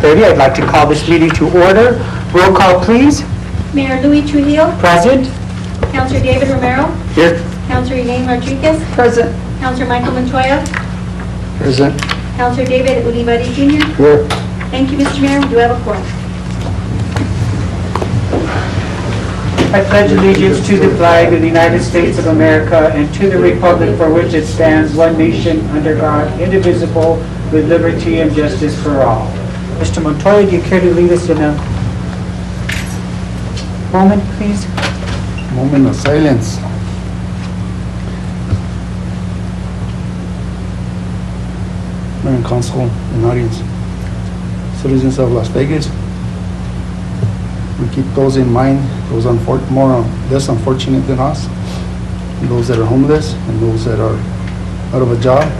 5:30. I'd like to call this meeting to order. Roll call, please. Mayor Louis Trujillo, Present. Councilor David Romero, Here. Councilor Elaine Rodriguez, Present. Councilor Michael Montoya, Present. Councilor David Ulibarri Jr. Here. Thank you, Mr. Mayor. We do have a quorum. I pledge allegiance to the flag of the United States of America and to the republic for which it stands, one nation, under God, indivisible, with liberty and justice for all. Mr. Montoya, do you care to lead us in a moment, please? Moment of silence. Mayor and council and audience, citizens of Las Vegas, we keep those in mind, those less unfortunate than us, those that are homeless and those that are out of a job.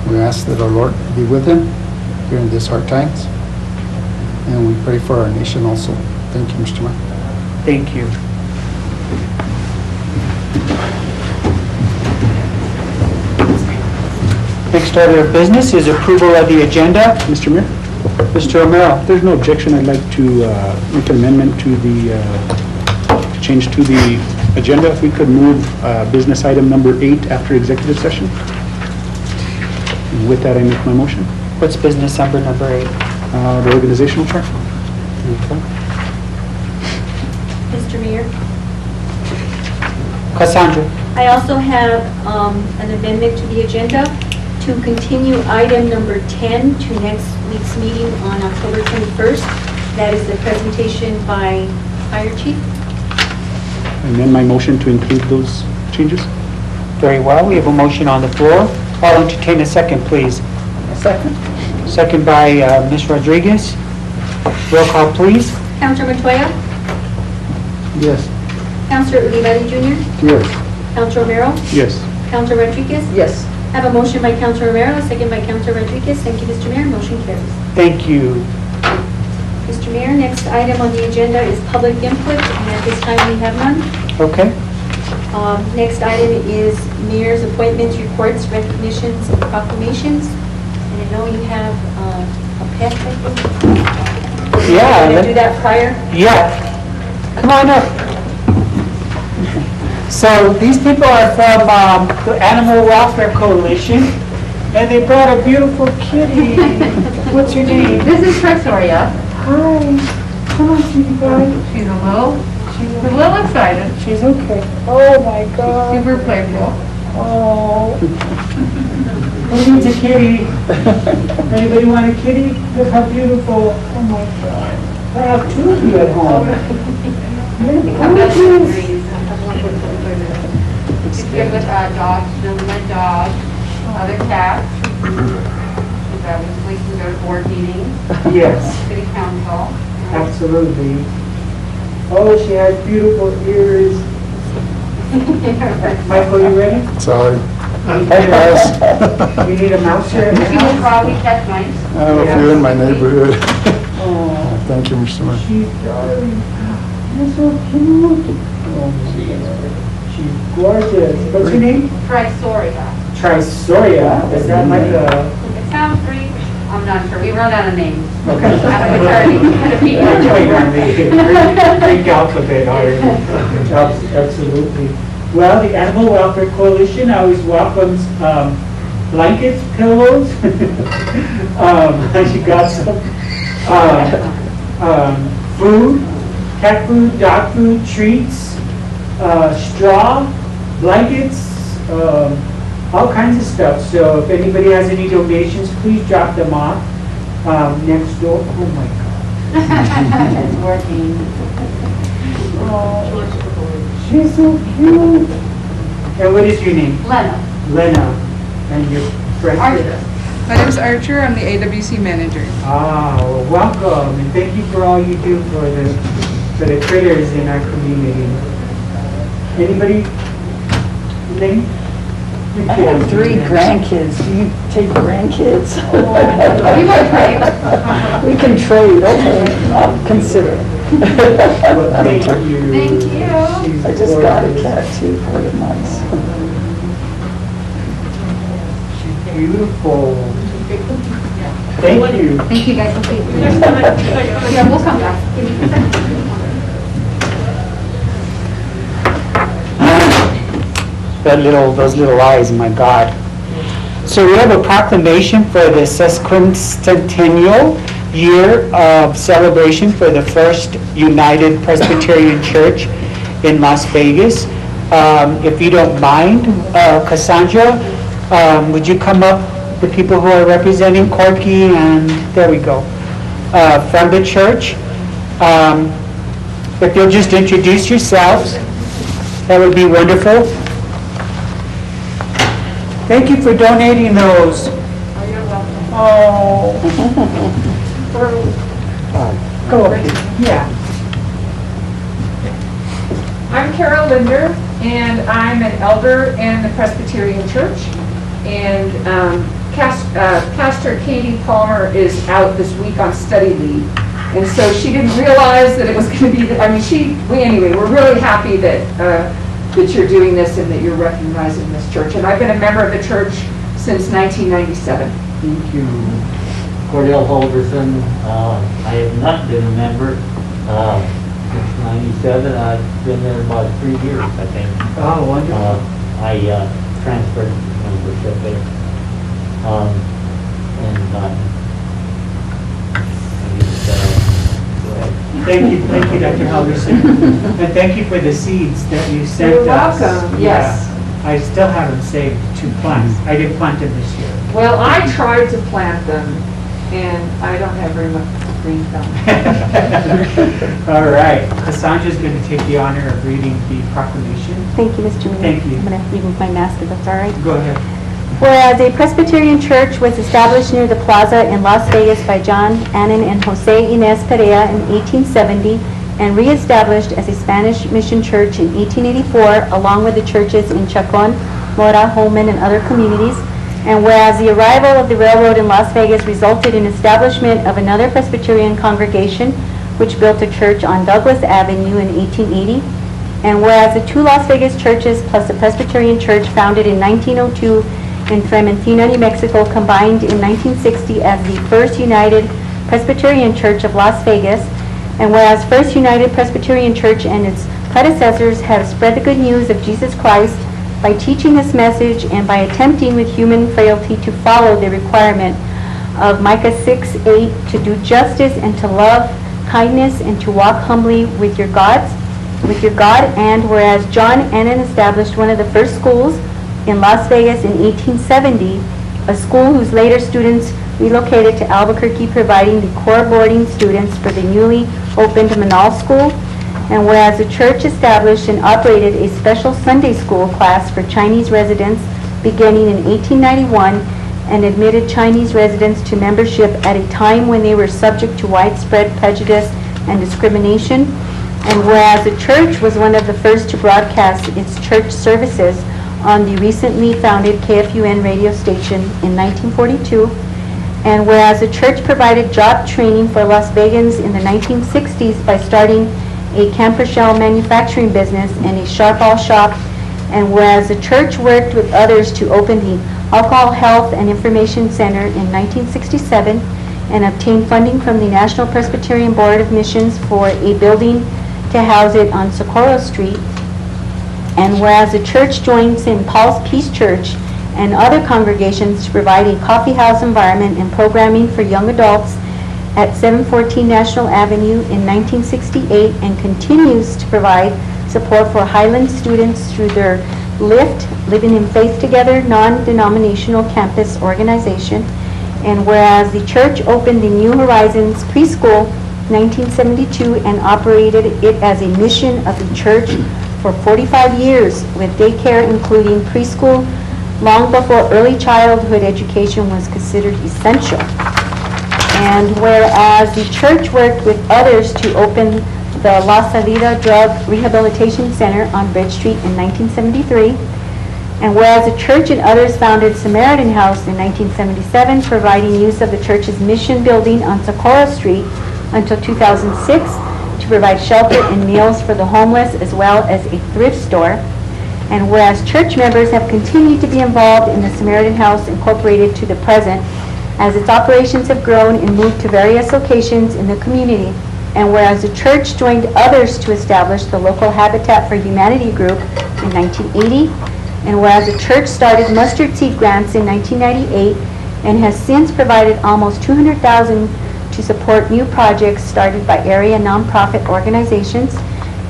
We ask that our Lord be with them during these hard times, and we pray for our nation also. Thank you, Mr. Mayor. Thank you. Next order of business is approval of the agenda. Mr. Mayor, Mr. Romero. if there's no objection, I'd like to make an amendment to the, to change to the agenda. If we could move business item number 8 after executive session. And with that, I make my motion. What's business number 8? The organizational chart. Mr. Mayor, Cassandra. I also have an amendment to the agenda to continue item number 10 to next week's meeting on October 21st. That is the presentation by Fire Chief. And then my motion to include those changes. Very well. We have a motion on the floor. I'll entertain a second, please. A second. Second by Ms. Rodriguez. Roll call, please. Councilor Montoya, Yes. Councilor Ulibarri Jr., Yes. Councilor Romero, Yes. Councilor Rodriguez. Yes. I have a motion by Councilor Romero, a second by Councilor Rodriguez. Thank you, Mr. Mayor. Motion carries. Thank you. Mr. Mayor, next item on the agenda is public input, and at this time we have none. Okay. Next item is mayor's appointments, reports, recognitions, and proclamations. And I know you have a pet, I think. Yeah. Can I do that prior? Yeah. Come on up. So these people are from the Animal Welfare Coalition, and they brought a beautiful kitty. What's your name? This is Trissoria. Hi. Come on, cutie pie. She's a little excited. She's okay. Oh my God. Super playful. Oh. Who needs a kitty? Anybody want a kitty? Look how beautiful. Oh my God. I have 2 of you at home. She's good with dogs, she doesn't like dogs, other cats. She's obviously can go to board meetings, Yes, city council. absolutely. Oh, she has beautiful ears. Michael, you ready? Sorry. Hi, guys. You need a mouse here in the She will house? probably catch mice. I have a few in my neighborhood. Oh, Thank you, Mr. Mayor. she's darling. You're so cute. Oh, she's gorgeous. What's your name? Trissoria. Trisoria. Is that like a... It sounds Greek, I'm not sure, we run out of names. Okay. Out of attorney, kind of people. Greek alphabet already. Absolutely. Well, the Animal Welfare Coalition always welcomes blankets, pillows. She got some food, cat food, dog food, treats, straw, blankets, all kinds of stuff. So if anybody has any donations, please drop them off next door. Oh my God. It's working. Oh, she's so cute. And what is your name? Lena. Lena. And your friend? Arthur. My name is Archer. I'm the AWC manager. Ah, well, welcome, and thank you for all you do for the critters in our community. Anybody? Name? I have 3 grandkids. Do you take grandkids? We might trade. We can trade, okay. I'll consider. Well, thank you. Thank you. She's I just got a gorgeous. cat too for the months. She's beautiful. Thank you. Thank you, guys. Okay. Yeah, we'll come back. Those little eyes, my God. So we have a proclamation for the sesquicentennial year of celebration for the First United Presbyterian Church in Las Vegas. If you don't mind, Cassandra, would you come up, the people who are representing Corky, and there we go, from the church. If you'll just introduce yourselves, that would be wonderful. Thank you for donating those. Oh. Go ahead. Yeah. I'm Carol Linder, and I'm an elder in the Presbyterian Church. And Pastor Katie Palmer is out this week on study leave. And so she didn't realize that it was going to be, anyway, we're really happy that you're doing this and that you're recognizing this church. And I've been a member of the church since 1997. Thank you. Cordell Holderson. I have not been a member since 97. I've been there about 3 years, I think. Oh, wonderful. I transferred membership there. Thank you, Dr. Halverson. And thank you for the seeds that you sent You're us. welcome, yes. Yeah. I still have them saved to plant. I did plant them this year. Well, I tried to plant them, and I don't have very much green thumb. All right, Cassandra's going to take the honor of reading the proclamation. Thank you, Mr. Mayor. Thank you. I'm going to remove my mask if that's all right. Go ahead. Whereas a Presbyterian church was established near the plaza in Las Vegas by John Annan and Jose Inez Perea in 1870 and reestablished as a Spanish mission church in 1884, along with the churches in Chacon, Mora, Holman, and other communities. And whereas the arrival of the railroad in Las Vegas resulted in establishment of another Presbyterian congregation, which built a church on Douglas Avenue in 1880. And whereas the two Las Vegas churches plus the Presbyterian church founded in 1902 in Trementina, New Mexico, combined in 1960 as the First United Presbyterian Church of Las Vegas. And whereas First United Presbyterian Church and its predecessors have spread the good news of Jesus Christ by teaching this message and by attempting with human frailty to follow the requirement of Micah 6:8 to do justice and to love kindness and to walk humbly with your God. And whereas John Annan established one of the first schools in Las Vegas in 1870, a school whose later students relocated to Albuquerque, providing the core boarding students for the newly opened Manal School. And whereas the church established and operated a special Sunday school class for Chinese residents beginning in 1891 and admitted Chinese residents to membership at a time when they were subject to widespread prejudice and discrimination. And whereas the church was one of the first to broadcast its church services on the recently founded KFUN radio station in 1942, and whereas the church provided job training for Las Vegans in the 1960s by starting a camper shell manufacturing business and a Sharpall shop, and whereas the church worked with others to open the Alcohol Health and Information Center in 1967 and obtained funding from the National Presbyterian Board of Missions for a building to house it on Socorro Street, and whereas the church joined St. Paul's Peace Church and other congregations to provide a coffee house environment and programming for young adults at 714 National Avenue in 1968, and continues to provide support for Highland students through their LIFT, Living in Faith Together, non-denominational campus organization. And whereas the church opened the New Horizons Preschool 1972 and operated it as a mission of the church for 45 years with daycare including preschool, long before early childhood education was considered essential. And whereas the church worked with others to open the La Salida Drug Rehabilitation Center on Bridge Street in 1973, and whereas the church and others founded Samaritan House in 1977, providing use of the church's mission building on Socorro Street until 2006 to provide shelter and meals for the homeless, as well as a thrift store. And whereas church members have continued to be involved in the Samaritan House Incorporated to the present, as its operations have grown and moved to various locations in the community. And whereas the church joined others to establish the local Habitat for Humanity group in 1980, and whereas the church started mustard seed grants in 1998 and has since provided almost $200,000 to support new projects started by area nonprofit organizations,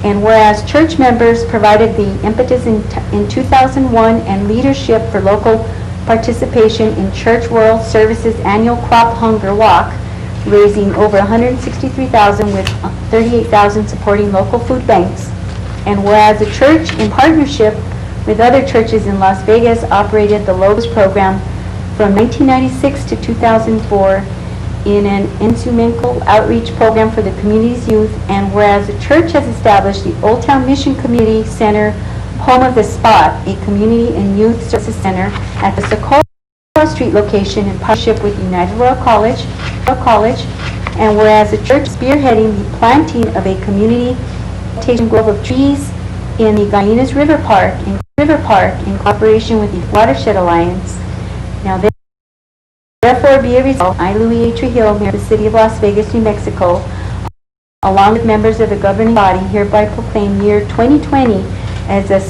and whereas church members provided the impetus in 2001 and leadership for local participation in Church World Services annual Crop Hunger Walk, raising over $163,000 with $38,000 supporting local food banks. And whereas the church, in partnership with other churches in Las Vegas, operated the Lobos program from 1996 to 2004 in an instrumental outreach program for the community's youth. And whereas the church has established the Old Town Mission Community Center, Home of the Spot, a community and youth services center at the Socorro Street location in partnership with United Royal College, and whereas the church is spearheading the planting of a community plantation grove of trees in the Gallinas River Park in cooperation with the Watershed Alliance. Now therefore be it resolved, I, Louis A. Trujillo, Mayor of the City of Las Vegas, New Mexico, along with members of the governing body, hereby proclaim year 2020 as a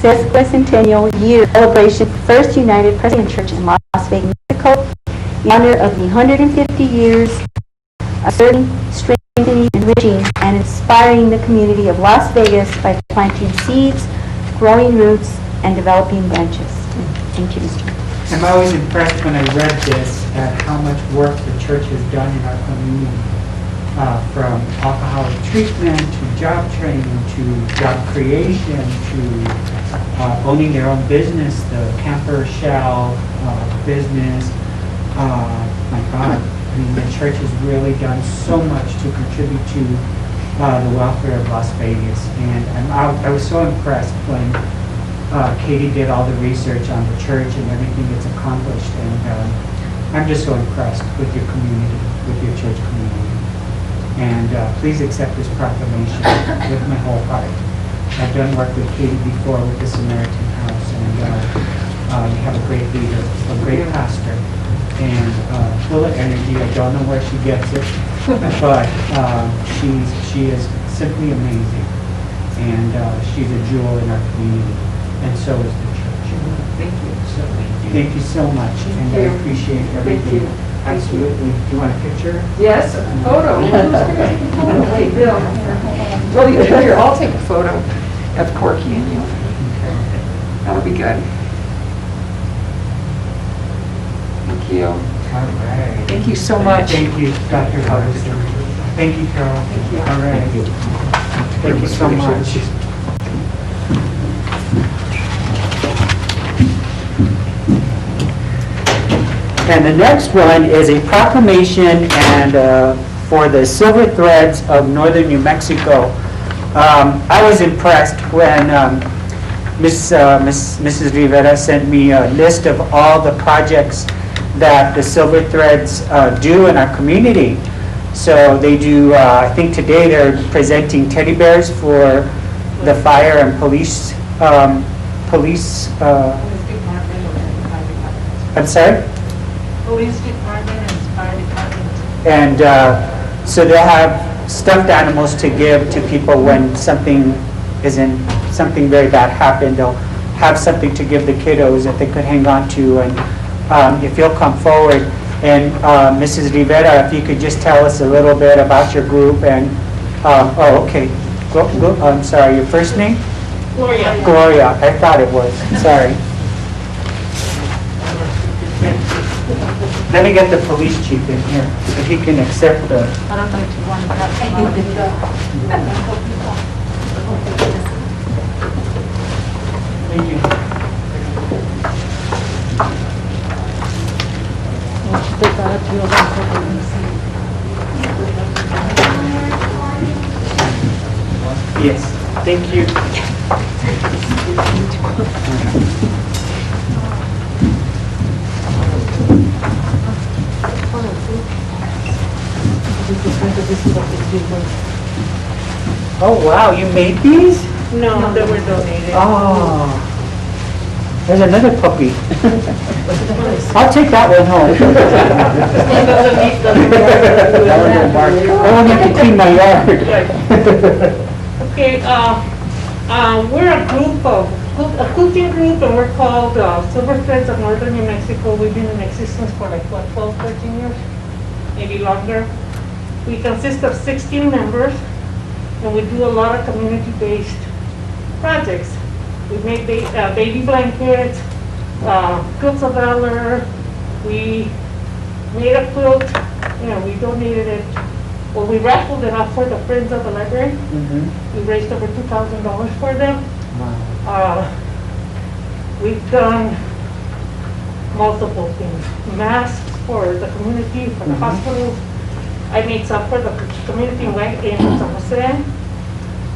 sesquicentennial year celebration of the First United Presbyterian Church in Las Vegas, Mexico, in honor of the 150 years of serving, strengthening, enriching, and inspiring the community of Las Vegas by planting seeds, growing roots, and developing branches. Thank you, Mr. Mayor. I'm always impressed when I read this at how much work the church has done in our community. From alcohol treatment to job training to job creation to owning their own business, the Camper Shell business. My God, I mean, the church has really done so much to contribute to the welfare of Las Vegas. And I was so impressed when Katie did all the research on the church and everything it's accomplished. And I'm just so impressed with your community, with your church community. And please accept this proclamation with my whole heart. I've done work with Katie before with the Samaritan House, and you have a great leader, a great pastor, and full of energy. I don't know where she gets it, but she is simply amazing, and she's a jewel in our community, and so is the church. Thank you. So thank you so much, and I appreciate everything. Thank you. Absolutely. Do you want a picture? Yes, a photo. Who's going to take a photo? Wait, Bill. Well, here, I'll take a photo of Corky and you. That'll be good. Thank you. All right. Thank you so much. Thank you, Dr. Hubbardston. Thank you, Carol. Thank you. All right. Thank you so much. And the next one is a proclamation and for the Silver Threads of Northern New Mexico. I was impressed when Mrs. Rivera sent me a list of all the projects that the Silver Threads do in our community. So they do, I think today they're presenting teddy bears for the fire and police, I'm sorry? Police department and fire department. And so they'll have stuffed animals to give to people when something very bad happened. They'll have something to give the kiddos that they could hang on to. And if you'll come forward, and Mrs. Rivera, if you could just tell us a little bit about your group and, oh, okay. I'm sorry, your first name? Gloria. Gloria, I thought it was, sorry. Let me get the police chief in here, so he can accept the... I don't know if you want to grab. Thank you. Yes, thank you. Oh, wow, you made these? No, they were donated. Oh. There's another puppy. I'll take that one home. I won't have to clean my yard. Okay, we're a cooking group, and we're called Silver Threads of Northern New Mexico. We've been in existence for like, what, 12, 13 years, maybe longer. We consist of 16 members, and we do a lot of community-based projects. We make baby blankets, quilts of valor. We made a quilt, we donated it. Well, we raffled it off for the Friends of the Library. We raised over $2,000 for them. We've done multiple things. Masks for the community, for the hospitals. I made some for the community in San Jose.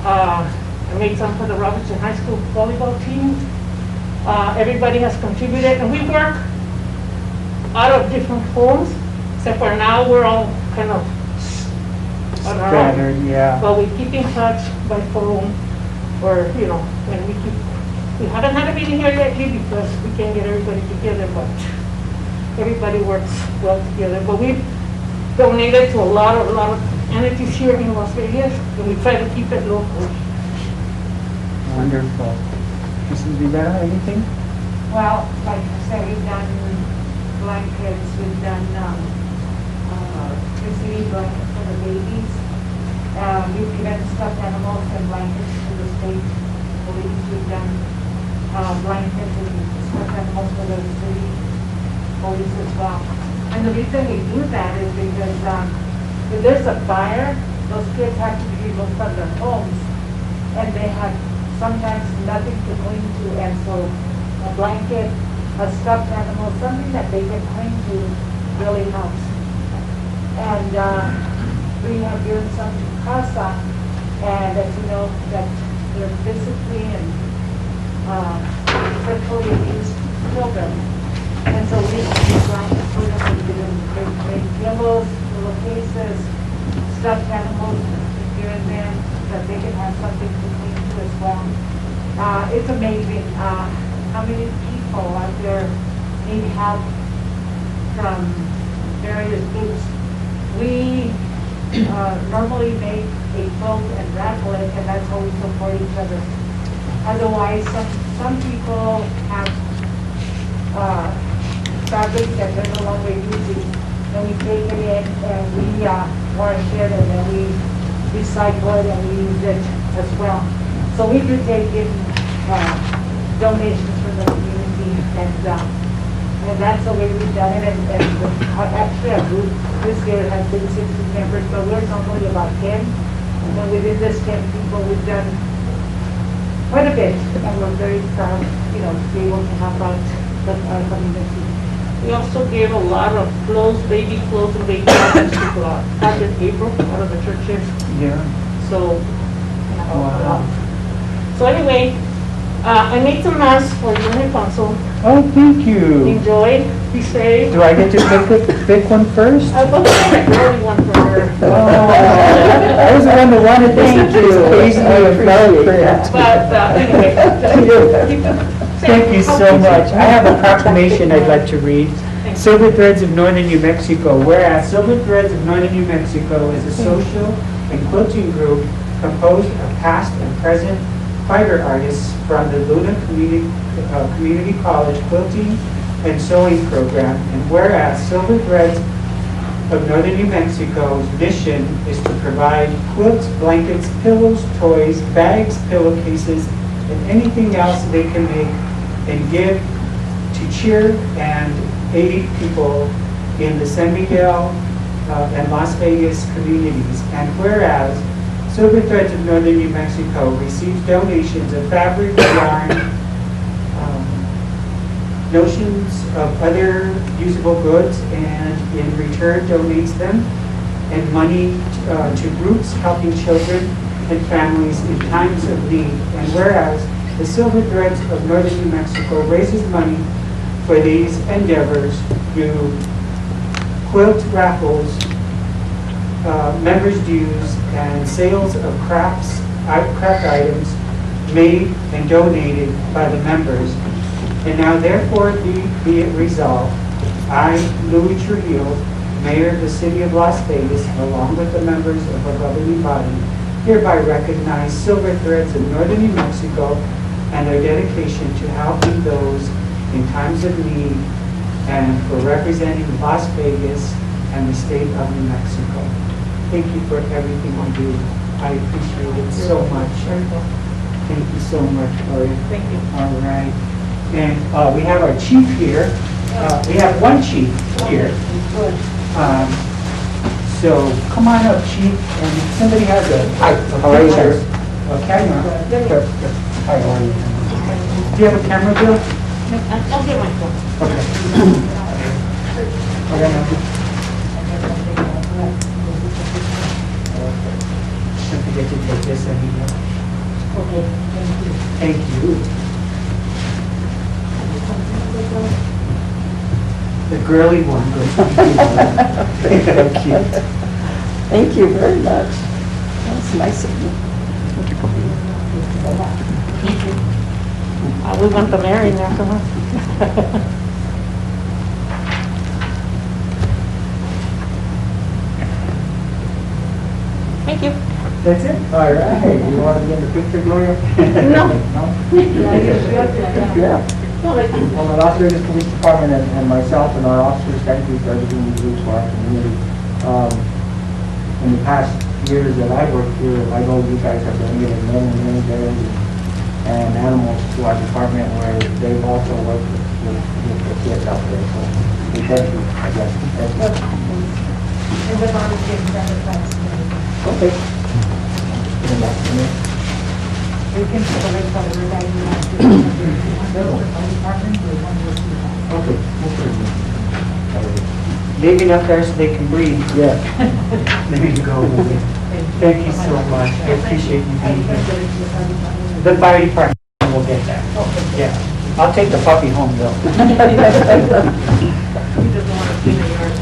I made some for the Robertson High School volleyball team. Everybody has contributed, and we work out of different homes, except for now we're all kind of on our own. Scattered, yeah. But we keep in touch by phone, or, when we haven't had a meeting here lately because we can't get everybody together, but everybody works well together. But we've donated to a lot of entities here in Las Vegas, and we try to keep it local. Wonderful. Mrs. Rivera, anything? Well, like I said, we've done blankets, we've done receiving blankets for the babies. We've given stuffed animals and blankets to the state police. We've done blankets and stuffed animals for the city police as well. And the reason we do that is because if there's a fire, those kids have to be removed from their homes, and they have sometimes nothing to cling to, and so a blanket, a stuffed animal, something that they can cling to really helps. And we have given some to CASA, and as you know, that they're physically and sexually abused children. And so we have blankets for them, we've made pillows, pillowcases, stuffed animals, we've given them that they can have something to cling to as well. It's amazing how many people out there need help from various groups. We normally make a quilt and raffle it, and that's how we support each other. Otherwise, some people have fabric that they're no longer using, and we take it in and we wash it, and then we recycle it and we use it as well. So we do take in donations from the community, and that's the way we've done it. And actually, our group this year has been 60 members, but we're normally about 10. And within this 10 people, we've done quite a bit, and we're very proud, to be able to help out our community. We also gave a lot of clothes, baby clothes and baby outfits to out in April, out of the churches. Yeah. So, Wow. so anyway, I made some masks for you and your council. Oh, thank you. Enjoy, be safe. Do I get to pick one first? I was really one for her. I was the one that wanted this. Thank you. But anyway. Thank you so much. I have a proclamation I'd like to read. Silver Threads of Northern New Mexico. Whereas Silver Threads of Northern New Mexico is a social and quilting group composed of past and present fiber artists from the Luna Community College Quilting and Sewing Program. And whereas Silver Threads of Northern New Mexico's mission is to provide quilts, blankets, pillows, toys, bags, pillowcases, and anything else they can make and give to cheer and aid people in the San Miguel and Las Vegas communities. And whereas Silver Threads of Northern New Mexico receives donations of fabric, yarn, notions of other usable goods, and in return donates them and money to groups helping children and families in times of need. And whereas the Silver Threads of Northern New Mexico raises money for these endeavors through quilt raffles, members' dues, and sales of craft items made and donated by the members. And now therefore be it resolved, I, Louis Trujillo, Mayor of the City of Las Vegas, along with the members of our governing body, hereby recognize Silver Threads of Northern New Mexico and their dedication to helping those in times of need and for representing Las Vegas and the state of New Mexico. Thank you for everything you do. I appreciate it so much. Thank you so much, Gloria. Thank you. All right. And we have our chief here. We have one chief here. So come on up, chief. And if somebody has a... Hi, how are you, sir? A camera. Hi, how are you? Do you have a camera, Bill? I'll get my phone. Okay. Don't forget to take this, Anita. Okay, thank you. The girly one goes to you. Thank you. Thank you very much. That's nice of you. We want the Mary now, come on. Thank you. That's it? All right. You want to get in the picture, Gloria? No. Yeah. Well, the Las Vegas Police Department and myself and our officers, thank you for everything you do for our community. In the past years that I worked here, I know you guys have donated many bears and animals to our department where they've also worked with the kids out there. So we thank you, I guess. Thank you. And the volunteers that are participating. Okay. We can collect for the regarding department, we want to see. Leave it up there so they can breathe. Yeah. There you go. Thank you so much. I appreciate you being here. The fire department will get that. Yeah. I'll take the puppy home though. He doesn't want to clean the yard.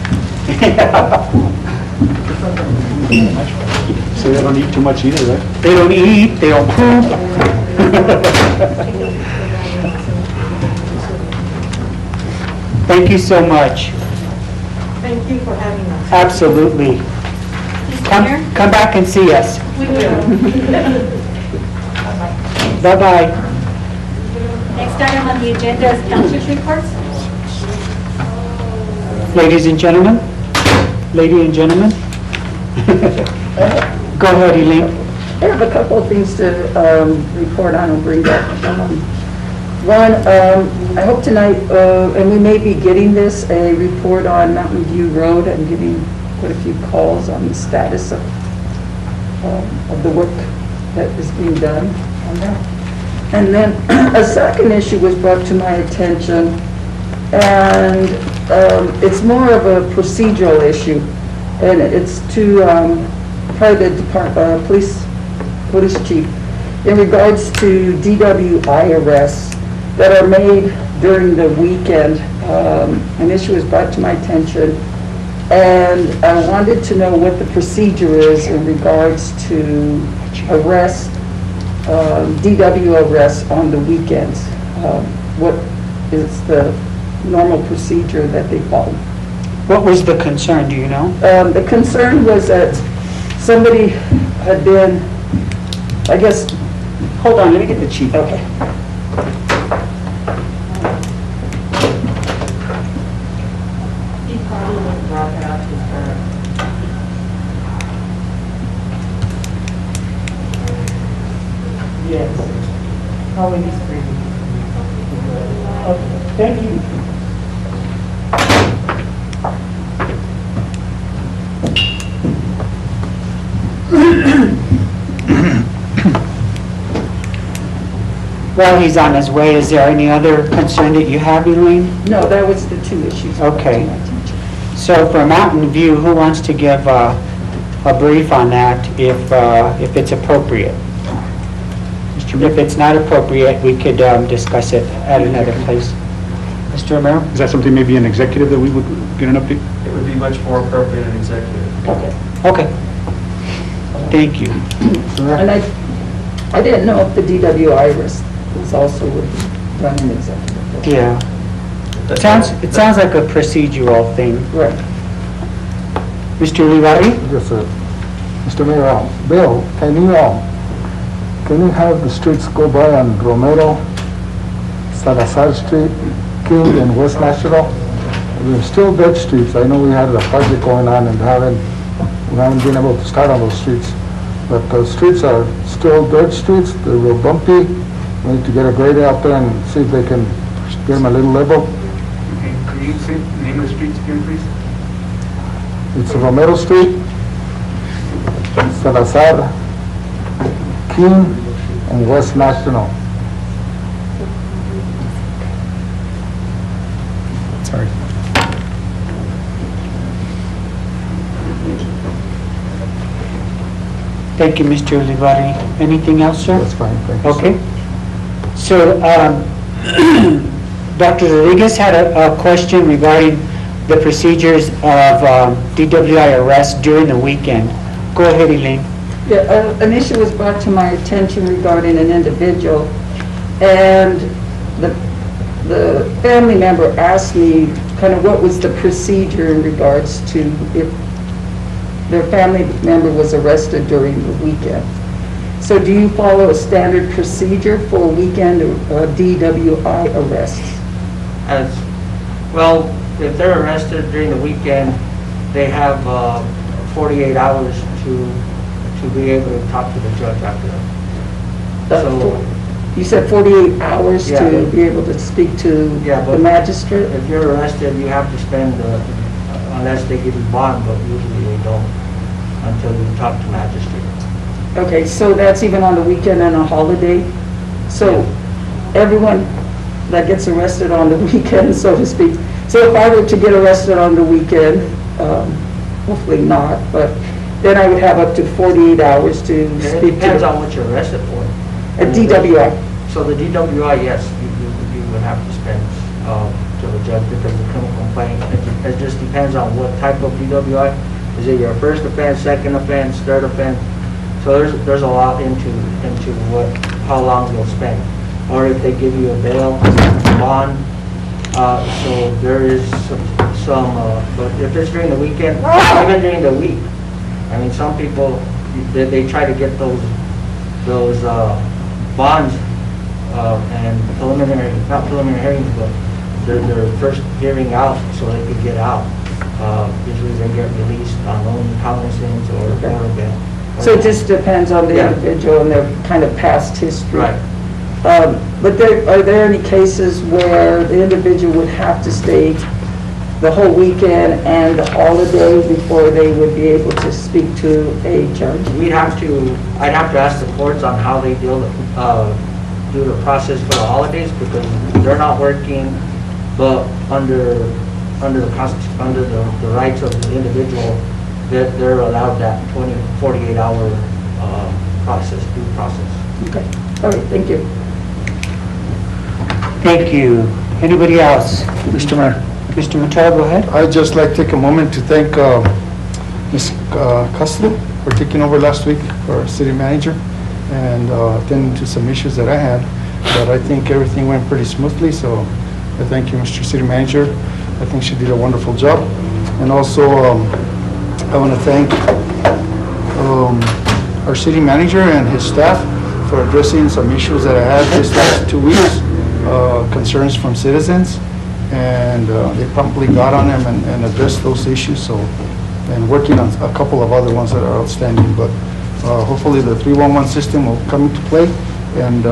So they don't eat too much either, right? They don't eat, they don't poop. Thank you so much. Thank you for having us. Absolutely. Come back and see us. We will. Bye-bye. Next item on the agenda is council's reports. Ladies and gentlemen, go ahead, Elaine. I have a couple of things to report on and bring up. One, I hope tonight, and we may be getting this, a report on Mountain View Road. I'm getting quite a few calls on the status of the work that is being done on that. And then a second issue was brought to my attention, and it's more of a procedural issue, and it's to probably the police chief in regards to DWI arrests that are made during the weekend. An issue was brought to my attention, and I wanted to know what the procedure is in regards to arrest, DW arrests on the weekends. What is the normal procedure that they follow? What was the concern, do you know? The concern was that somebody had been, I guess, Hold on, let me get the chief. okay. Yes. Oh, it is pretty. Okay, thank you. While he's on his way, is there any other concern that you have, Elaine? No, that was the two issues. Okay. brought to my attention. So for Mountain View, who wants to give a brief on that if it's appropriate? If it's not appropriate, we could discuss it at another place. Mr. Romero? Is that something maybe an executive that we would get an update? It would be much more appropriate in executive. Okay. Okay. Thank you. And I didn't know if the DWI arrest was also would be done in executive. Yeah. It sounds like a procedural thing. Right. Mr. Olivari? Yes, sir. Mr. Mayor, Bill, can you have the streets go by on Romero, Salazar Street, King, and West National? They're still dead streets. I know we had a project going on and we haven't been able to start on those streets. But the streets are still dirt streets. They're real bumpy. We need to get a grader out there and see if they can get them a little level. Okay, could you say the name of the streets again, please? It's Romero Street, Salazar, King, and West National. Sorry. Thank you, Mr. Olivari. Anything else, sir? That's fine, thank you. Okay. So, Dr. Rodriguez had a question regarding the procedures of DWI arrest during the weekend. Go ahead, Elaine. Yeah, an issue was brought to my attention regarding an individual, and the family member asked me kind of what was the procedure in regards to if their family member was arrested during the weekend. So do you follow a standard procedure for weekend DWI arrests? Well, if they're arrested during the weekend, they have 48 hours to be able to talk to the judge after that. So, You said 48 hours Yeah. to be able to speak to Yeah, the but magistrate? if you're arrested, you have to spend, unless they give you bond, but usually they don't until you talk to magistrate. Okay, so that's even on the weekend and a holiday? So everyone that gets arrested on the weekend, so to speak, so if I were to get arrested on the weekend, hopefully not, but then I would have up to 48 hours to And it speak to. depends on what you're arrested for. A DWI. So the DWI, yes, you would have to spend to the judge because the criminal complaint, it just depends on what type of DWI. Is it your first offense, second offense, third offense? So there's a lot into how long you'll spend. Or if they give you a bail, bond, so there is some, but if it's during the weekend, even during the week, I mean, some people, they try to get those bonds and preliminary, not preliminary hearings, but their first hearing out so they could get out. Usually they get released on only cognizance or bail. So it just depends on the Yeah. individual and their kind of past history. Right. But are there any cases where the individual would have to stay the whole weekend and the holiday before they would be able to speak to a judge? I'd have to ask the courts on how they do the process for the holidays because they're not working, but under the rights of the individual, they're allowed that 48-hour due process. Okay, all right, thank you. Thank you. Anybody else? Mr. Mayor, Mr. Matara, go ahead. I'd just like to take a moment to thank Ms. Costello for taking over last week for our city manager and attending to some issues that I had. But I think everything went pretty smoothly, so I thank you, Mr. City Manager. I think she did a wonderful job. And also, I want to thank our city manager and his staff for addressing some issues that I had this last 2 weeks, concerns from citizens. And they promptly got on them and addressed those issues, so, and working on a couple of other ones that are outstanding. But hopefully the 311 system will come into play and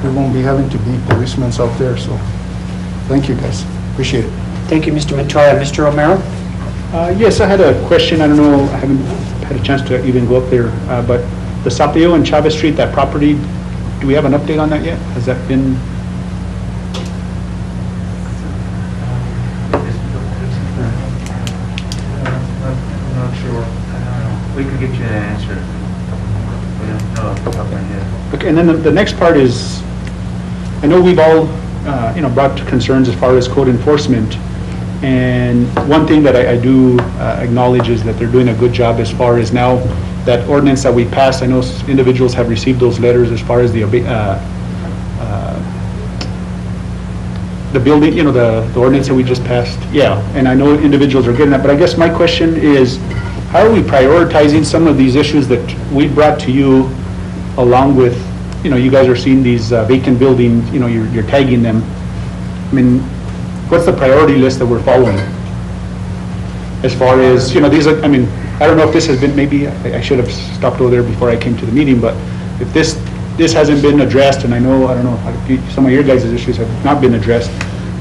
we won't be having to be policemen out there, so thank you guys, appreciate it. Thank you, Mr. Matara. Mr. Romero? Yes, I had a question. I don't know, I haven't had a chance to even go up there, but the Sapeo and Chavez Street, that property, do we have an update on that yet? Has that been? I'm not sure. I don't know. We could get you an answer. We don't know off the top of my head. Okay, and then the next part is, I know we've all, brought concerns as far as code enforcement. And one thing that I do acknowledge is that they're doing a good job as far as now that ordinance that we passed. I know individuals have received those letters as far as the the building, the ordinance that we just passed, yeah, and I know individuals are getting that, but I guess my question is, how are we prioritizing some of these issues that we brought to you along with, you guys are seeing these vacant buildings, you're tagging them. I mean, what's the priority list that we're following? As far as, these are, I don't know if this has been, maybe I should have stopped over there before I came to the meeting, but if this hasn't been addressed, and I don't know if some of your guys' issues have not been addressed,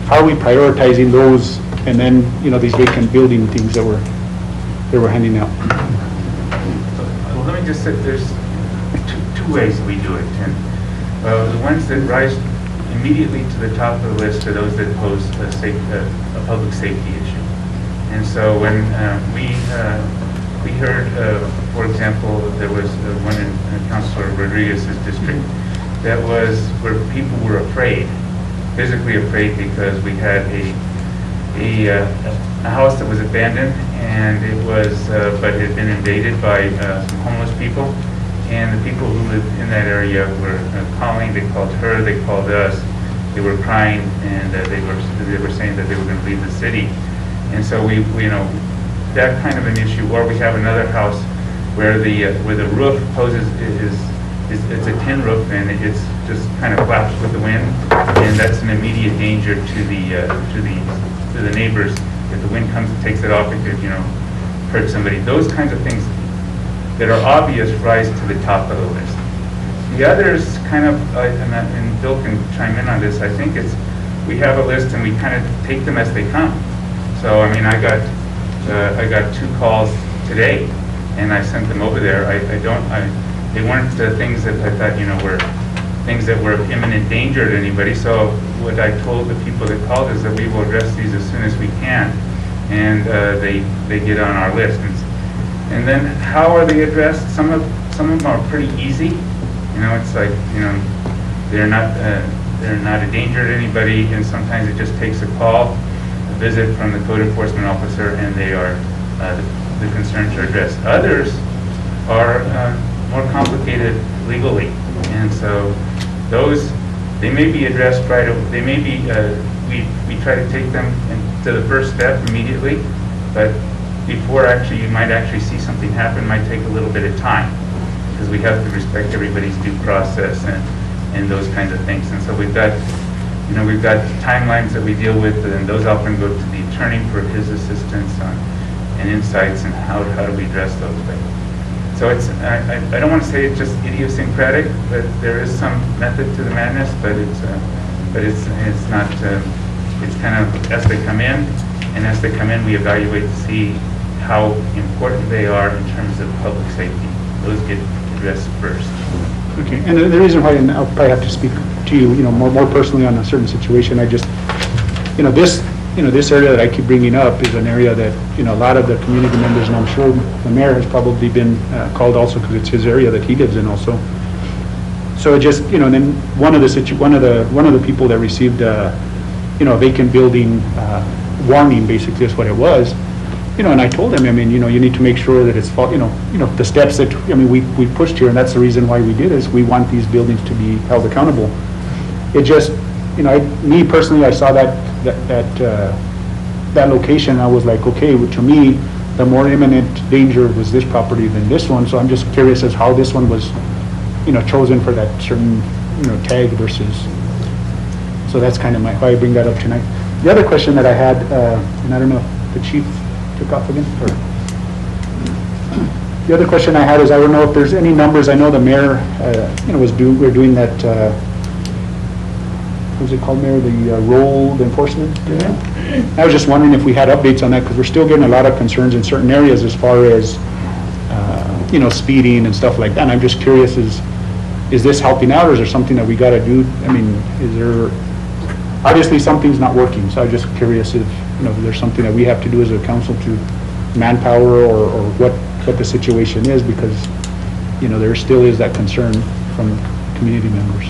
how are we prioritizing those and then, these vacant building things that we're handing out? Well, let me just say, there's two ways we do it, Tim. The ones that rise immediately to the top of the list are those that pose a public safety issue. And so when we heard, for example, there was one in Councilor Rodriguez's district that was where people were afraid, physically afraid, because we had a house that was abandoned, and it was, but it had been invaded by some homeless people. And the people who lived in that area were calling. They called her. They called us. They were crying, and they were saying that they were going to leave the city. And so we that kind of an issue. Or we have another house where the roof poses it's a tin roof, and it's just kind of flaps with the wind, and that's an immediate danger to the neighbors. If the wind comes and takes it off, it could hurt somebody. Those kinds of things that are obvious rise to the top of the list. The others kind of, and Bill can chime in on this, I think we have a list and we kind of take them as they come. So, I got 2 calls today and I sent them over there. They weren't things that I thought, were things that were of imminent danger to anybody. So what I told the people that called is that we will address these as soon as we can. And they get on our list. And then how are they addressed? Some of them are pretty easy. It's like, they're not a danger to anybody, and sometimes it just takes a call, a visit from the code enforcement officer, and they are, the concerns are addressed. Others are more complicated legally, and so those, they may be addressed right away. They may be, we try to take them to the first step immediately, but before you might actually see something happen, might take a little bit of time, because we have to respect everybody's due process and those kinds of things. And so we've got timelines that we deal with, and those often go to the attorney for his assistance and insights and how do we address those things. So I don't want to say it's just idiosyncratic, but there is some method to the madness, but it's not, it's kind of as they come in, and as they come in, we evaluate to see how important they are in terms of public safety. Those get addressed first. Okay, and the reason why, and I'll probably have to speak to you, more personally on a certain situation, I just, this area that I keep bringing up is an area that, a lot of the community members, and I'm sure the mayor has probably been called also because it's his area that he lives in also. So it just, and then one of the people that received, a vacant building warning, basically is what it was. And I told him, you need to make sure that it's, the steps that, we pushed here, and that's the reason why we did is we want these buildings to be held accountable. It just, me personally, I saw that location, and I was like, okay, to me, the more imminent danger was this property than this one, so I'm just curious as how this one was, chosen for that certain, tag versus, so that's kind of why I bring that up tonight. The other question that I had, and I don't know if the chief took off again, or the other question I had is, I don't know if there's any numbers. I know the mayor, we're doing that, what's it called, Mayor, the rolled enforcement? Yeah. I was just wondering if we had updates on that, because we're still getting a lot of concerns in certain areas as far as, speeding and stuff like that. And I'm just curious, is this helping out, or is there something that we got to do? Is there, obviously something's not working, so I'm just curious if, there's something that we have to do as a council to manpower or what the situation is, because, there still is that concern from community members.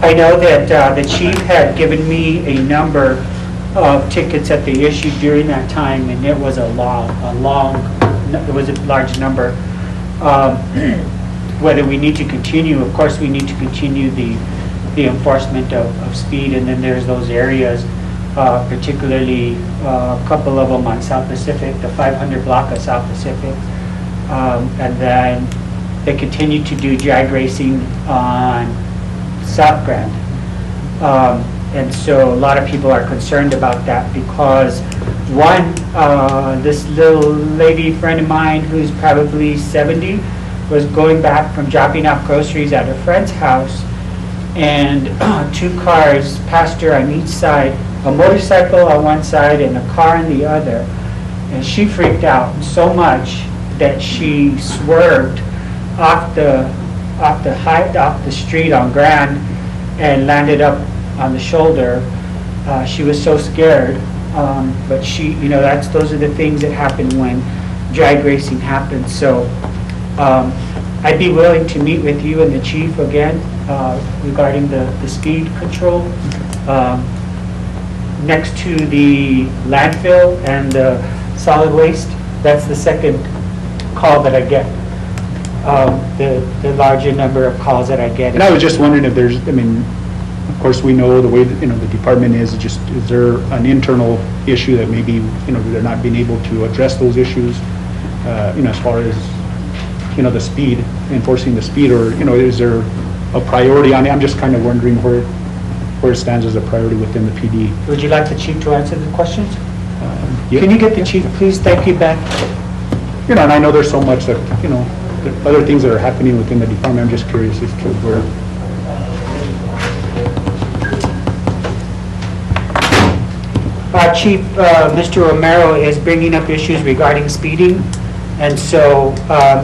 I know that the chief had given me a number of tickets that they issued during that time, and it was it was a large number. Whether we need to continue, of course we need to continue the enforcement of speed, and then there's those areas particularly a couple of them on South Pacific, the 500 block of South Pacific. And then they continue to do drag racing on South Grand. And so a lot of people are concerned about that because one, this little lady friend of mine who's probably 70 was going back from dropping off groceries at her friend's house, and two cars passed her on each side, a motorcycle on one side and a car on the other. And she freaked out so much that she swerved off the street on Grand and landed up on the shoulder. She was so scared, but she, those are the things that happen when drag racing happens. So I'd be willing to meet with you and the chief again regarding the speed control. Next to the landfill and the solid waste, that's the second call that I get. The larger number of calls that I get. And I was just wondering if there's, of course, we know the way that, the department is there an internal issue that maybe, they're not being able to address those issues, as far as, the speed, enforcing the speed, or, is there a priority on it? I'm just kind of wondering where it stands as a priority within the PD. Would you like the chief to answer the questions? Yeah. Can you get the chief, please? Thank you, Ben. And I know there's so much that, there are other things that are happening within the department. I'm just curious as to where. Chief, Mr. Romero is bringing up issues regarding speeding. And so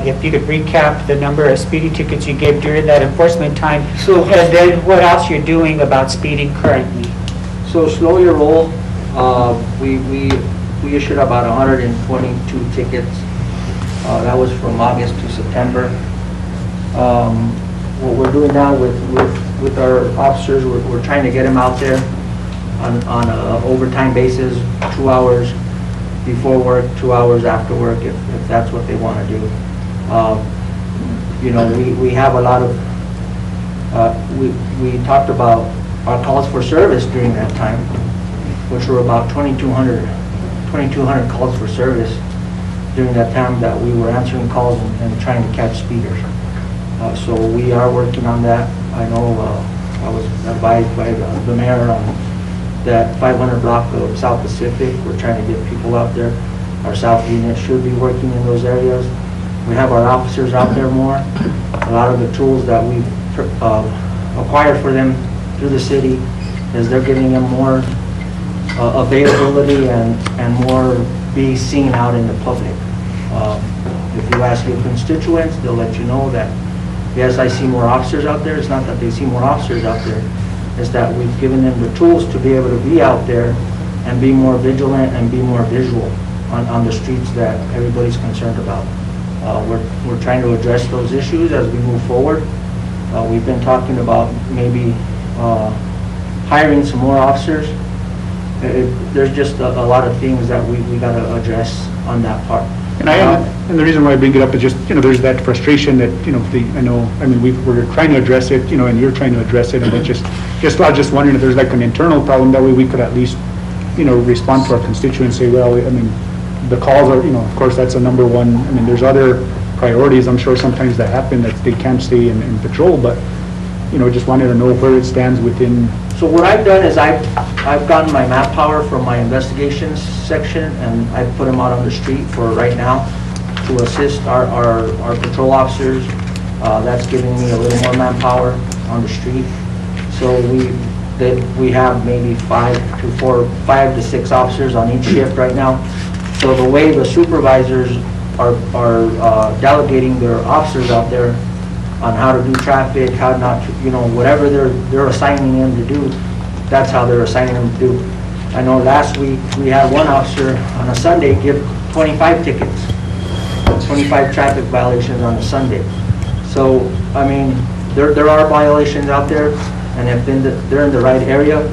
if you could recap the number of speeding tickets you gave during that enforcement time, and then what else you're doing about speeding currently. So slow your roll, we issued about 122 tickets. That was from August to September. What we're doing now with our officers, we're trying to get them out there on an overtime basis, 2 hours before work, 2 hours after work, if that's what they want to do. We have a lot of, we talked about our calls for service during that time, which were about 2,200 calls for service during that time that we were answering calls and trying to catch speeders. So we are working on that. I know I was advised by the mayor on that 500 block of South Pacific. We're trying to get people out there. Our South unit should be working in those areas. We have our officers out there more. A lot of the tools that we've acquired for them through the city is they're giving them more availability and more be seen out in the public. If you ask your constituents, they'll let you know that, yes, I see more officers out there. It's not that they see more officers out there. It's that we've given them the tools to be able to be out there and be more vigilant and be more visual on the streets that everybody's concerned about. We're trying to address those issues as we move forward. We've been talking about maybe hiring some more officers. There's just a lot of things that we got to address on that part. And the reason why I bring it up is just, there's that frustration that, we're trying to address it, and you're trying to address it, and it I was just wondering if there's like an internal problem, that way we could at least, respond to our constituents, say, well, the calls are, of course, that's a number one. There's other priorities, I'm sure sometimes that happen that they can't stay in patrol, but, just wanted to know where it stands within. So what I've done is I've gotten my map power from my investigations section, and I've put them out on the street for right now to assist our patrol officers. That's giving me a little more manpower on the street. So we have maybe 5 to 6 officers on each shift right now. So the way the supervisors are delegating their officers out there on how to do traffic, how not to, whatever they're assigning them to do, that's how they're assigning them to do. I know last week we had one officer on a Sunday give 25 tickets, 25 traffic violations on a Sunday. So, there are violations out there, and if they're in the right area,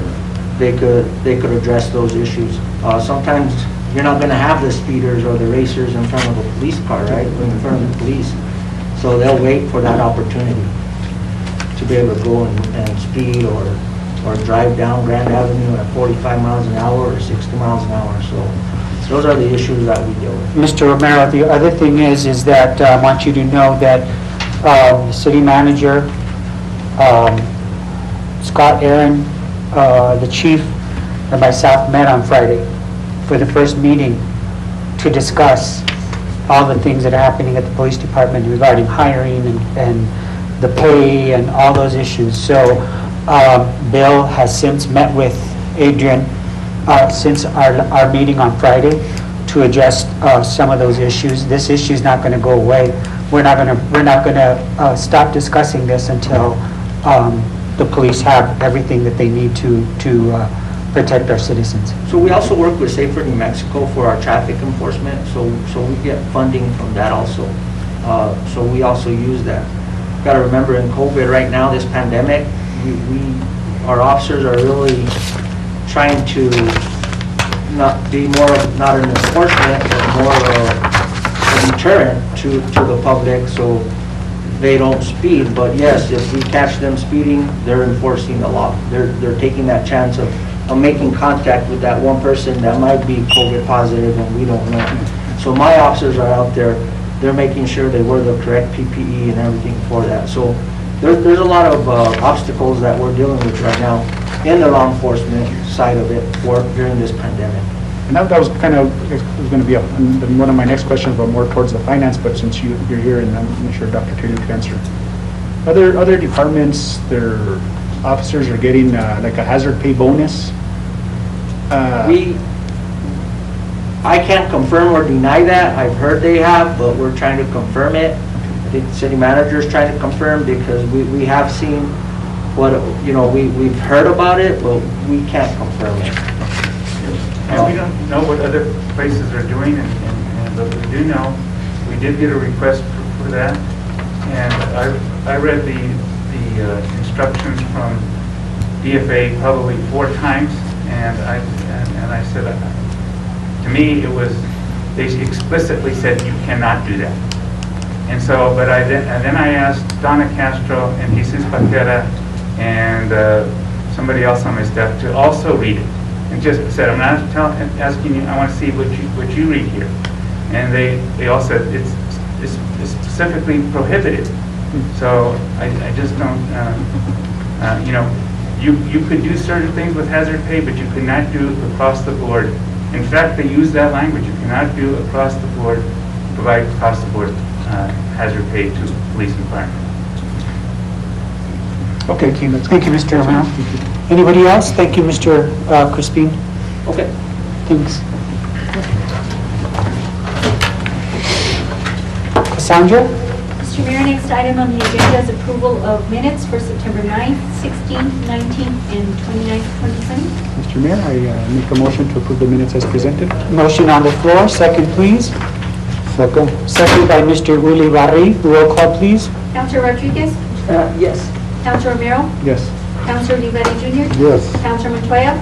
they could address those issues. Sometimes you're not going to have the speeders or the racers in front of a police car, right? In front of the police. So they'll wait for that opportunity to be able to go and speed or or drive down Grand Avenue at 45 miles an hour or 60 miles an hour. So those are the issues that we deal with. Mr. Romero, the other thing is that I want you to know that the city manager, Scott Aaron, the chief, and myself met on Friday for the first meeting to discuss all the things that are happening at the police department regarding hiring and the pay and all those issues. So Bill has since met with Adrian since our meeting on Friday to address some of those issues. This issue is not going to go away. We're not going to stop discussing this until the police have everything that they need to protect our citizens. So we also work with Safer New Mexico for our traffic enforcement, so we get funding from that also. So we also use that. Got to remember, in COVID right now, this pandemic, our officers are really trying to not be not an enforcement, but more a deterrent to the public, so they don't speed. But yes, if we catch them speeding, they're enforcing the law. They're taking that chance of making contact with that one person that might be COVID positive and we don't know. So my officers are out there, they're making sure they wear the correct PPE and everything for that. So there's a lot of obstacles that we're dealing with right now in the law enforcement side of it during this pandemic. And that was kind of, it was going to be one of my next questions, but more towards the finance, but since you're here, and I'm sure Dr. Taylor could answer. Other departments, their officers are getting like a hazard pay bonus? I can't confirm or deny that. I've heard they have, but we're trying to confirm it. I think the city manager is trying to confirm, because we have seen what, we've heard about it, but we can't confirm it. And we don't know what other places are doing, but we do know, we did get a request for that. And I read the instructions from DFA probably 4 times, and I said, to me, it was, they explicitly said you cannot do that. And so, but then I asked Donna Castro and Jesus Patera and somebody else on my staff to also read it, and just said, I'm not asking you, I want to see what you read here. And they all said it's specifically prohibited. So I just don't, you could do certain things with hazard pay, but you could not do it across the board. In fact, they use that language. You cannot do across the board, provide across the board hazard pay to police and fire. Okay, thank you, Mr. Romero. Anybody else? Thank you, Mr. Crispin. Okay. Thanks. Cassandra? Mr. Mayor, next item on the agenda is approval of minutes for September 9th, 16th, 19th, and 29th, 2020. Mr. Mayor, I make a motion to approve the minutes as presented. Motion on the floor, second please. Second. Second by Mr. Ulibarri. Roll call, please. Councilor Rodriguez? Yes. Councilor Romero? Yes. Councilor Olivari Jr.? Yes. Councilor Montoya?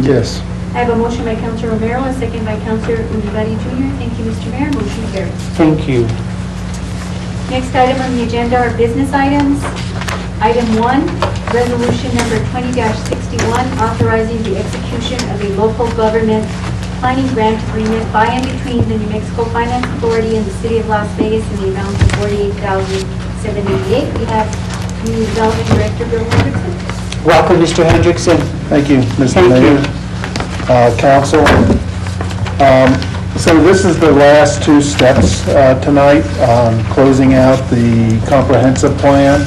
Yes. I have a motion by Councilor Romero, a second by Councilor Olivari Jr. Thank you, Mr. Mayor. Motion carries. Thank you. Next item on the agenda are business items. Item 1, resolution number 20-61, authorizing the execution of a local government planning grant agreement by and between the New Mexico Finance Authority and the City of Las Vegas in the amount of $48,788. We have Community Development Director Bill Hendrickson. Welcome, Mr. Hendrickson. Thank you, Mr. Thank Mayor. you. Council. So this is the last 2 steps tonight on closing out the comprehensive plan.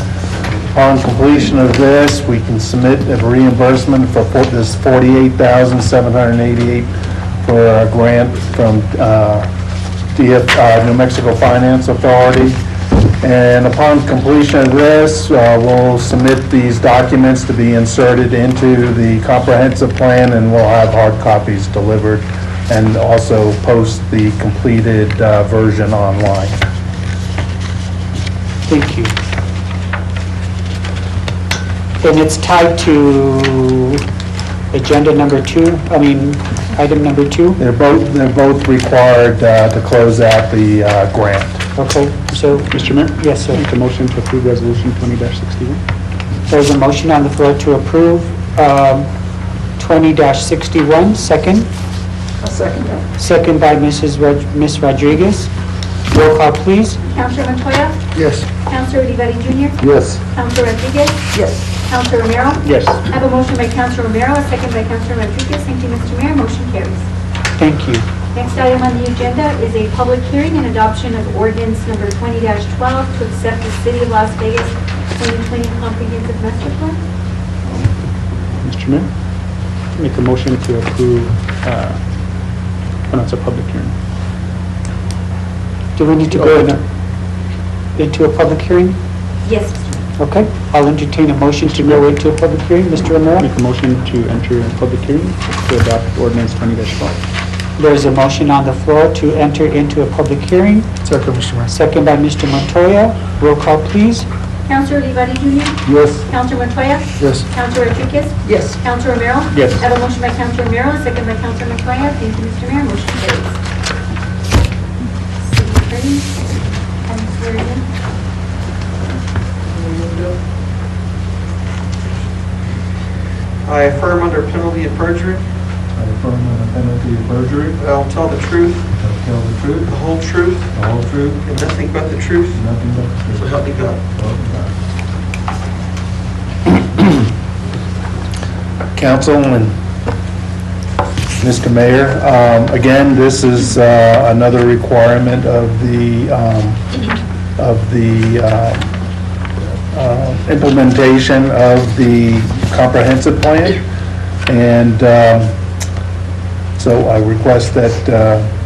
Upon completion of this, we can submit a reimbursement for this $48,788 for a grant from New Mexico Finance Authority. And upon completion of this, we'll submit these documents to be inserted into the comprehensive plan, and we'll have hard copies delivered and also post the completed version online. Thank you. And it's tied to agenda number 2, item number 2? They're both required to close out the grant. Okay, so, Mr. Mayor? yes, sir. Make a motion to approve resolution 20-61. There's a motion on the floor to approve 20-61, second. I'll second that. Second by Ms. Rodriguez. Roll call, please. Counselor Montoya? Yes. Counselor Olivari Jr.? Yes. Counselor Rodriguez? Yes. Counselor Romero? Yes. I have a motion by Counselor Romero, a second by Counselor Rodriguez. Thank you, Mr. Mayor. Motion carries. Thank you. Next item on the agenda is a public hearing and adoption of ordinance number 20-12 to accept the City of Las Vegas 2020 Comprehensive Master Plan. Mr. Mayor, make a motion to approve, when it's a public hearing. Do we need to go into a public hearing? Yes, Mr. Mayor. Okay, I'll entertain a motion to go into a public hearing. Mr. Romero? Make a motion to enter a public hearing to adopt ordinance 20-12. There is a motion on the floor to enter into a public hearing. Second, Mr. Mayor. Second by Mr. Montoya. Roll call, please. Counselor Olivari Jr.? Yes. Counselor Montoya? Yes. Counselor Rodriguez? Yes. Counselor Romero? Yes. I have a motion by Counselor Romero, a second by Counselor Montoya. Thank you, Mr. Mayor. Motion carries. City Attorney, and swear in. I affirm under penalty of perjury I affirm under penalty of perjury, that I will tell the truth, I will tell the truth, the whole truth, the whole truth, and nothing but the truth, and nothing but the truth. so help me God. So help me God. Council and Mr. Mayor, again, this is another requirement of the implementation of the comprehensive plan. And so I request that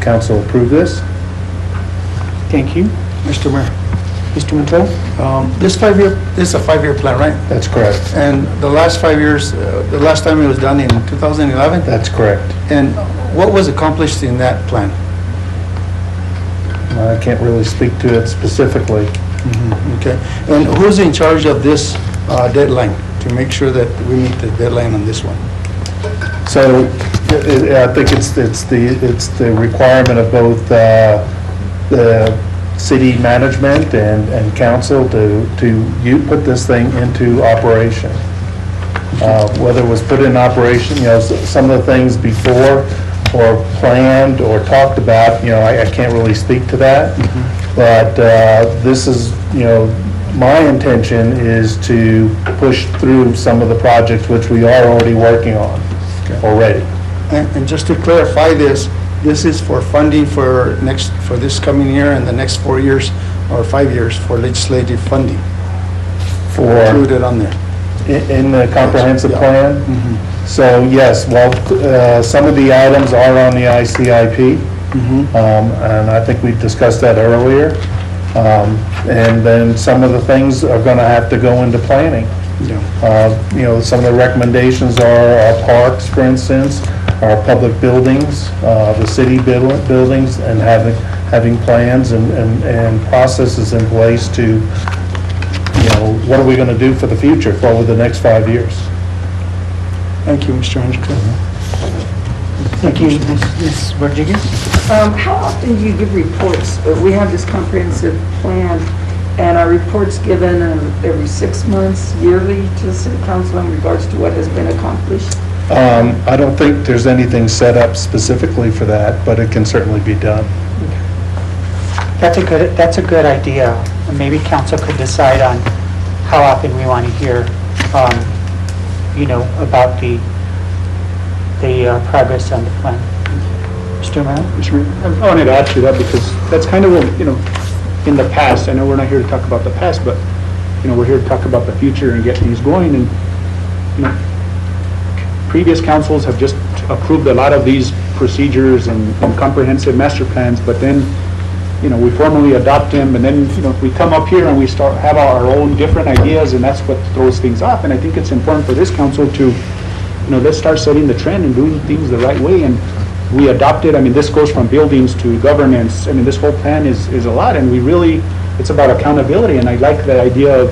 council approve this. Thank you. Mr. Mayor, Mr. Montoya? this is a 5-year plan, right? That's correct. And the last 5 years, the last time it was done in 2011? That's correct. And what was accomplished in that plan? I can't really speak to it specifically. Okay. And who's in charge of this deadline to make sure that we meet the deadline on this one? So I think it's the requirement of both the city management and council to put this thing into operation. Whether it was put in operation, some of the things before or planned or talked about, I can't really speak to that. But this is, my intention is to push through some of the projects which we are already working on already. And just to clarify this is for funding for this coming year and the next 4 years or 5 years for legislative funding. Included on there. In the comprehensive Yeah. plan? So yes, well, some of the items are on the ICIP. And I think we discussed that earlier. And then some of the things are going to have to go into planning. Some of the recommendations are our parks, for instance, our public buildings, the city buildings, and having plans and processes in place to, what are we going to do for the future, for over the next 5 years? Thank you, Mr. Henrique. Thank you, Ms. Rodriguez. How often do you give reports? We have this comprehensive plan, and are reports given every 6 months, yearly to the city council in regards to what has been accomplished? I don't think there's anything set up specifically for that, but it can certainly be done. That's a good idea. And maybe council could decide on how often we want to hear, about the progress on the plan. Mr. Mayor? Mr. Mayor, I wanted to add to that because that's kind of what, in the past, I know we're not here to talk about the past, but, we're here to talk about the future and get things going. And, previous councils have just approved a lot of these procedures and comprehensive master plans, but then, we formally adopt them, and then, we come up here and we have our own different ideas, and that's what throws things off. And I think it's important for this council to, let's start setting the trend and doing things the right way. And we adopted, this goes from buildings to governance. This whole plan is a lot, and it's about accountability. And I like the idea of,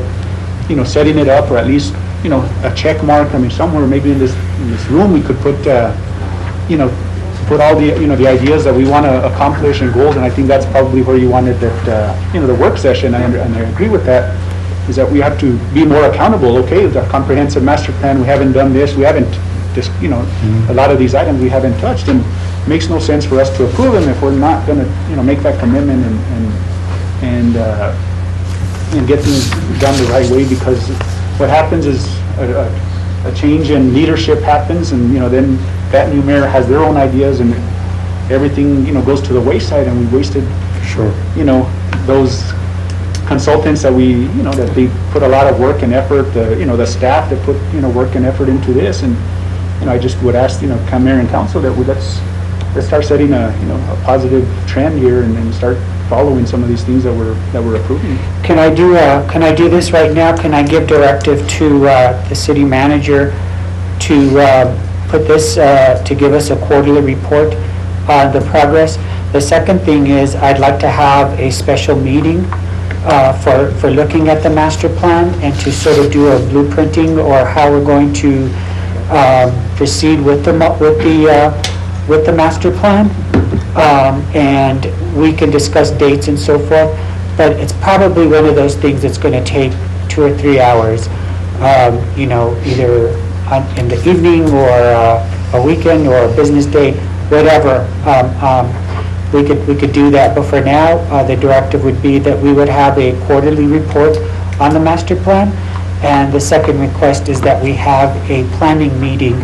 setting it up, or at least, a check mark. Somewhere maybe in this room, we could put, put all the, the ideas that we want to accomplish and goals. And I think that's probably where you wanted that, the work session. And I agree with that. is that we have to be more accountable. Okay, the comprehensive master plan, we haven't done this, we haven't, just, you know, a lot of these items we haven't touched, and it makes no sense for us to approve them if we're not gonna, you know, make that commitment and get things done the right way, because what happens is a change in leadership happens, and, you know, then that new mayor has their own ideas, and everything, you know, goes to the wayside, and we wasted, Sure. you know, those consultants that we, you know, that they put a lot of work and effort, you know, the staff that put, you know, work and effort into this, and, you know, I just would ask, you know, mayor and council that let's start setting a, you know, a positive trend here and start following some of these things that we're approving. Can I do this right now? Can I give directive to the city manager to put this, to give us a quarterly report on the progress? The second thing is, I'd like to have a special meeting for looking at the master plan and to sort of do a blueprinting or how we're going to proceed with the master plan. And we can discuss dates and so forth, but it's probably one of those things that's going to take 2 or 3 hours, you know, either in the evening or a weekend or a business day, whatever. We could do that, but for now, the directive would be that we would have a quarterly report on the master plan, and the second request is that we have a planning meeting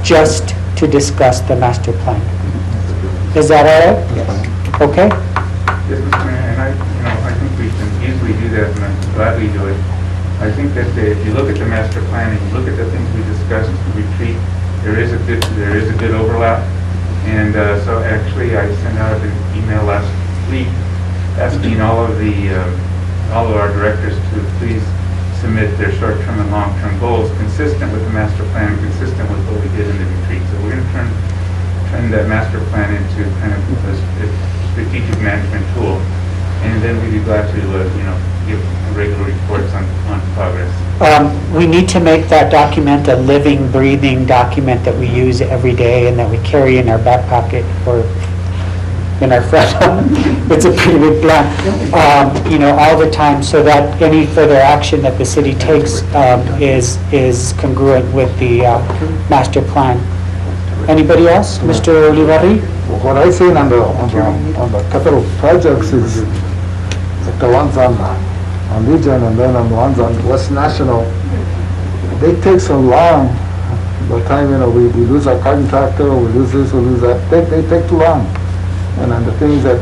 just to discuss the master plan. Is that all right? Yes. Okay? Yes, Mr. Mayor, and I think we can easily do that, and I'm glad we do it. I think that if you look at the master plan and you look at the things we discussed at the retreat, there is a good overlap. And so actually, I sent out an email last week asking all of our directors to please submit their short-term and long-term goals consistent with the master plan, consistent with what we did in the retreat. So we're going to turn that master plan into kind of a strategic management tool, and then we'd be glad to give regular reports on progress. We need to make that document a living, breathing document that we use every day and that we carry in our back pocket or in our front. It's a pretty big plan, you know, all the time, so that any further action that the city takes is congruent with the master plan. Anybody else? Mr. Olivari? What I seen on the capital projects is like the ones on Legion and then on the ones on West National, they take so long. By the time, you know, we lose our contractor, we lose this, we lose that, they take too long. And then the things that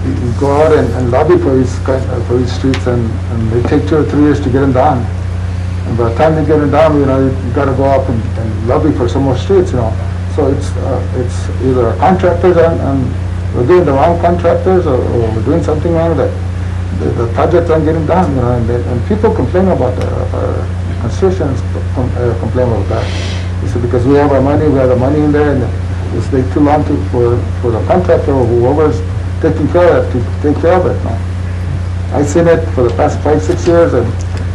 you go out and lobby for these streets and they take 2 or 3 years to get them done. And by the time they get them done, you know, you gotta go up and lobby for some more streets, you know. So it's either our contractors and we're doing the wrong contractors or we're doing something wrong that the projects aren't getting done, you know, and people complain about our constructions complain about that. You see, because we have our money, we have the money in there, and it's take too long for the contractor or whoever's taking care of it to take care of it. No? I've seen it for the past 5-6 years, and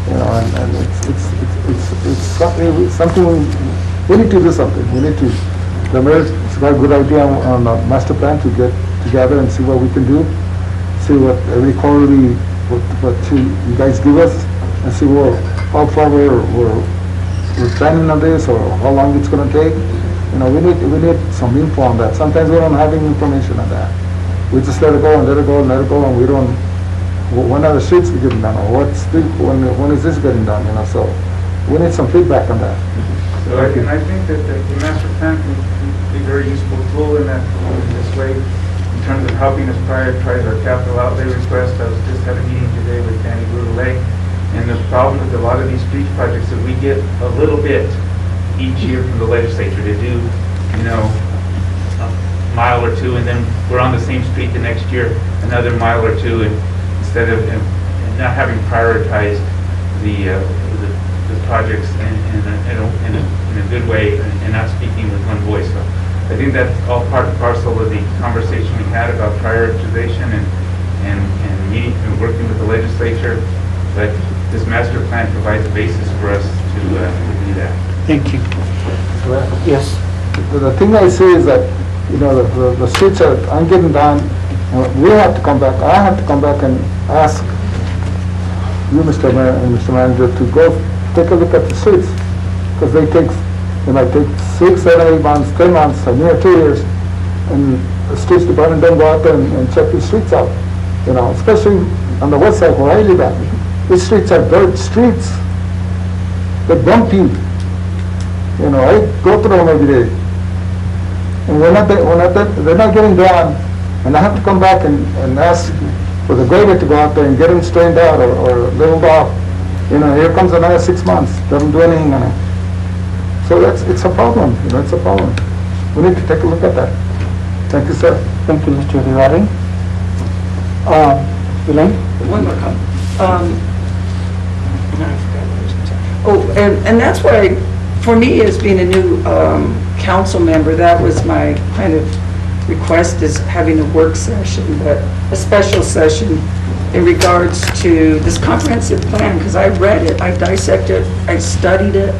you know, and it's something we need to do something. We need to. The mayor's got a good idea on the master plan to get together and see what we can do. See what every quarterly, what you guys give us, and see how far we're planning on this, or how long it's going to take. You know, we need some info on that. Sometimes we don't have any information on that. We just let it go and let it go and let it go, and we don't. When are the streets getting done, or when is this getting done? You know, so we need some feedback on that. So I think that the master plan can be a very useful tool in this way. In terms of helping us prioritize our capital outlay request, I was just had a meeting today with Danny Brulé, and the problem with a lot of these street projects is we get a little bit each year from the legislature to do, you know, a mile or two, and then we're on the same street the next year, another mile or two, and instead of not having prioritized the projects in a good way and not speaking with one voice. So I think that's all part and parcel of the conversation we had about prioritization and meeting and working with the legislature. But this master plan provides a basis for us to do that. Thank you. Yes. The thing I see is that, you know, the streets aren't getting done. We have to come back. I have to come back and ask you, Mr. Mayor and Mr. Manager, to go take a look at the streets. Because they might take 6, 7, 8 months, 10 months, a year, 2 years, and the streets department don't go out there and check these streets out. You know, especially on the west side where I live at. These streets are dirt streets. They're bumpy. You know, I go through them every day. And they're not getting done, and I have to come back and ask for the grader to go out there and get them straightened out or leveled off. You know, here comes another 6 months, doesn't do anything on it. So it's a problem, you know, it's a problem. We need to take a look at that. Thank you, sir. Thank you, Mr. Rivera. Elaine? One more comment. And that's why, for me, as being a new council member, that was my kind of request, is having a work session, but a special session in regards to this comprehensive plan, because I read it, I dissected it, I studied it,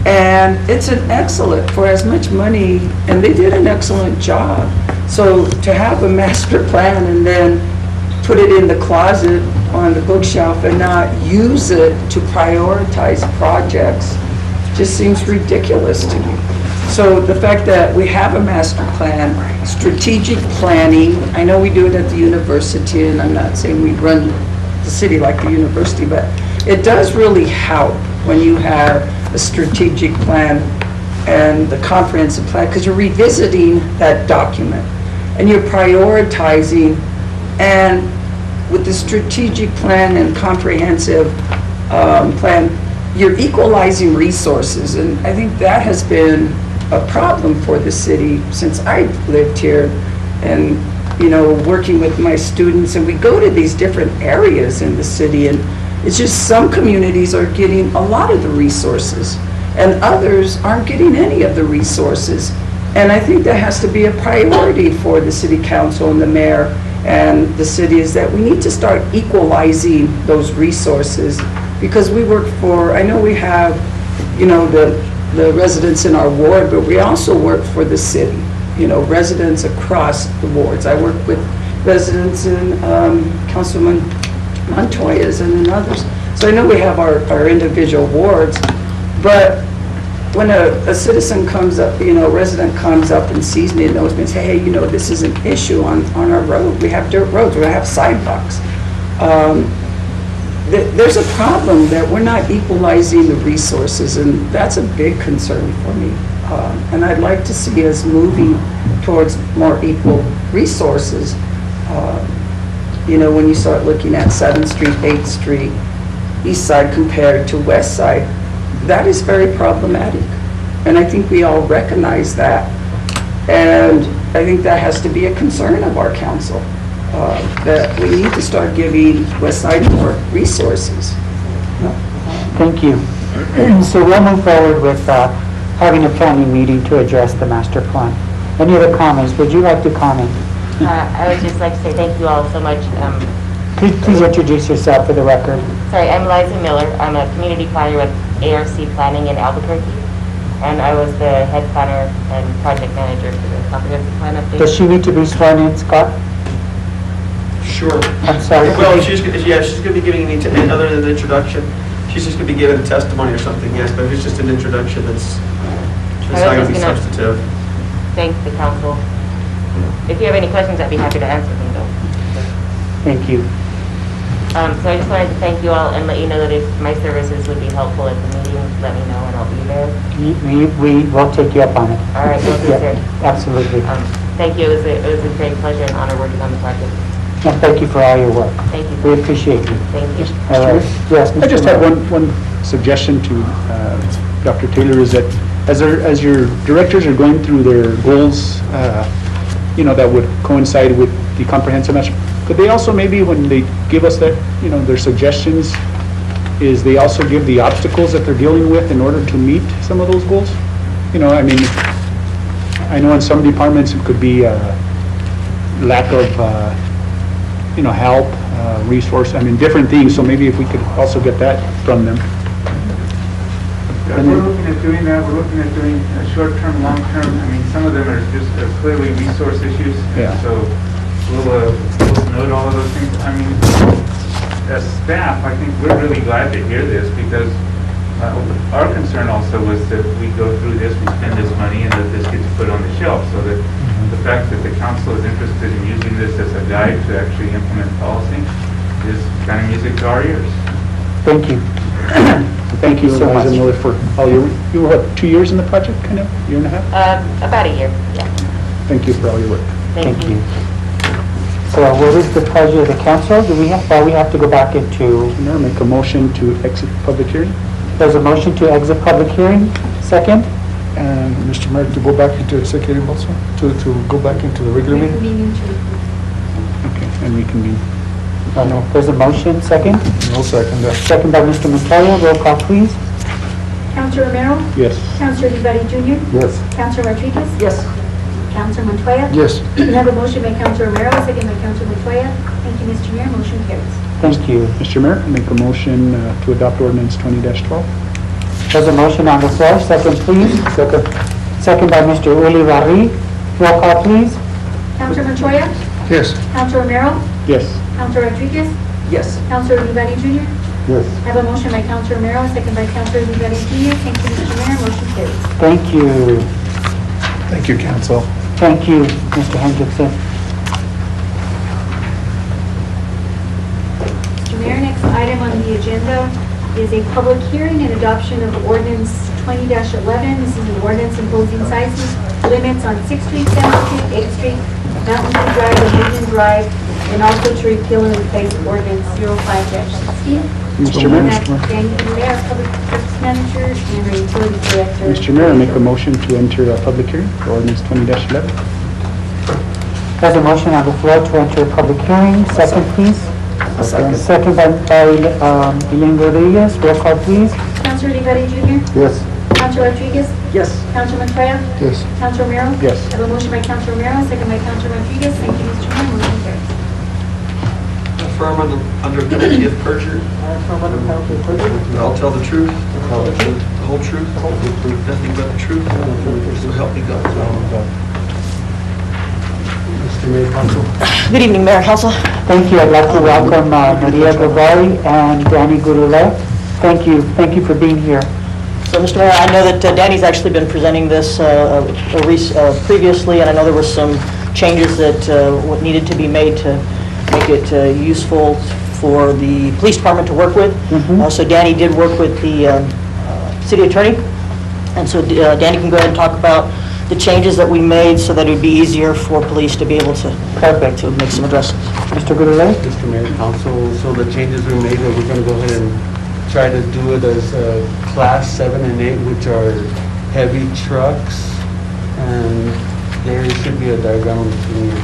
and it's an excellent, for as much money, and they did an excellent job. So to have a master plan and then put it in the closet on the bookshelf and not use it to prioritize projects just seems ridiculous to me. So the fact that we have a master plan, strategic planning, I know we do it at the university, and I'm not saying we run the city like the university, but it does really help when you have a strategic plan and the comprehensive plan, because you're revisiting that document and you're prioritizing, and with the strategic plan and comprehensive plan, you're equalizing resources, and I think that has been a problem for the city since I've lived here, and, you know, working with my students, and we go to these different areas in the city, and it's just some communities are getting a lot of the resources, and others aren't getting any of the resources. And I think that has to be a priority for the city council and the mayor and the city, is that we need to start equalizing those resources, because we work for, I know we have, you know, the residents in our ward, but we also work for the city, you know, residents across the wards. I work with residents in Councilman Montoya's and in others. So I know we have our individual wards, but when a citizen comes up, you know, a resident comes up and sees me and knows me and say, hey, you know, this is an issue on our road. We have dirt roads, we have sidewalks. There's a problem that we're not equalizing the resources, and that's a big concern for me. And I'd like to see us moving towards more equal resources. You know, when you start looking at 7th Street, 8th Street, East Side compared to West Side, that is very problematic. And I think we all recognize that. And I think that has to be a concern of our council, that we need to start giving West Side more resources. Thank you. So we'll move forward with having a planning meeting to address the master plan. Any other comments? Would you like to comment? I would just like to say thank you all so much. Please introduce yourself for the record. Sorry, I'm Liza Miller. I'm a community planner with ARC Planning in Albuquerque, and I was the head planner and project manager for the comprehensive plan update. Does she need to be sworn in, Scott? Sure. I'm sorry. Well, she's going to be giving me, other than the introduction, she's just going to be giving a testimony or something, yes, but if it's just an introduction, it's not going to be substantive. Thank the council. If you have any questions, I'd be happy to answer them, though. Thank you. So I just wanted to thank you all and let you know that if my services would be helpful at the meeting, let me know and I'll be there. We will take you up on it. All right, well, Yeah, absolutely. thank you. It was a great pleasure and honor working on the project. And thank you for all your work. Thank you. We appreciate you. Thank you. All right. Yes, I just Mr. have Mayor. one suggestion to Dr. Taylor, is that as your directors are going through their goals, you know, that would coincide with the comprehensive master, could they also maybe, when they give us that, you know, their suggestions, is they also give the obstacles that they're dealing with in order to meet some of those goals? You know, I mean, I know in some departments it could be lack of, you know, help, resource, I mean, different things, so maybe if we could also get that from them. Yeah, we're looking at doing that. We're looking at doing short-term, long-term. I mean, some of them are just clearly resource issues. Yeah. So we'll note all of those things. I mean, as staff, I think we're really glad to hear this because our concern also was that we go through this, we spend this money, and that this gets put on the shelf. So that the fact that the council is interested in using this as a guide to actually implement policy is kind of music to our ears. Thank you. Thank you, so much. Eliza Miller, for all your, you were, what, 2 years in the project, kind of, year and a half? About a year, yeah. Thank you for all your work. Thank you. So what is the pleasure of the council? Do we have to go back into, Mayor, make a motion to exit public hearing. there's a motion to exit public hearing, second? And Mr. Mayor, to go back into executive also, to go back into the regular meeting? Meeting to Okay, and reconvene. No, there's a motion, second? No second. Second by Mr. Montoya, roll call please. Councilor Romero? Yes. Councilor Ivety Jr.? Yes. Councilor Rodriguez? Yes. Councilor Montoya? Yes. We have a motion by Councilor Romero, second by Councilor Montoya. Thank you, Mr. Mayor. Motion carries. Thank you. Mr. Mayor, I make a motion to adopt ordinance 20-12. There's a motion on the floor, second please. Second. Second by Mr. Uli Rari, roll call please. Councilor Montoya? Yes. Councilor Romero? Yes. Councilor Rodriguez? Yes. Councilor Ivety Jr.? Yes. I have a motion by Councilor Romero, second by Councilor Ivety Jr. Thank you, Mr. Mayor. Motion carries. Thank you. Thank you, council. Thank you, Mr. Hendrickson. Mr. Mayor, next item on the agenda is a public hearing and adoption of ordinance 20-11. This is an ordinance imposing size limits on 6th Street, 7th Street, 8th Street, Mountain View Drive, and Union Drive, and also to repeal and replace ordinance 05-16. Mr. Mayor. We have Danny Mayor, Public Works Manager, and our Utilities Director. Mr. Mayor, I make a motion to enter a public hearing for ordinance 20-11. There's a motion on the floor to enter a public hearing, second please. Second by Elaine Rodriguez, roll call please. Councilor Ivety Jr.? Yes. Councilor Rodriguez? Yes. Councilor Montoya? Yes. Councilor Romero? Yes. I have a motion by Councilor Romero, second by Councilor Rodriguez. Thank you, Mr. Mayor. Motion carries. Affirm under penalty of perjury. That I'll tell the truth. The whole truth. Nothing but the truth. So help me God. Mr. Mayor, council. Good evening, Mayor, Council. Thank you. I'd like to welcome Maria Gavari and Danny Gurule. Thank you for being here. So, Mr. Mayor, I know that Danny's actually been presenting this previously, and I know there were some changes that needed to be made to make it useful for the police department to work with. So Danny did work with the city attorney, and so Danny can go ahead and talk about the changes that we made so that it would be easier for police to be able to make some adjustments. Mr. Gurule? Mr. Mayor, Council, so the changes we made, we're going to go ahead and try to do it as class 7 and 8, which are heavy trucks. And there should be a diagram on your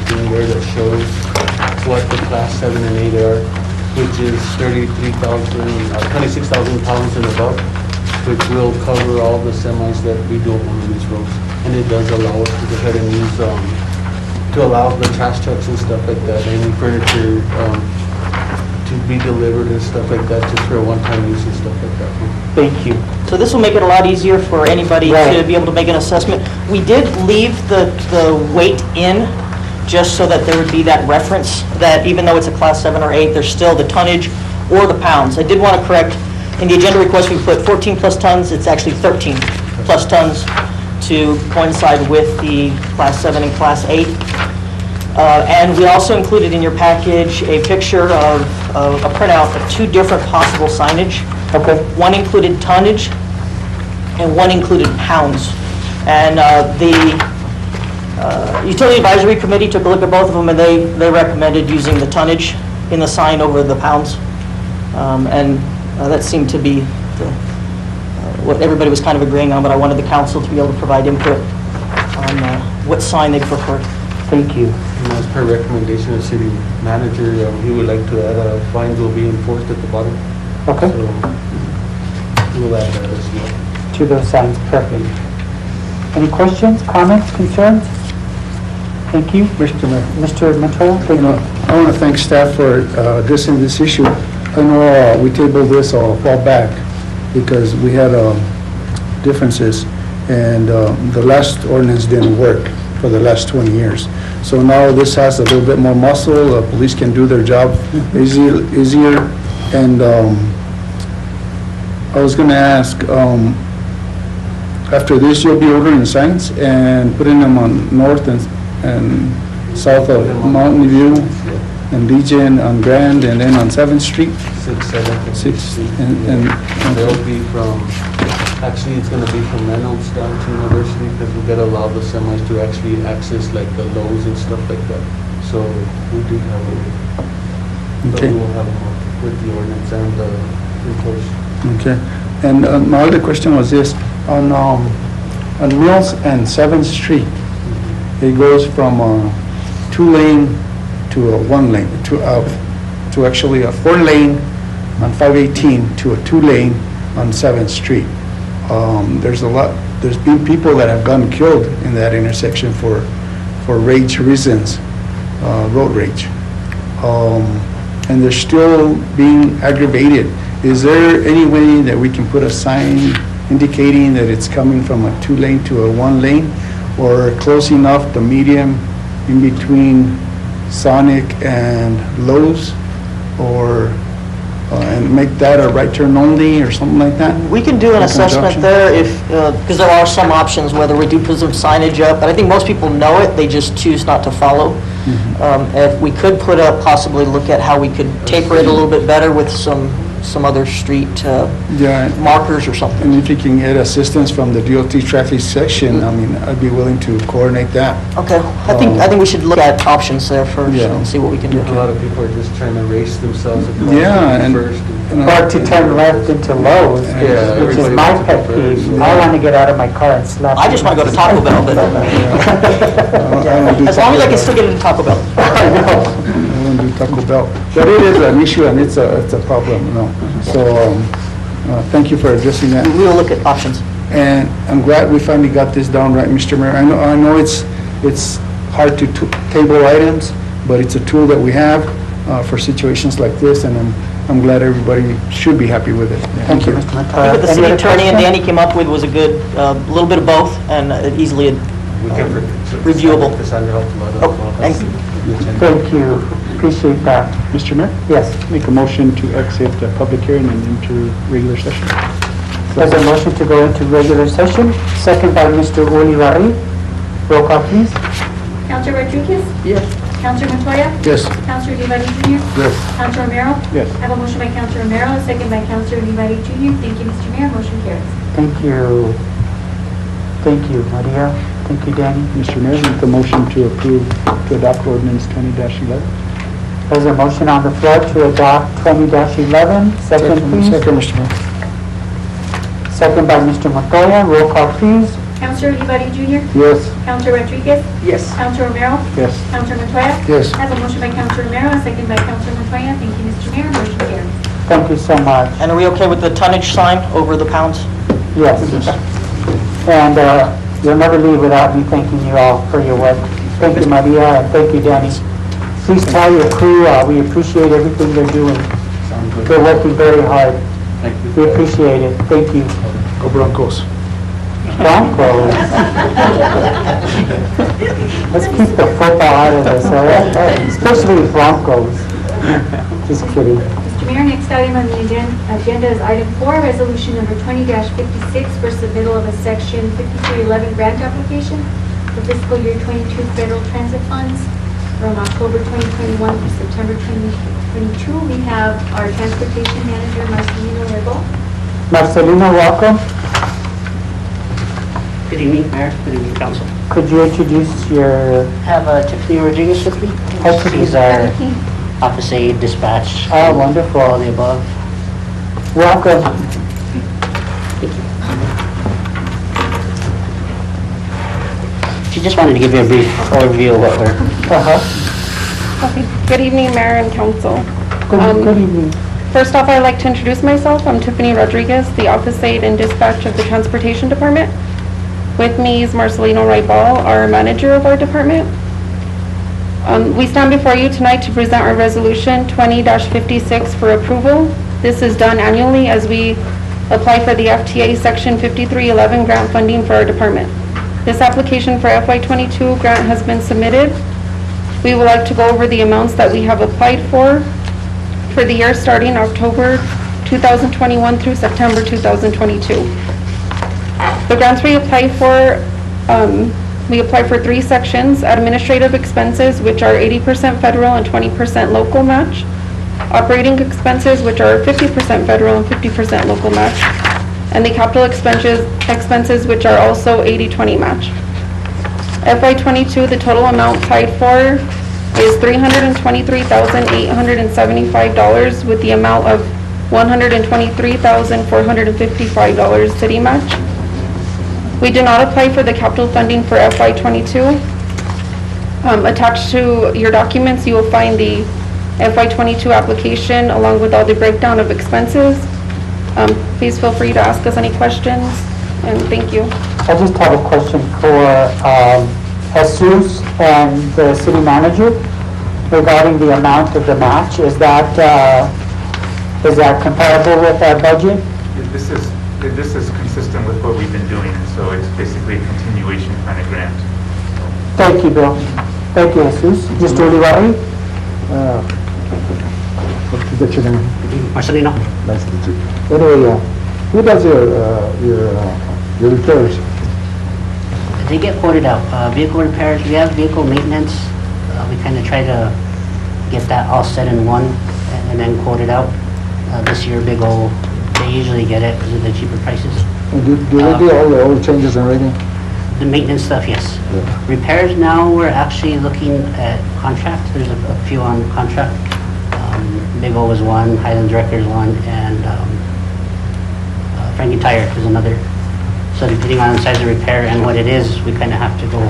screen there that shows what the class 7 and 8 are, which is 26,000 pounds and above, which will cover all the semis that we don't want on these roads. And it does allow us to go ahead and use, to allow the trash trucks and stuff like that, any furniture to be delivered and stuff like that, just for a one-time use and stuff like that. Thank you. So this will make it a lot easier for anybody to be able to make an assessment. We did leave the weight in just so that there would be that reference that even though it's a class 7 or 8, there's still the tonnage or the pounds. I did want to correct, in the agenda request, we put 14 plus tons, it's actually 13 plus tons to coincide with the class 7 and class 8. And we also included in your package a picture of a printout of 2 different possible signage. Okay. One included tonnage and one included pounds. And the Utility Advisory Committee took a look at both of them, and they recommended using the tonnage in the sign over the pounds. And that seemed to be what everybody was kind of agreeing on, but I wanted the council to be able to provide input on what sign they preferred. Thank you. And as per recommendation of city manager, he would like to add fines will be enforced at the bottom. Okay. So we'll add that as well. To those signs, perfect. Any questions, comments, concerns? Thank you. Mr. Mayor. Mr. Montoya? Thank you. I want to thank staff for addressing this issue. I know we tabled this a while back because we had differences, and the last ordinance didn't work for the last 20 years. So now this has a little bit more muscle. Police can do their job easier. And I was gonna ask, after this, you'll be ordering signs and putting them on north and south of Mountain View and Legion on Grand and then on 7th Street? 6, 7, Six, and they'll be from, actually, it's gonna be from Reynolds down to University, because we gotta allow the semis to actually access like the Lowe's and stuff like that. So we do have it, but Okay. we will have them with the ordinance and the enforcement. Okay. And my other question was this, on Mills and 7th Street, it goes from a 2-lane to a 1-lane, to actually a 4-lane on 518 to a 2-lane on 7th Street. There's been people that have gotten killed in that intersection for rage reasons, road rage. And they're still being aggravated. Is there any way that we can put a sign indicating that it's coming from a 2-lane to a 1-lane, or close enough the medium in between Sonic and Lowe's, or and make that a right turn only or something like that? We can do an In assessment conjunction? there if, because there are some options, whether we do put some signage up, but I think most people know it, they just choose not to follow. If we could put up, possibly look at how we could taper it a little bit better with some other street Yeah. markers or something. And if you can get assistance from the DOT traffic section, I mean, I'd be willing to coordinate that. Okay, I think we should look at options there first Yeah. and see what we can do. A lot of people are just trying to race themselves across Yeah, and- first. Or to turn left into Lowe's, Yeah, which is everybody my wants to pet go peeve. first. I want to get out of my car and slap. I just want to go to Taco Bell, but as long as I can still get into Taco Bell. I don't do Taco Bell. But it is an issue and it's a problem, you know. So, thank you for addressing that. We will look at options. And I'm glad we finally got this down right, Mr. Mayor. I know it's hard to table items, but it's a tool that we have for situations like this, and I'm glad everybody should be happy with it. Thank you. I think what the city attorney and Danny came up with was a good, little bit of both, and easily We can reviewable. Cassandra helped a lot as well. Thank you. Thank you, appreciate that. Mr. Mayor, Yes, make a motion to exit the public hearing and enter regular session. there's a motion to go into regular session, second by Mr. Olivari. Roll call, please. Counselor Rodriguez? Yes. Counselor Montoya? Yes. Counselor Olivari Jr.? Yes. Counselor Romero? Yes. I have a motion by Counselor Romero, a second by Counselor Olivari Jr. Thank you, Mr. Mayor, motion carries. Thank you. Thank you, Maria. Thank you, Danny. Mr. Mayor, make a motion to approve, to adopt ordinance 20-11. There's a motion on the floor to adopt 20-11. Second, please. Second, Mr. Mayor. Second by Mr. Montoya. Roll call, please. Counselor Olivari Jr.? Yes. Counselor Rodriguez? Yes. Counselor Romero? Yes. Counselor Montoya? Yes. I have a motion by Counselor Romero, a second by Counselor Montoya. Thank you, Mr. Mayor, motion carries. Thank you so much. And are we okay with the tonnage sign over the pounds? Yes. And you'll never leave without me thanking you all for your work. Thank you, Maria, and thank you, Danny. Please tell your crew, we appreciate everything they're doing. They're working very hard. Thank you. We appreciate it. Thank you. Go Broncos. Broncos. Let's keep the football out of this, all right? Especially Broncos. Just kidding. Mr. Mayor, next item on the agenda is item 4, resolution number 20-56 for submittal of a section 5311 grant application for fiscal year 22 federal transit funds from October 2021 to September 2022. We have our transportation manager, Marcelino Rebo. Marcelino, welcome. Good evening, Mayor. Good evening, Council. Could you introduce your... Have Tiffany Rodriguez with me. Hi, Tiffany. She's our office aide, dispatch. Oh, wonderful. All the above. Welcome. She just wanted to give you a brief overview of what we're... Okay. Good evening, Mayor and Council. Good evening. First off, I'd like to introduce myself. I'm Tiffany Rodriguez, the office aide and dispatch of the Transportation Department. With me is Marcelino Raibal, our manager of our department. We stand before you tonight to present our resolution 20-56 for approval. This is done annually as we apply for the FTA Section 5311 grant funding for our department. This application for FY22 grant has been submitted. We would like to go over the amounts that we have applied for for the year starting October 2021 through September 2022. The grants we apply for 3 sections: administrative expenses, which are 80% federal and 20% local match; operating expenses, which are 50% federal and 50% local match; and the capital expenses, which are also 80-20 match. FY22, the total amount applied for is $323,875 with the amount of $123,455 city match. We did not apply for the capital funding for FY22. Attached to your documents, you will find the FY22 application along with all the breakdown of expenses. Please feel free to ask us any questions, and thank you. I just have a question for Jesus and the city manager regarding the amount of the match. Is that comparable with our budget? This is consistent with what we've been doing, and so it's basically a continuation kind of grant. Thank you, Bill. Thank you, Jesus. Mr. Olivari? What's your name? Marcelino. Nice to meet you. Anyway, who does your repairs? They get quoted out. Vehicle repairs, we have vehicle maintenance. We kind of try to get that all set in one and then quote it out. This year, Big O, they usually get it because of the cheaper prices. And do they do all the oil changes and everything? The maintenance stuff, yes. Yeah. Repairs now, we're actually looking at contract. There's a few on contract. Big O is one, Highlands Wrecker is one, and Frankie Tire is another. So depending on the size of repair and what it is, we kind of have to go.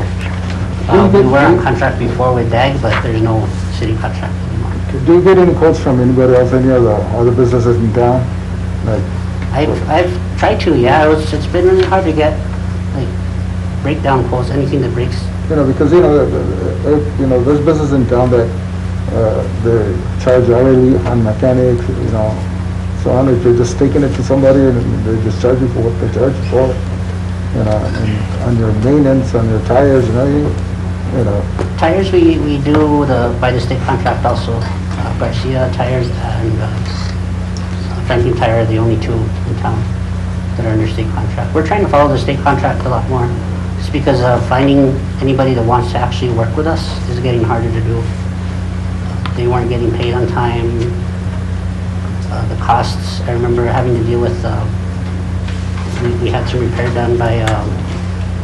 We were on contract before with DAG, but there's no city contract anymore. Do you get any quotes from anybody else, any other businesses in town? Like, I've tried to, yeah. It's been really hard to get like breakdown quotes, anything that breaks. because there's businesses in town that they charge hourly on mechanics, so on. If you're just taking it to somebody and they just charge you for what they charge you for, and on your maintenance, on your tires and everything, Tires, we do by the state contract also. Garcia Tires and Franklin Tire are the only two in town that are under state contract. We're trying to follow the state contract a lot more, just because finding anybody that wants to actually work with us is getting harder to do. They weren't getting paid on time. The costs, I remember having to deal with, we had some repair done by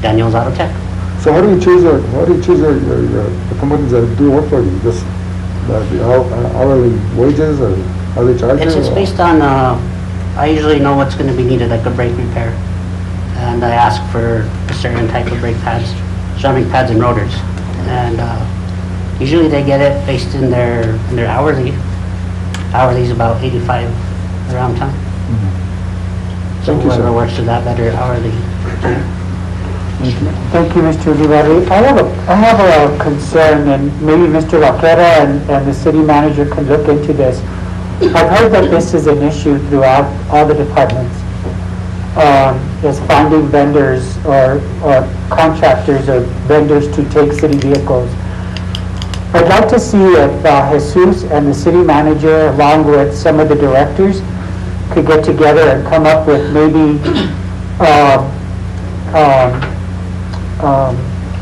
Daniel's Auto Tech. So how do you choose the companies that do work for you? Just the hourly wages, or how they charge you? It's based on, I usually know what's going to be needed, like a brake repair. And I ask for a certain type of brake pads, ceramic pads and rotors. And usually they get it based in their hourly. Hourly is about 85 around town. Mm-hmm. So whoever works to that better hourly. Thank you, Mr. Olivari. I have a concern, and maybe Mr. Vaquera and the city manager can look into this. I've heard that this is an issue throughout all the departments, is finding vendors or contractors or vendors to take city vehicles. I'd like to see if Jesus and the city manager, along with some of the directors, could get together and come up with maybe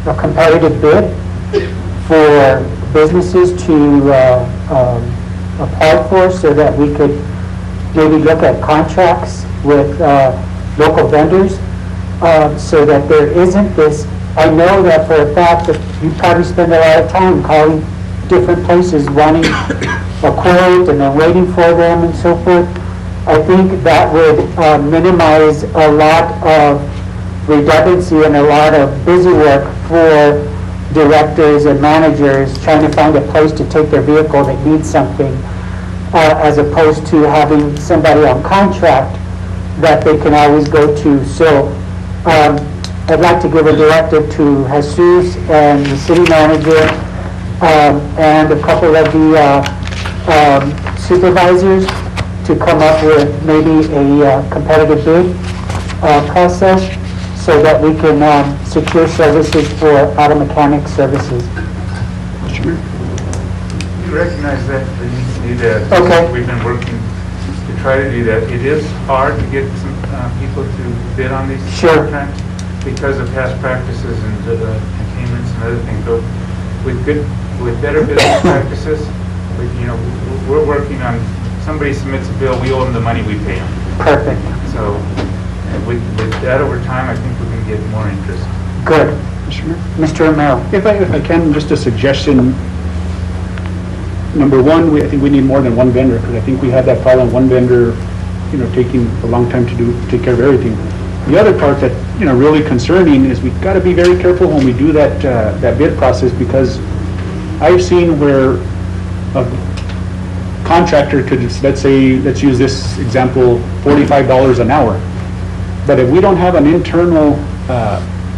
a competitive bid for businesses to apply for, so that we could maybe look at contracts with local vendors, so that there isn't this. I know that for a fact that you probably spend a lot of time calling different places wanting a quote and then waiting for them and so forth. I think that would minimize a lot of redundancy and a lot of busy work for directors and managers trying to find a place to take their vehicle that needs something, as opposed to having somebody on contract that they can always go to. So I'd like to give a directive to Jesus and the city manager and a couple of the supervisors to come up with maybe a competitive bid process, so that we can secure services for auto mechanic services. recognize that we need to do that. Okay. We've been working to try to do that. It is hard to get some people to bid on these Sure. contracts because of past practices and containments and other things. But with better business practices, we're working on, somebody submits a bill, we owe them the money, we pay them. Perfect. So with that over time, I think we can get more interest. Good. Mr. Romero? If I can, just a suggestion. Number one, I think we need more than one vendor, because I think we had that problem, one vendor, taking a long time to take care of everything. The other part that, really concerning is we've got to be very careful when we do that bid process, because I've seen where a contractor could, let's use this example, $45 an hour. But if we don't have an internal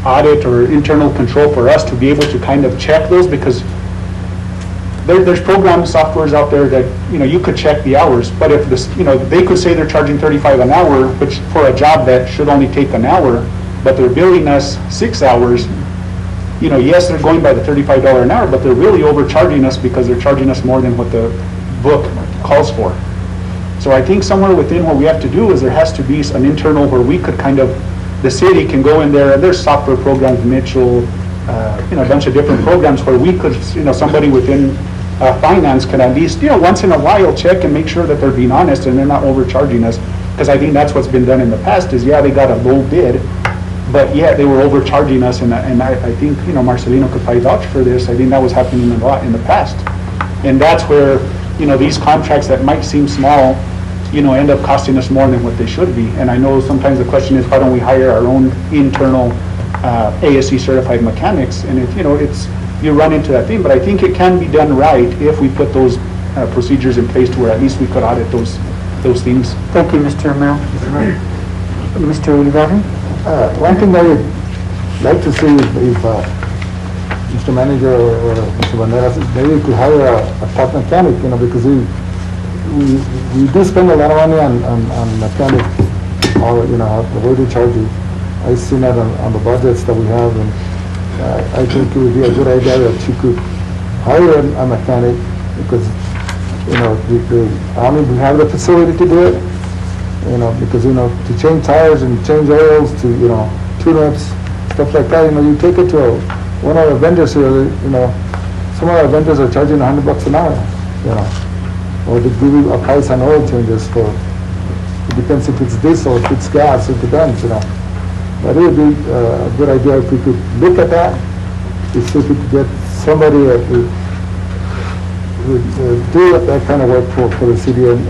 audit or internal control for us to be able to kind of check those, because there's program softwares out there that, you could check the hours, but if this, they could say they're charging $35 an hour, which for a job that should only take an hour, but they're billing us 6 hours, yes, they're going by the $35 an hour, but they're really overcharging us because they're charging us more than what the book calls for. So I think somewhere within what we have to do is there has to be an internal where we could kind of, the city can go in there, and there's software programs, Mitchell, a bunch of different programs where we could, somebody within finance can at least, once in a while check and make sure that they're being honest and they're not overcharging us. Because I think that's what's been done in the past is, they got a low bid, but they were overcharging us, and I think, Marcelino could probably vouch for this. I think that was happening a lot in the past. And that's where, these contracts that might seem small, end up costing us more than what they should be. And I know sometimes the question is, why don't we hire our own internal ASC certified mechanics? And you run into that thing, but I think it can be done right if we put those procedures in place to where at least we could audit those things. Thank you, Mr. Romero. Mr. Ulibarri? One thing I would like to see if Mr. Manager or Mr. Banderas, maybe could hire a top mechanic, because we do spend a lot of money on mechanic, or, the way they charge you. I've seen that on the budgets that we have, and I think it would be a good idea that you could hire a mechanic, because, we have the facility to do it, because, to change tires and change oils, to, tune-ups, stuff like that, you take it to one of the vendors here, some of our vendors are charging $100 an hour, or they give you a price on oil changes for, it depends if it's diesel, if it's gas, it depends, But it would be a good idea if we could look at that, to see if we could get somebody that would do that kind of work for the city. And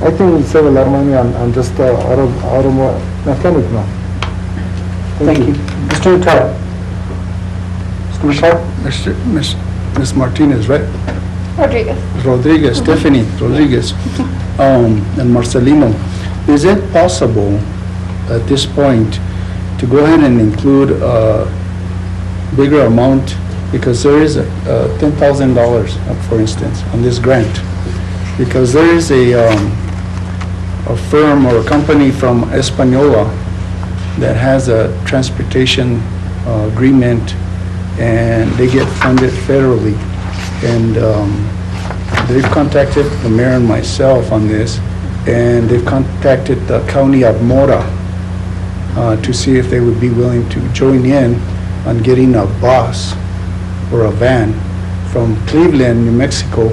I think we'd save a lot of money on just auto mechanic now. Thank you. Mr. Utara? Mr. Michelle? Ms. Martinez, right? Rodriguez. Stephanie Rodriguez, and Marcelino. Is it possible at this point to go ahead and include a bigger amount, because there is $10,000, for instance, on this grant, because there is a firm or a company from Española that has a transportation agreement, and they get funded federally, and they've contacted the mayor and myself on this, and they've contacted the county of Mora to see if they would be willing to join in on getting a bus or a van from Cleveland, New Mexico,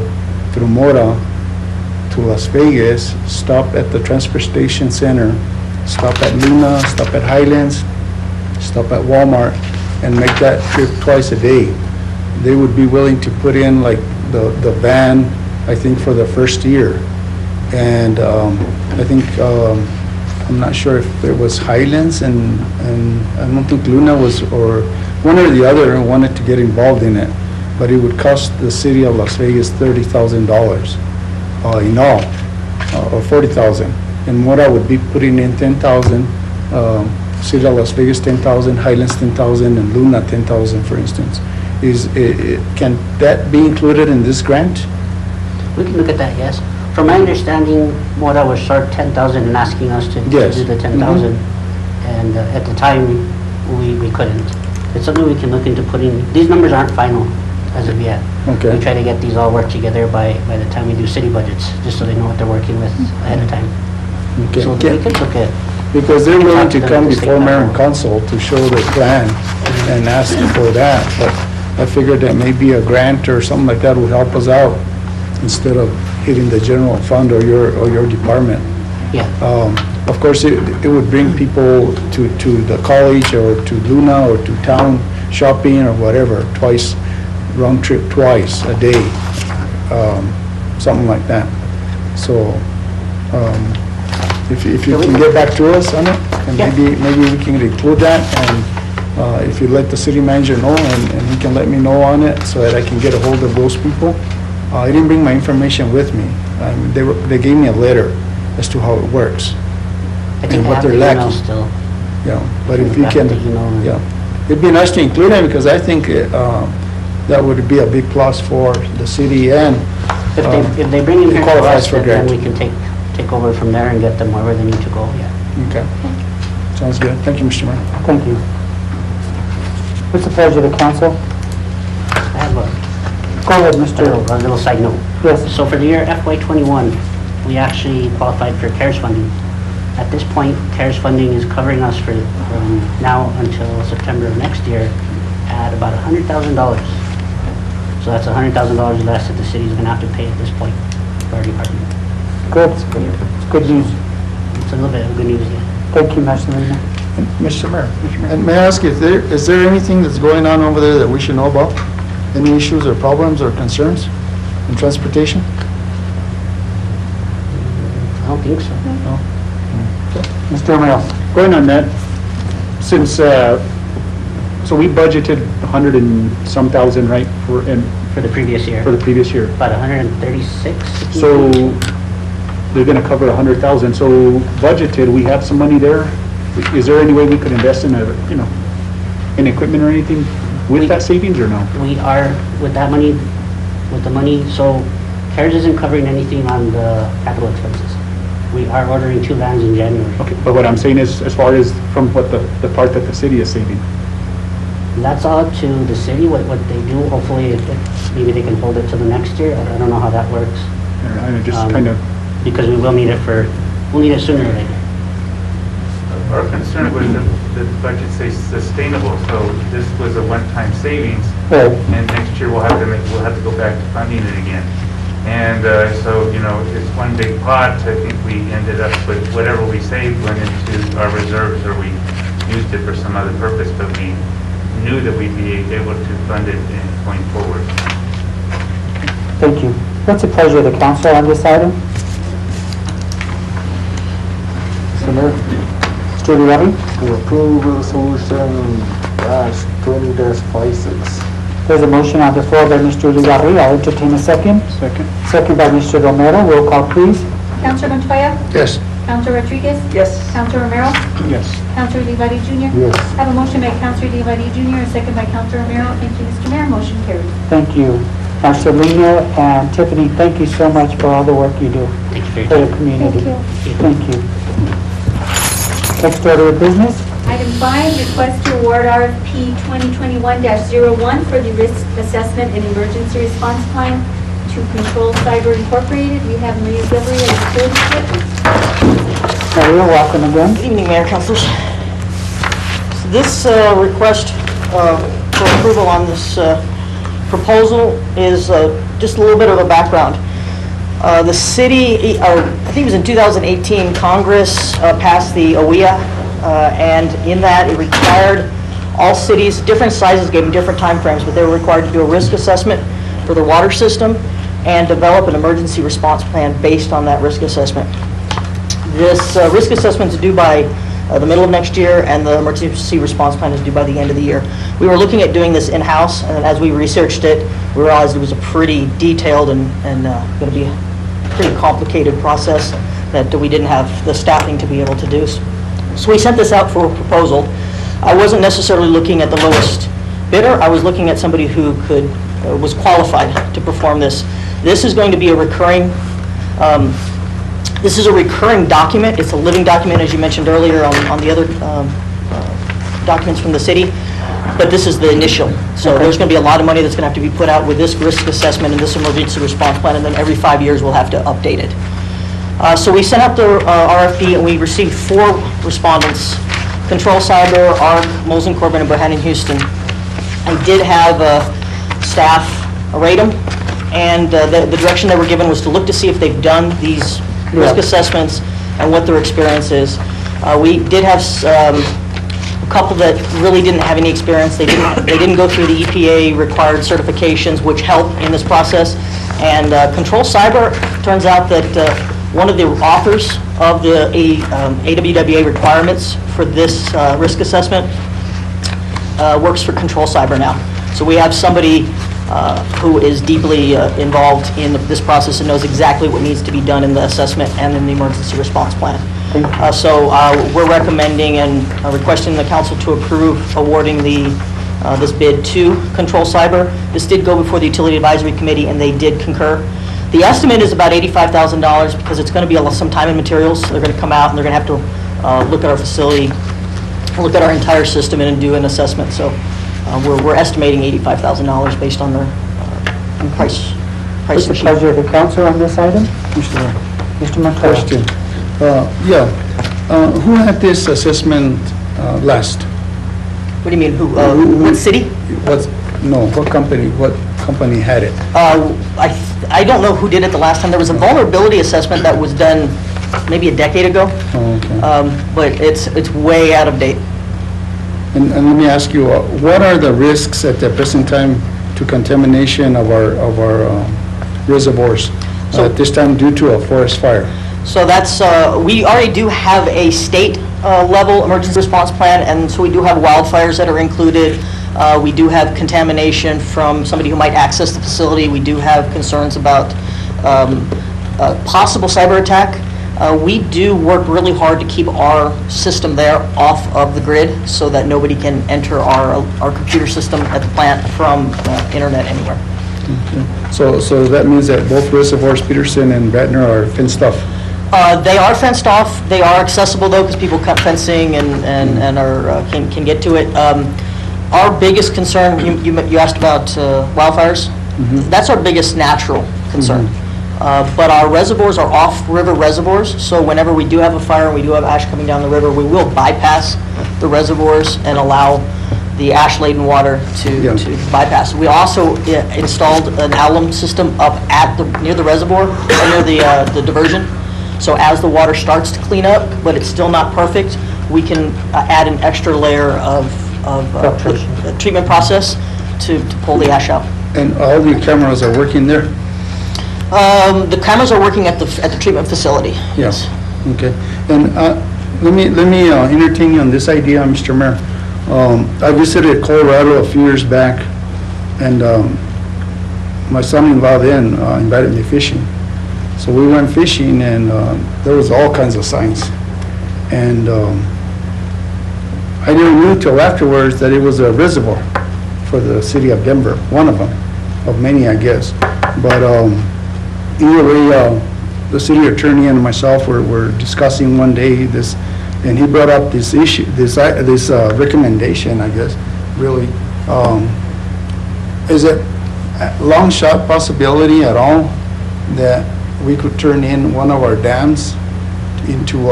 through Mora to Las Vegas, stop at the transportation center, stop at Luna, stop at Highlands, stop at Walmart, and make that trip twice a day. They would be willing to put in like the van, I think, for the first year. And I think, I'm not sure if it was Highlands and I don't think Luna was, or one or the other wanted to get involved in it. But it would cost the city of Las Vegas $30,000 in all, or $40,000. And Mora would be putting in $10,000, City of Las Vegas $10,000, Highlands $10,000, and Luna $10,000, for instance. Can that be included in this grant? We can look at that, yes. From my understanding, Mora was short $10,000 and asking us to do the $10,000. And at the time, we couldn't. It's something we can look into putting. These numbers aren't final. as of yet. Okay. We try to get these all worked together by the time we do city budgets, just so they know what they're working with ahead of time. Okay. So we could look at, Because they're willing to Talk to them come at the state before mayor and level. council to show their plan and ask for that, but I figured that maybe a grant or something like that would help us out instead of hitting the general fund or your department. yeah, Of course, it would bring people to the college or to Luna or to town shopping or whatever, twice, round trip twice a day, something like that. So, if you can get back to us on it, and maybe we can include that, and if you let the city manager know, and he can let me know on it, so that I can get a hold of those people. I didn't bring my information with me. They gave me a letter as to how it works. I can and what have the they're email lacking. still. Yeah, but if Can you can, draft the email and- yeah, it'd be nice to include them, because I think that would be a big plus for the city, and If they bring in it here to qualifies us, for then grant. we can take over from there and get them wherever they need to go, yeah. Okay, sounds good. Thank you, Mr. Mayor. Thank you. What's the pleasure of the council? I have a Go ahead, a Mr. little side note. Yes. So for the year FY21, we actually qualified for CARES funding. At this point, CARES funding is covering us from now until September of next year at about $100,000. So that's $100,000 less that the city's gonna have to pay at this point for our department. Good. It's good news. It's a little bit of good news, yeah. Thank you, Marcelino. Mr. Mayor, and may I ask, is there anything that's going on over there that we should know about? Any issues or problems or concerns in transportation? I don't think so. No? Mr. Romero. Going on that, since, so we budgeted 100 and some thousand, right, For the previous year. for the previous year? About 136. So they're gonna cover 100,000, so budgeted, we have some money there. Is there any way we could invest in in equipment or anything with that savings, or no? We are, with that money, with the money, so CARES isn't covering anything on the capital expenses. We are ordering 2 vans in January. Okay, but what I'm saying is, as far as from what the part that the city is saving. That's all up to the city, what they do. Hopefully, maybe they can hold it till the next year. I don't know how that works. I just kind of, Because we will need it we'll need it sooner or later. Our concern was that the budget stays sustainable, so this was a one-time savings, Right. and next year we'll have to go back to funding it again. And so, it's one big pot. I think we ended up with whatever we saved went into our reserves, or we used it for some other purpose, but we knew that we'd be able to fund it going forward. Thank you. What's the pleasure of the council on this item? Mr. Mayor, Mr. Uriari? to approve resolution -20-56. There's a motion on the floor by Mr. Uriari. I'll entertain a second. second. Second by Mr. Romero. Roll call, please. Counselor Montoya? Yes. Counselor Rodriguez? Yes. Counselor Romero? Yes. Counselor Divari Jr.? Yes. I have a motion by Counselor Divari Jr., a second by Counselor Romero. Thank you, Mr. Mayor. Motion carried. Thank you. Marcelino and Tiffany, thank you so much for all the work you do Thank you for for your the time. community. Thank Thank you. Next order of business. Item 5, request to award RFP 2021-01 for the Risk Assessment and Emergency Response Plan to Control Cyber Incorporated. We have Maria Gilbert and Cody Whitman. Maria, welcome again. Good evening, Mayor, Councilors. So this request for approval on this proposal is just a little bit of a background. The city, I think it was in 2018, Congress passed the OEA, and in that it required all cities, different sizes, gave them different timeframes, but they were required to do a risk assessment for their water system and develop an emergency response plan based on that risk assessment. This risk assessment is due by the middle of next year, and the emergency response plan is due by the end of the year. We were looking at doing this in-house, and as we researched it, we realized it was a pretty detailed and going to be a pretty complicated process that we didn't have the staffing to be able to do. So we sent this out for a proposal. I wasn't necessarily looking at the lowest bidder. I was looking at somebody who was qualified to perform this. This is going to be a recurring document. It's a living document, as you mentioned earlier on the other documents from the city. but this is the initial. So there's going to be a lot of money that's going to have to be put out with this risk assessment and this emergency response plan, and then every 5 years we'll have to update it. So we sent out the RFP, and we received 4 respondents: Control Cyber, ARC, Molson Corbin, and Bohannon Houston. I did have staff rate them, and the direction they were given was to look to see if they've done these risk assessments and what their experience is. We did have a couple that really didn't have any experience. They didn't go through the EPA required certifications, which help in this process. And Control Cyber, turns out that one of the authors of the AWWA requirements for this risk assessment works for Control Cyber now. So we have somebody who is deeply involved in this process and knows exactly what needs to be done in the assessment and in the emergency response plan. So we're recommending and requesting the council to approve awarding this bid to Control Cyber. This did go before the Utility Advisory Committee, and they did concur. The estimate is about $85,000 because it's going to be some time and materials. They're going to come out and they're going to have to look at our facility, look at our entire system, and do an assessment. So we're estimating $85,000 based on their price. What's the pleasure of the council on this item? Mr. Montero. Question. Who had this assessment last? What do you mean, who, what city? What company had it? I don't know who did it the last time. There was a vulnerability assessment that was done maybe a decade ago. Oh, okay. But it's way out of date. And let me ask you, what are the risks at the present time to contamination of our reservoirs at this time due to a forest fire? So that's, we already do have a state level emergency response plan, and so we do have wildfires that are included. We do have contamination from somebody who might access the facility. We do have concerns about possible cyber attack. We do work really hard to keep our system there off of the grid so that nobody can enter our computer system at the plant from internet anywhere. Okay. So that means that both reservoirs, Peterson and Ratner, are fenced off? They are fenced off. They are accessible though, because people cut fencing and are can get to it. Our biggest concern, you asked about wildfires. Mm-hmm. That's our biggest natural concern. But our reservoirs are off-river reservoirs, so whenever we do have a fire and we do have ash coming down the river, we will bypass the reservoirs and allow the ash-laden water to bypass. We also installed an alum system up at near the reservoir, near the diversion. So as the water starts to clean up, but it's still not perfect, we can add an extra layer of treatment process to pull the ash out. And all the cameras are working there? The cameras are working at the treatment facility. Yes. Okay. And let me entertain you on this idea, Mr. Mayor. I visited Colorado a few years back, and my son-in-law then invited me fishing. So we went fishing, and there was all kinds of signs. And I didn't know till afterwards that it was a reservoir for the city of Denver, one of them, of many, I guess. But either way, the city attorney and myself were discussing one day this, and he brought up this issue, this recommendation, I guess, really. Is it a long shot possibility at all that we could turn in one of our dams into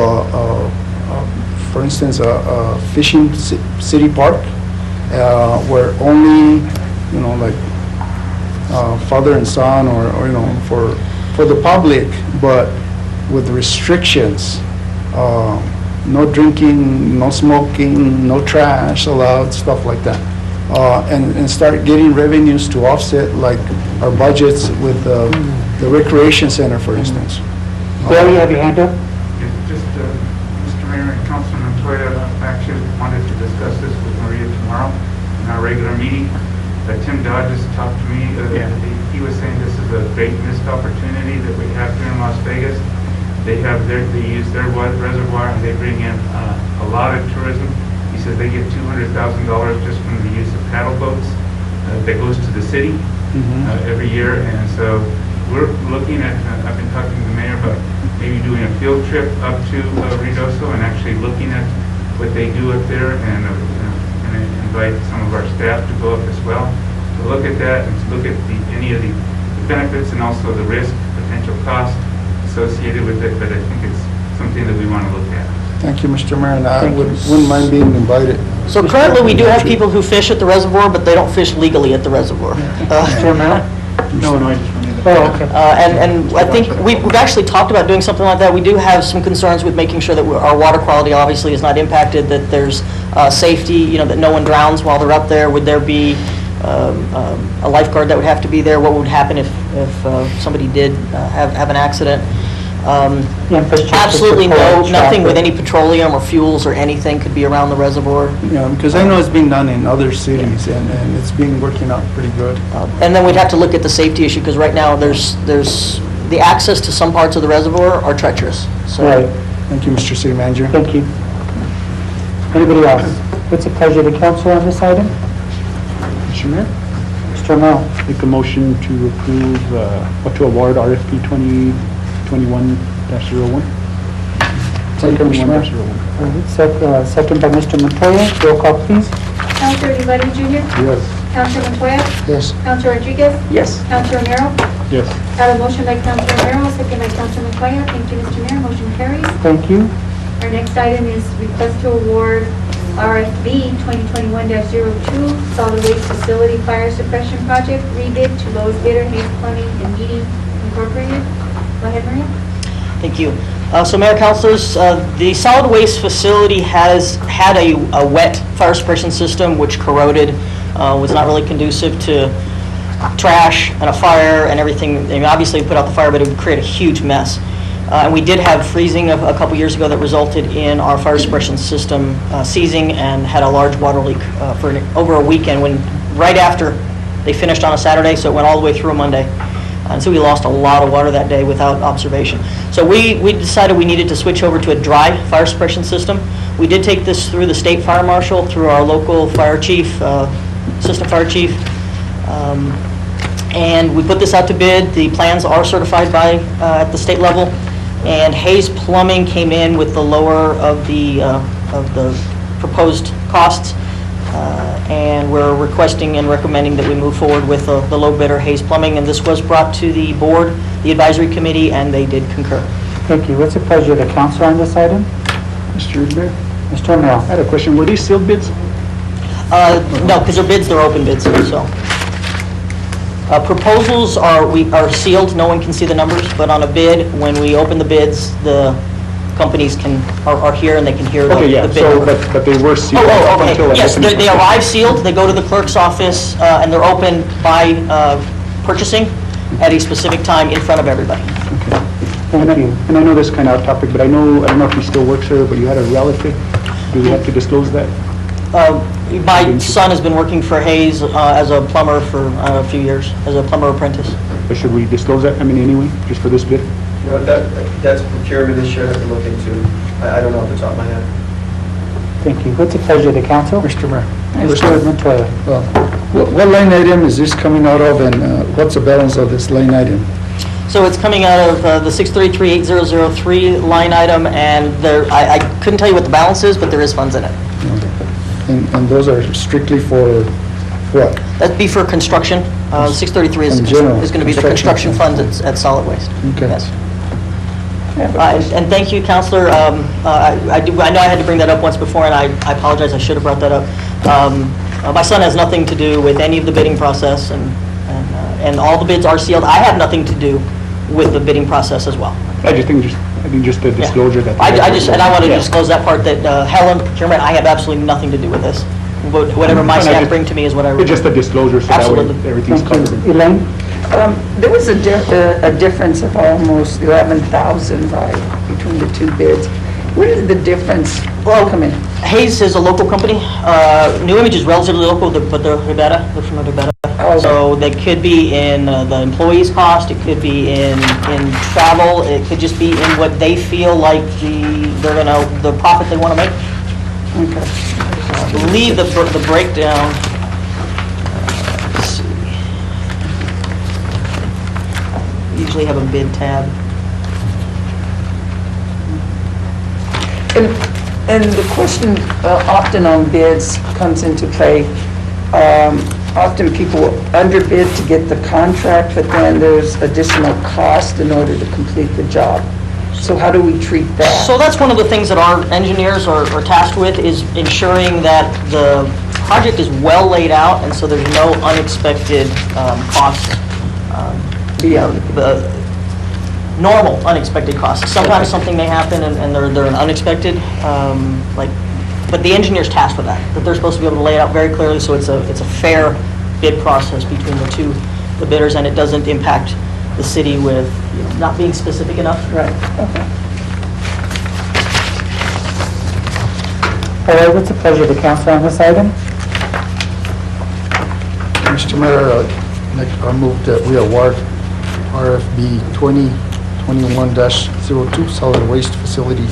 for instance, a fishing city park, where only, like father and son, or for the public, but with restrictions, no drinking, no smoking, no trash allowed, stuff like that, and start getting revenues to offset like our budgets with the recreation center, for instance. Bill, you have your hand up? Just, Mr. Mayor and Councilman Montoya, I actually wanted to discuss this with Maria tomorrow in our regular meeting. Tim Dodd just talked to me. He was saying this is a great missed opportunity that we have here in Las Vegas. They use their reservoir and they bring in a lot of tourism. He says they get $200,000 just from the use of paddle boats that goes to the city every year. And so we're looking at, I've been talking to the mayor about maybe doing a field trip up to Ruidoso and actually looking at what they do up there and invite some of our staff to go up as well, to look at that and to look at any of the benefits and also the risk, potential cost associated with it, but I think it's something that we want to look at. Thank you, Mr. Mayor, and I wouldn't mind being invited. So currently, we do have people who fish at the reservoir, but they don't fish legally at the reservoir. Mr. Mayor? No, I just wanted to... Oh, okay. And I think we've actually talked about doing something like that. We do have some concerns with making sure that our water quality obviously is not impacted, that there's safety, that no one drowns while they're up there. Would there be a lifeguard that would have to be there? What would happen if somebody did have an accident? Absolutely nothing with any petroleum or fuels or anything could be around the reservoir. Yeah, because I know it's been done in other cities, and it's been working out pretty good. And then we'd have to look at the safety issue, because right now there's the access to some parts of the reservoir are treacherous. So. Right. Thank you, Mr. City Manager. Thank you. Anybody else? What's the pleasure of the council on this item? Mr. Mayor? Mr. Romero? Make a motion to approve, or to award RFP 2021-01. Second, Mr. Mayor. Second by Mr. Montoya. Roll call, please. Counselor Iván Jr.? Yes. Counselor Montoya? Yes. Counselor Rodriguez? Yes. Counselor Romero? Yes. I have a motion by Counselor Romero, second by Counselor Montoya. Thank you, Mr. Mayor. Motion carries. Thank you. Our next item is request to award RFB 2021-02 Solid Waste Facility Fire Suppression Project rebid to lowest bidder, Hayes Plumbing and Heating Incorporated. Go ahead, Maria. Thank you. So Mayor, Councilors, the solid waste facility has had a wet fire suppression system which corroded, was not really conducive to trash and a fire and everything. I mean, obviously, we put out the fire, but it would create a huge mess. And we did have freezing a couple years ago that resulted in our fire suppression system seizing and had a large water leak for over a weekend, right after they finished on a Saturday, so it went all the way through a Monday. And so we lost a lot of water that day without observation. So we decided we needed to switch over to a dry fire suppression system. We did take this through the state fire marshal, through our local fire chief, assistant fire chief. And we put this out to bid. The plans are certified by at the state level. And Hayes Plumbing came in with the lower of the proposed costs. And we're requesting and recommending that we move forward with the low bidder, Hayes Plumbing. And this was brought to the board, the advisory committee, and they did concur. Thank you. What's the pleasure of the council on this item? Mr. Mayor? Mr. Romero? I had a question. Were these sealed bids? No, because they're bids, they're open bids, so. Proposals are sealed, no one can see the numbers, but on a bid, when we open the bids, the companies are here and they can hear the Okay, yeah, bid. so, but they were sealed up okay. until... Yes, they arrive sealed, they go to the clerk's office, and they're open by purchasing at a specific time in front of everybody. Thank you. And I know this is kind of off topic, but I don't know if he still works there, but you had a relative. Do we have to disclose that? My son has been working for Hayes as a plumber for a few years, as a plumber apprentice. But should we disclose that, anyway, just for this bid? You know, that's procurement issue I have to look into. I don't know off the top of my head. Thank you. What's the pleasure of the council? Mr. Mayor. Mr. Montoya. What line item is this coming out of, and what's the balance of this line item? So it's coming out of the 633-8003 line item, and I couldn't tell you what the balance is, but there is funds in it. And those are strictly for what? That'd be for construction. 633 is going to be the construction fund at Solid Waste. Okay. Yes. And thank you, Counselor. I know I had to bring that up once before, and I apologize, I should have brought that up. My son has nothing to do with any of the bidding process, and all the bids are sealed. I have nothing to do with the bidding process as well. I think just a disclosure that... I want to disclose that part, that Helen Procurement, I have absolutely nothing to do with this. Whatever my staff bring to me is what I... It's just a disclosure, so that way everything's covered. Elaine? There was a difference of almost 11,000 between the two bids. Where did the difference come in? Hayes is a local company. New Image is relatively local, but they're Rivera. They're from Rivera. Okay. So they could be in the employees' cost. It could be in travel. It could just be in what they feel like the profit they want to make. Okay. I believe the breakdown. Let's see. We usually have a bid tab. And the question often on bids comes into play. Often people underbid to get the contract, but then there's additional cost in order to complete the job. So how do we treat that? So that's one of the things that our engineers are tasked with, is ensuring that the project is well laid out, and so there's no unexpected costs. Beyond the normal unexpected costs. Sometimes something may happen and they're an unexpected, but the engineer's tasked with that they're supposed to be able to lay it out very clearly, so it's a fair bid process between the bidders, and it doesn't impact the city with not being specific enough. Right, okay. All right, what's the pleasure of the council on this item? Mr. Mayor, I move that we award RFB 2021-02 Solid Waste Facility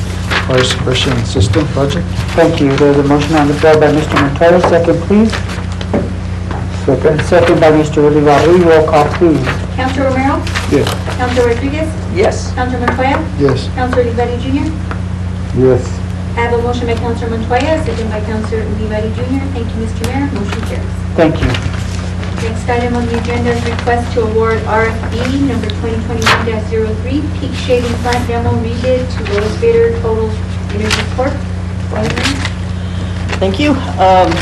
Fire Suppression System Project. Thank you. There's a motion on the floor by Mr. Montoya. Second, please. Second by Mr. Ulibarri. Roll call, please. Councilor Romero? Yes. Councilor Rodriguez? Yes. Councilor Montoya? Yes. Councilor Olivari Jr.? Yes. I have a motion by Councilor Montoya, second by Councilor Olivari Jr. Thank you, Mr. Mayor. Motion carries. Thank you. Next item on the agenda is request to award RFB number 2021-03, peak shaving plant demo rebid to lowest bidder, Total Energy Corp. Thank you.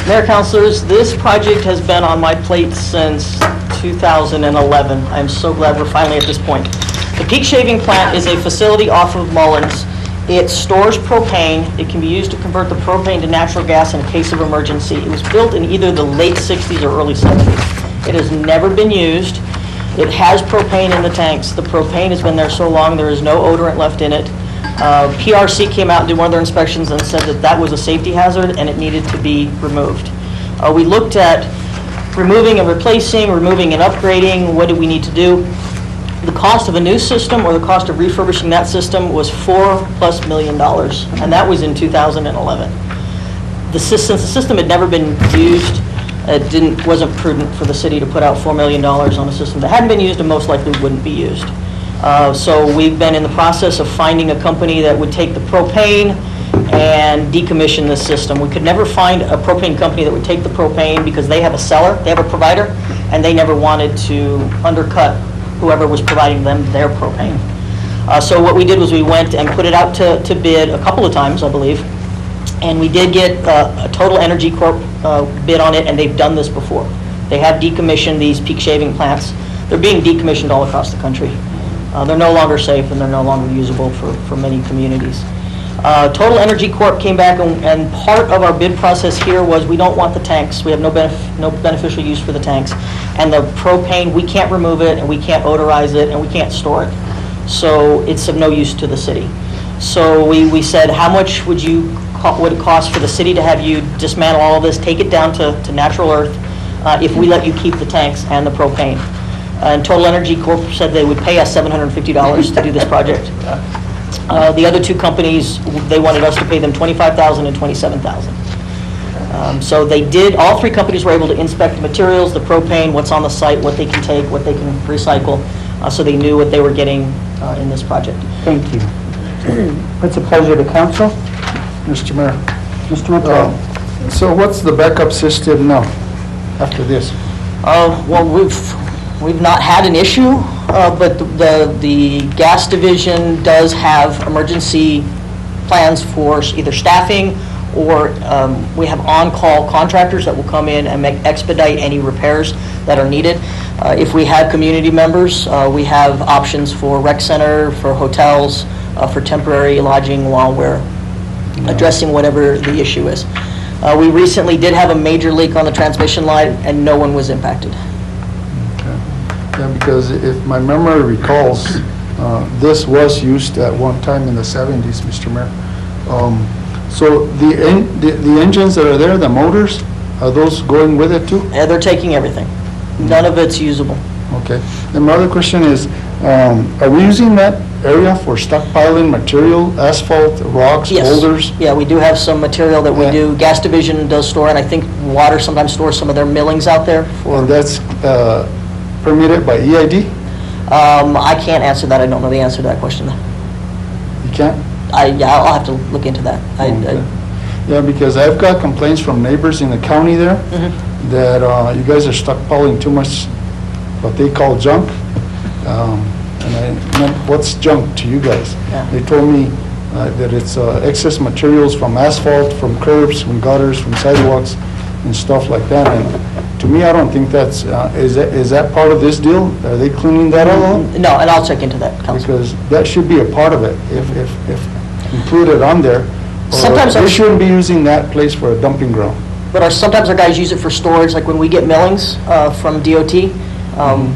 Mayor, councilors, this project has been on my plate since 2011. I'm so glad we're finally at this point. The peak shaving plant is a facility off of Mullins. It stores propane. It can be used to convert the propane to natural gas in a case of emergency. It was built in either the late 60s or early 70s. It has never been used. It has propane in the tanks. The propane has been there so long, there is no odorant left in it. PRC came out and did one of their inspections and said that that was a safety hazard and it needed to be removed. We looked at removing and replacing, removing and upgrading. What do we need to do? The cost of a new system or the cost of refurbishing that system was $4+ million, and that was in 2011. Since the system had never been used, it wasn't prudent for the city to put out $4 million on a system that hadn't been used and most likely wouldn't be used. So we've been in the process of finding a company that would take the propane and decommission the system. We could never find a propane company that would take the propane because they have a seller, they have a provider, and they never wanted to undercut whoever was providing them their propane. So what we did was we went and put it out to bid a couple of times, I believe, and we did get a Total Energy Corp bid on it, and they've done this before. They have decommissioned these peak shaving plants. They're being decommissioned all across the country. They're no longer safe and they're no longer usable for many communities. Total Energy Corp came back and part of our bid process here was we don't want the tanks. We have no beneficial use for the tanks. And the propane, we can't remove it and we can't odorize it and we can't store it. So it's of no use to the city. So we said, how much would it cost for the city to have you dismantle all of this, take it down to natural earth if we let you keep the tanks and the propane? And Total Energy Corp said they would pay us $750 to do this project. The other two companies, they wanted us to pay them $25,000 and $27,000. So they did, all three companies were able to inspect the materials, the propane, what's on the site, what they can take, what they can recycle, so they knew what they were getting in this project. Thank you. What's the pleasure of the council? Mr. Mayor. Mr. Montoya. So what's the backup system now after this? Well, we've not had an issue, but the gas division does have emergency plans for either staffing or we have on-call contractors that will come in and expedite any repairs that are needed. If we have community members, we have options for rec center, for hotels, for temporary lodging while we're addressing whatever the issue is. We recently did have a major leak on the transmission line and no one was impacted. Yeah, because if my memory recalls, this was used at one time in the 70s, Mr. Mayor. So the engines that are there, the motors, are those going with it too? Yeah, they're taking everything. None of it's usable. Okay. And my other question is, are we using that area for stockpiling material, asphalt, rocks, boulders? Yeah, we do have some material that we do. Gas division does store, and I think water sometimes stores some of their millings out there. And that's permitted by EID? I can't answer that. I don't know the answer to that question. You can't? Yeah, I'll have to look into that. Yeah, because I've got complaints from neighbors in the county there that you guys are stockpiling too much what they call junk. And I meant, what's junk to you guys? Yeah. They told me that it's excess materials from asphalt, from curbs, from gutters, from sidewalks, and stuff like that. And to me, I don't think that's, is that part of this deal? Are they cleaning that all up? No, and I'll check into that, Councilman. Because that should be a part of it, if included on there. Or Sometimes we shouldn't be using that place for a dumping ground. But sometimes our guys use it for storage, like when we get millings from DOT,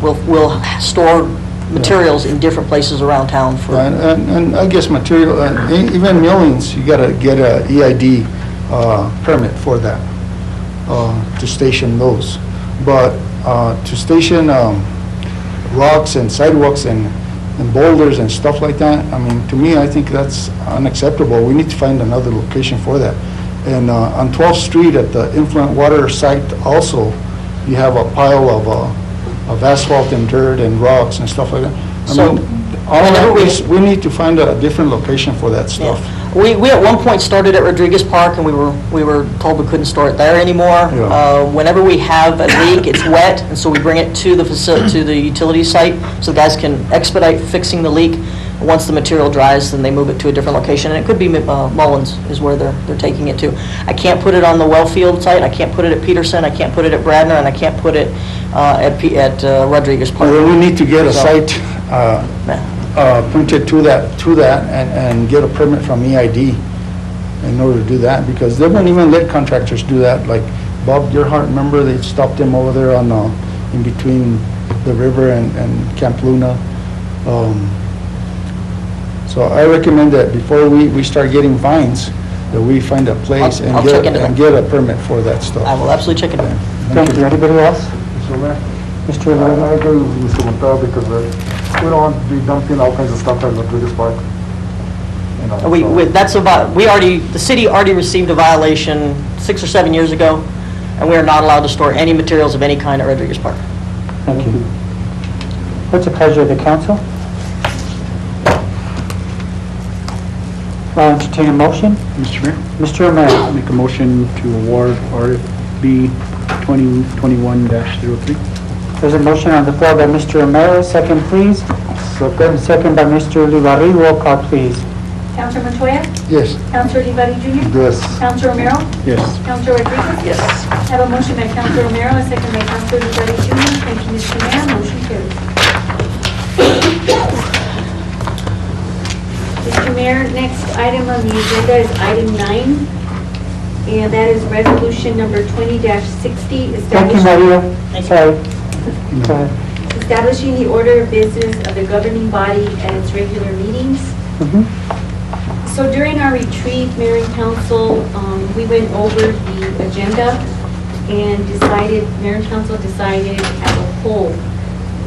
we'll store materials in different places around town for... And I guess material, even millings, you gotta get a EID permit for that, to station those. But to station rocks and sidewalks and boulders and stuff like that, I mean, to me, I think that's unacceptable. We need to find another location for that. And on 12th Street at the influent water site also, you have a pile of asphalt and dirt and rocks and stuff like that. I mean, all of that, we need to find a different location for that stuff. We at one point started at Rodriguez Park, and we were told we couldn't store it there anymore. Whenever we have a leak, it's wet, and so we bring it to the facility, to the utility site, so the guys can expedite fixing the leak. Once the material dries, then they move it to a different location, and it could be Mullins is where they're taking it to. I can't put it on the Wellfield site, I can't put it at Peterson, I can't put it at Bradner, and I can't put it at Rodriguez Park. Well, we need to get a site pointed to that and get a permit from EID in order to do that, because they won't even let contractors do that. Like Bob Gerhart, remember, they stopped him over there on in between the river and Camp Luna. So I recommend that before we start getting fines, that we find a place and get a permit for that stuff. I will absolutely check it out. Thank you. Anybody else? Mr. Mayor? Mr. Mayor, I agree with Mr. Montero because we don't want to be dumping all kinds of stuff at Rodriguez Park. You know, the city already received a violation 6 or 7 years ago, and we are not allowed to store any materials of any kind at Rodriguez Park. Thank you. What's the pleasure of the council? I'll entertain a motion. Mr. Mayor? Mr. Mayor. I'll make a motion to award RFB 2021-03. There's a motion on the floor by Mr. Romero. Second, please. Second by Mr. Ulibarri. Roll call, please. Councilor Montoya? Yes. Councilor Ulibarri Jr.? Yes. Councilor Romero? Yes. Councilor Rodriguez? Yes. I have a motion by Councilor Romero, a second by Councilor Ulibarri Jr. Thank you, Mr. Mayor. Motion carries. Mr. Mayor, next item on the agenda is item 9, and that is resolution number 20-60. Thank you, Maria. Sorry. Go ahead. Establishing the order of business of the governing body at its regular meetings. So during our retreat, Mayor and Council, we went over the agenda and Mayor and Council decided as a whole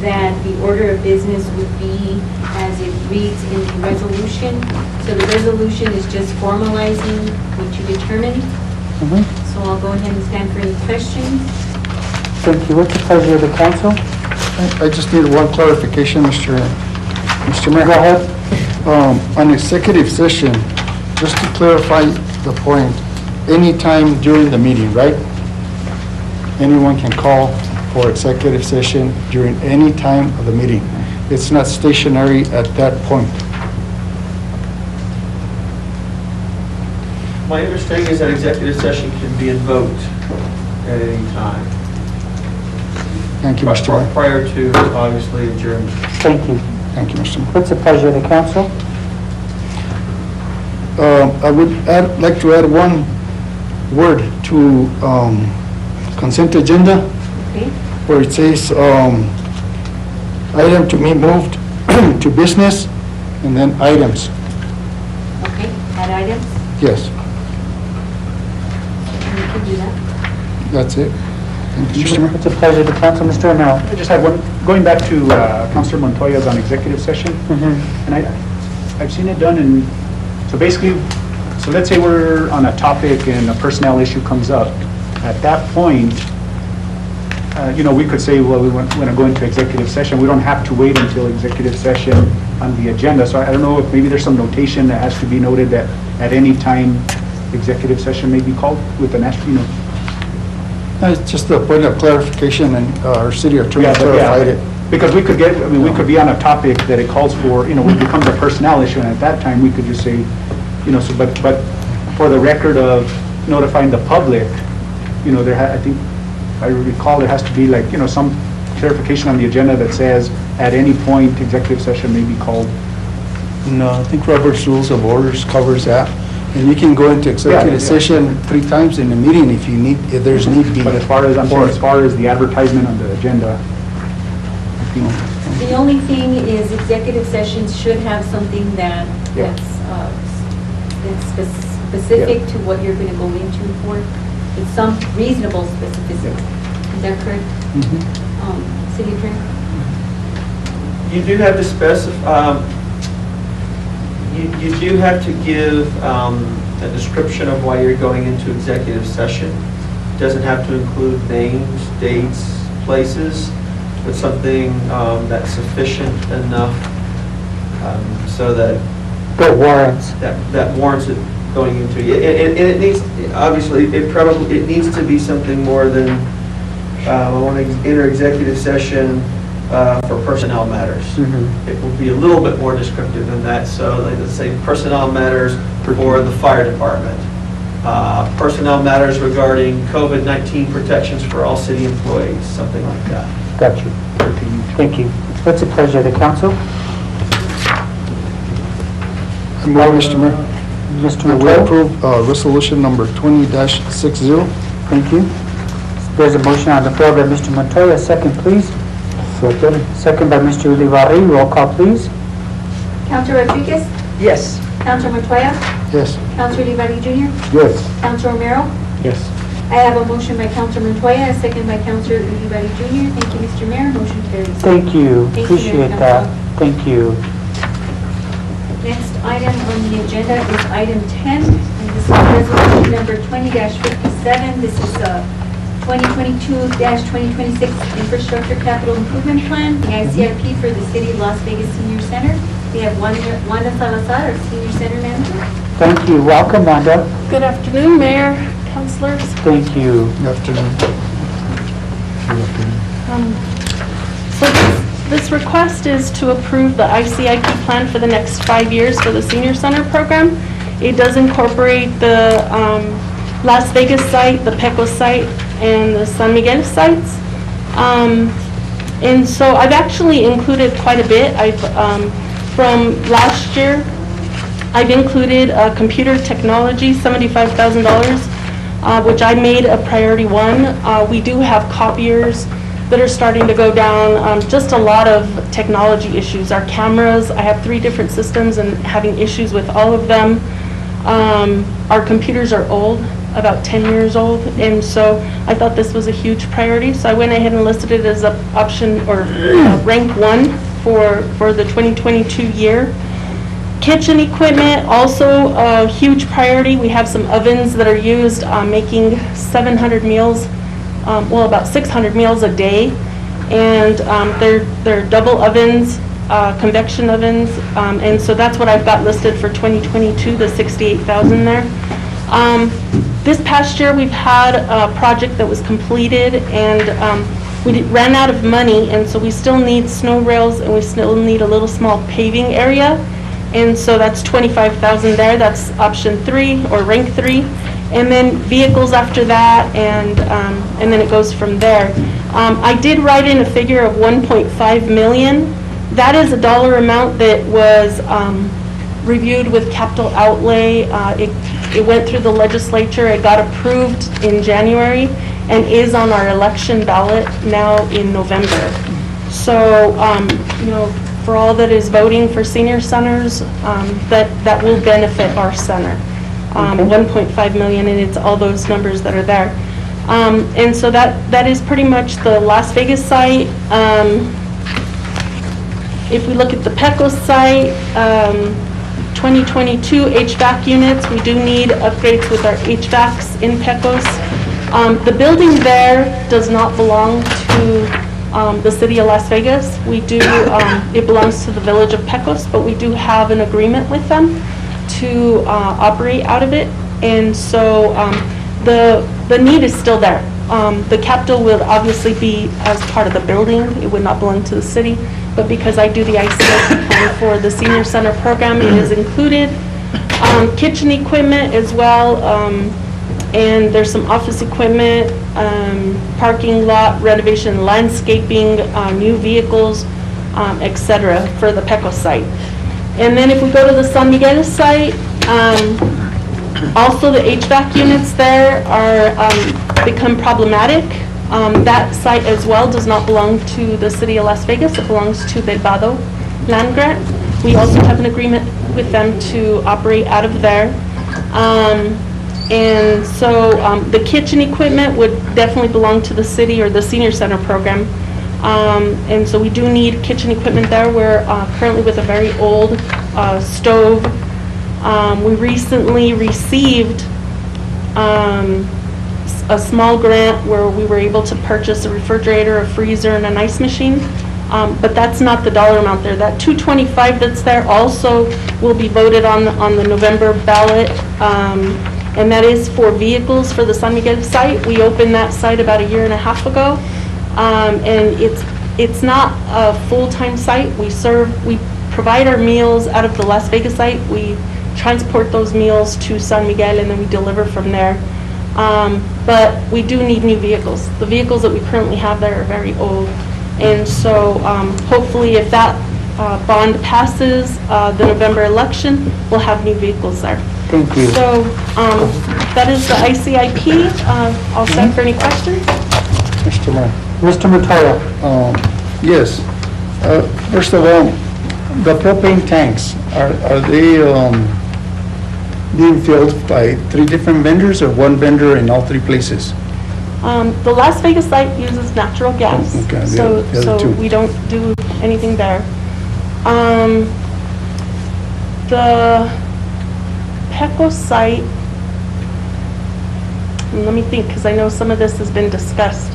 that the order of business would be as it reads in the resolution. So the resolution is just formalizing what you determined. So I'll go ahead and stand for any questions. Thank you. What's the pleasure of the council? I just need one clarification, Mr. Mayor. Go ahead. On executive session, just to clarify the point, anytime during the meeting, right? Anyone can call for executive session during any time of the meeting. It's not stationary at that point. My understanding is that executive session can be invoked at any time. Thank you, Mr. Mayor. Prior to, obviously, adjournment. Thank you. Thank you, Mr. Mayor. What's the pleasure of the council? I would like to add one word to consent agenda, where it says item to be moved to business, and then items. Okay, add items? Yes, You can do that. that's it. Thank you, Mr. Mayor. What's the pleasure of the council? Mr. Romero. I just had one, going back to Councilor Montoya's on executive session, and I've seen it done in, so basically, so let's say we're on a topic and a personnel issue comes up. At that point, you know, we could say, well, we want to go into executive session. We don't have to wait until executive session on the agenda. So I don't know if maybe there's some notation that has to be noted that at any time executive session may be called with an asterisk, It's just a point of clarification, and our city attorney Yeah, but clarified yeah, it. because we could get, I mean, we could be on a topic that it calls for, it becomes a personnel issue, and at that time, we could just say, so, but for the record of notifying the public, I think, if I recall, there has to be like, some clarification on the agenda that says, at any point, executive session may be called. No, I think Robert's Rules of Orders covers that. And you can go into executive session 3 times in the meeting if there's need be. But as far as, I'm saying, as far as the advertisement on the agenda, The only thing is executive sessions should have something that's specific to what you're going to go into for, with some reasonable specificity. Is that correct? City Attorney? You do have to specify, you do have to give a description of why you're going into executive session. It doesn't have to include names, dates, places, but something that's sufficient enough so that That warrants. that warrants it going into it. And it needs, obviously, it needs to be something more than I want to enter executive session for personnel matters. It will be a little bit more descriptive than that. So like, let's say personnel matters for the fire department. Personnel matters regarding COVID-19 protections for all city employees, something like that. Got you. Thank you. What's the pleasure of the council? Mr. Mayor. Mr. We Montoya? approve resolution number 20-60. Thank you. There's a motion on the floor by Mr. Montoya. Second, please. Second. Second by Mr. Ulibarri. Roll call, please. Counselor Rodriguez? Yes. Counselor Montoya? Yes. Counselor Olivari Jr.? Yes. Counselor Romero? yes. I have a motion by Counselor Montoya, a second by Counselor Olivari Jr. Thank you, Mr. Mayor. Motion carries. Thank you. Thank you, Appreciate Mayor that. Council. Thank you. Next item on the agenda is item 10, and this is resolution number 20-57. This is 2022-2026 Infrastructure Capital Improvement Plan, the ICIP for the City of Las Vegas Senior Center. We have Wanda Salazar, our Senior Center Manager. Thank you. Welcome, Wanda. Good afternoon, Mayor, councilors. Thank you. Good afternoon. So this request is to approve the ICIP plan for the next 5 years for the Senior Center program. It does incorporate the Las Vegas site, the Pecos site, and the San Miguel sites. And so I've actually included quite a bit. From last year, I've included computer technology, $75,000, which I made a priority 1. We do have copiers that are starting to go down, just a lot of technology issues. Our cameras, I have 3 different systems and having issues with all of them. Our computers are old, about 10 years old, and so I thought this was a huge priority, so I went ahead and listed it as an option, or rank 1 for the 2022 year. Kitchen equipment, also a huge priority. We have some ovens that are used making 700 meals, well, about 600 meals a day, and they're double ovens, convection ovens, and so that's what I've got listed for 2022, the 68,000 there. This past year, we've had a project that was completed, and we ran out of money, and so we still need snow rails, and we still need a little small paving area, and so that's 25,000 there. That's option 3, or rank 3. And then vehicles after that, and then it goes from there. I did write in a figure of 1.5 million. That is a dollar amount that was reviewed with capital outlay. It went through the legislature. It got approved in January and is on our election ballot now in November. So, for all that is voting for senior centers, that will benefit our center. 1.5 million, and it's all those numbers that are there. And so that is pretty much the Las Vegas site. If we look at the Pecos site, 2022 HVAC units, we do need upgrades with our HVACs in Pecos. The building there does not belong to the city of Las Vegas. We do, it belongs to the village of Pecos, but we do have an agreement with them to operate out of it. And so the need is still there. The capital will obviously be as part of the building. It would not belong to the city. But because I do the ICIP plan for the senior center program, it is included. Kitchen equipment as well, and there's some office equipment, parking lot renovation, landscaping, new vehicles, et cetera, for the PECO site. And then if we go to the San Miguel site, also the HVAC units there are become problematic. That site as well does not belong to the city of Las Vegas. It belongs to the Vado land grant. We also have an agreement with them to operate out of there. And so the kitchen equipment would definitely belong to the city or the senior center program. And so we do need kitchen equipment there. We're currently with a very old stove. We recently received a small grant where we were able to purchase a refrigerator, a freezer, and an ice machine. But that's not the dollar amount there. That $225 that's there also will be voted on the November ballot. And that is for vehicles for the San Miguel site. We opened that site about a year and a half ago. And it's not a full-time site. We provide our meals out of the Las Vegas site. We transport those meals to San Miguel and then we deliver from there. But we do need new vehicles. The vehicles that we currently have there are very old. And so hopefully if that bond passes the November election, we'll have new vehicles there. Thank you. So that is the ICIP. I'll stand for any questions. Mr. Mayor. Mr. Matoya. Yes. First of all, the propane tanks, are they being filled by 3 different vendors or one vendor in all 3 places? The Las Vegas site uses natural gas, Okay, so the other 2. we don't do anything there. The PECO site, let me think, because I know some of this has been discussed.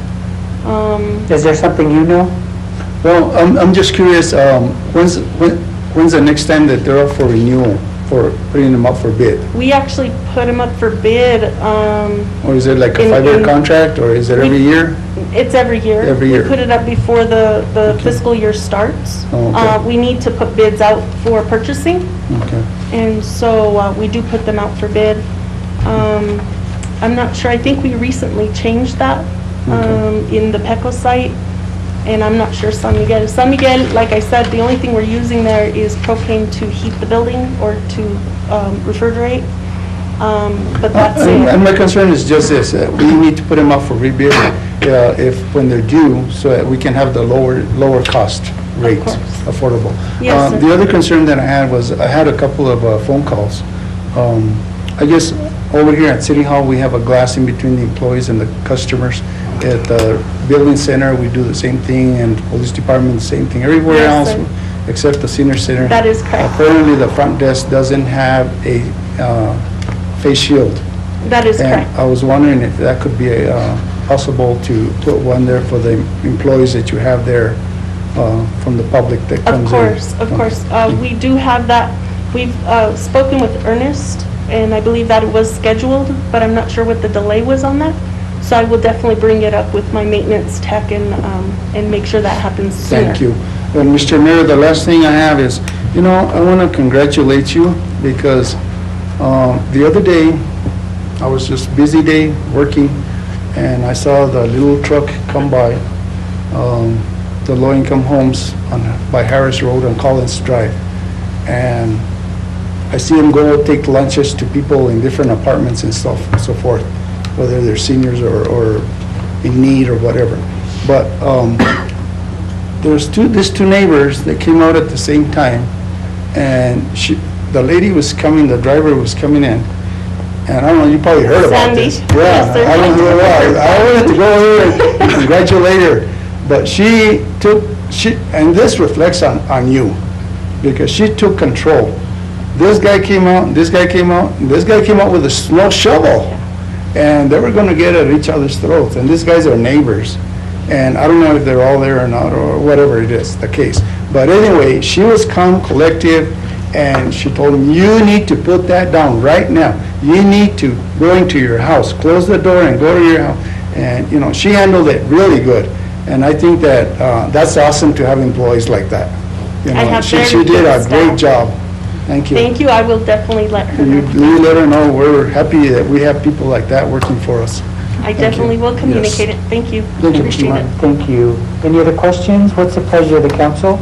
Is there something you know? Well, I'm just curious, when's the next time that they're up for renewal, for putting them up for bid? We actually put them up for bid. Or is it like a 5-year contract, or is it every year? It's every year. Every year. We put it up before the fiscal year starts. Oh, okay. We need to put bids out for purchasing. Okay. And so we do put them out for bid. I'm not sure, I think we recently changed that in the PECO site, and I'm not sure San Miguel. San Miguel, like I said, the only thing we're using there is propane to heat the building or to refrigerate, but that's it. And my concern is just this, we need to put them up for rebid when they're due, so that we can have the lower cost rates affordable. Yes, sir. The other concern that I had was, I had a couple of phone calls. I guess over here at City Hall, we have a glass in between the employees and the customers. At the building center, we do the same thing, and police department, the same thing. Everywhere Yes, else, sir. except the senior center. That is correct. Apparently, the front desk doesn't have a face shield. That is And correct. I was wondering if that could be possible to put one there for the employees that you have there from the public that comes in. Of course. We do have that. We've spoken with Ernest, and I believe that it was scheduled, but I'm not sure what the delay was on that. So I will definitely bring it up with my maintenance tech and make sure that happens sooner. Thank you. And Mr. Mayor, the last thing I have is, I want to congratulate you because the other day, I was just busy day working, and I saw the little truck come by, the low-income homes by Harris Road on Collins Drive. And I see them go take lunches to people in different apartments and stuff and so forth, whether they're seniors or in need or whatever. But there's these 2 neighbors that came out at the same time, and the lady was coming, the driver was coming in, and I don't know, you probably heard about Sandy. this. Yes, sir. I don't know why. I wanted to go here and congratulate her, but and this reflects on you, because she took control. This guy came out, this guy came out, and this guy came out with a snow shovel, and they were going to get at each other's throats, and these guys are neighbors, and I don't know if they're all there or not, or whatever it is, the case. But anyway, she was calm, collective, And she told him, you need to put that down right now. You need to go into your house, close the door and go to your house. And, you know, she handled it really good. And I think that that's awesome to have employees like that. You I know, have she very did good a great staff. job. Thank you. Thank you, I will definitely let her You know. you let her know we're happy that we have people like that working for us. I definitely will Yes. communicate it. Thank you. Thank you, Appreciate Mr. it. Thank you. Any other questions? What's the pleasure of the council?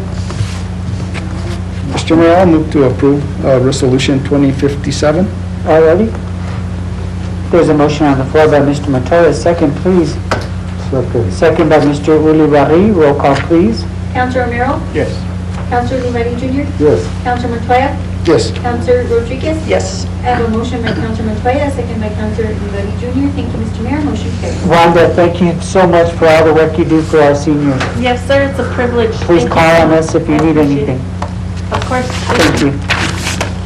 Mr. Mayor, I'll move to approve Resolution 2057. Alrighty. There's a motion on the floor by Mr. Montoya. Second, please. Second by Mr. Ulibarri. Roll call, please. Counselor Romero? Yes. Counselor Livari Jr.? Yes. Counselor Montoya? Yes. Counselor Rodriguez? Yes. I have a motion by Counselor Montoya, second by Counselor Livari Jr. Thank you, Mr. Mayor. Motion carries. Wanda, thank you so much for all the work you do for our seniors. Yes, sir, it's a privilege. Please Thank you call so on much. us if you I need appreciate anything. it. Of course. Thank you.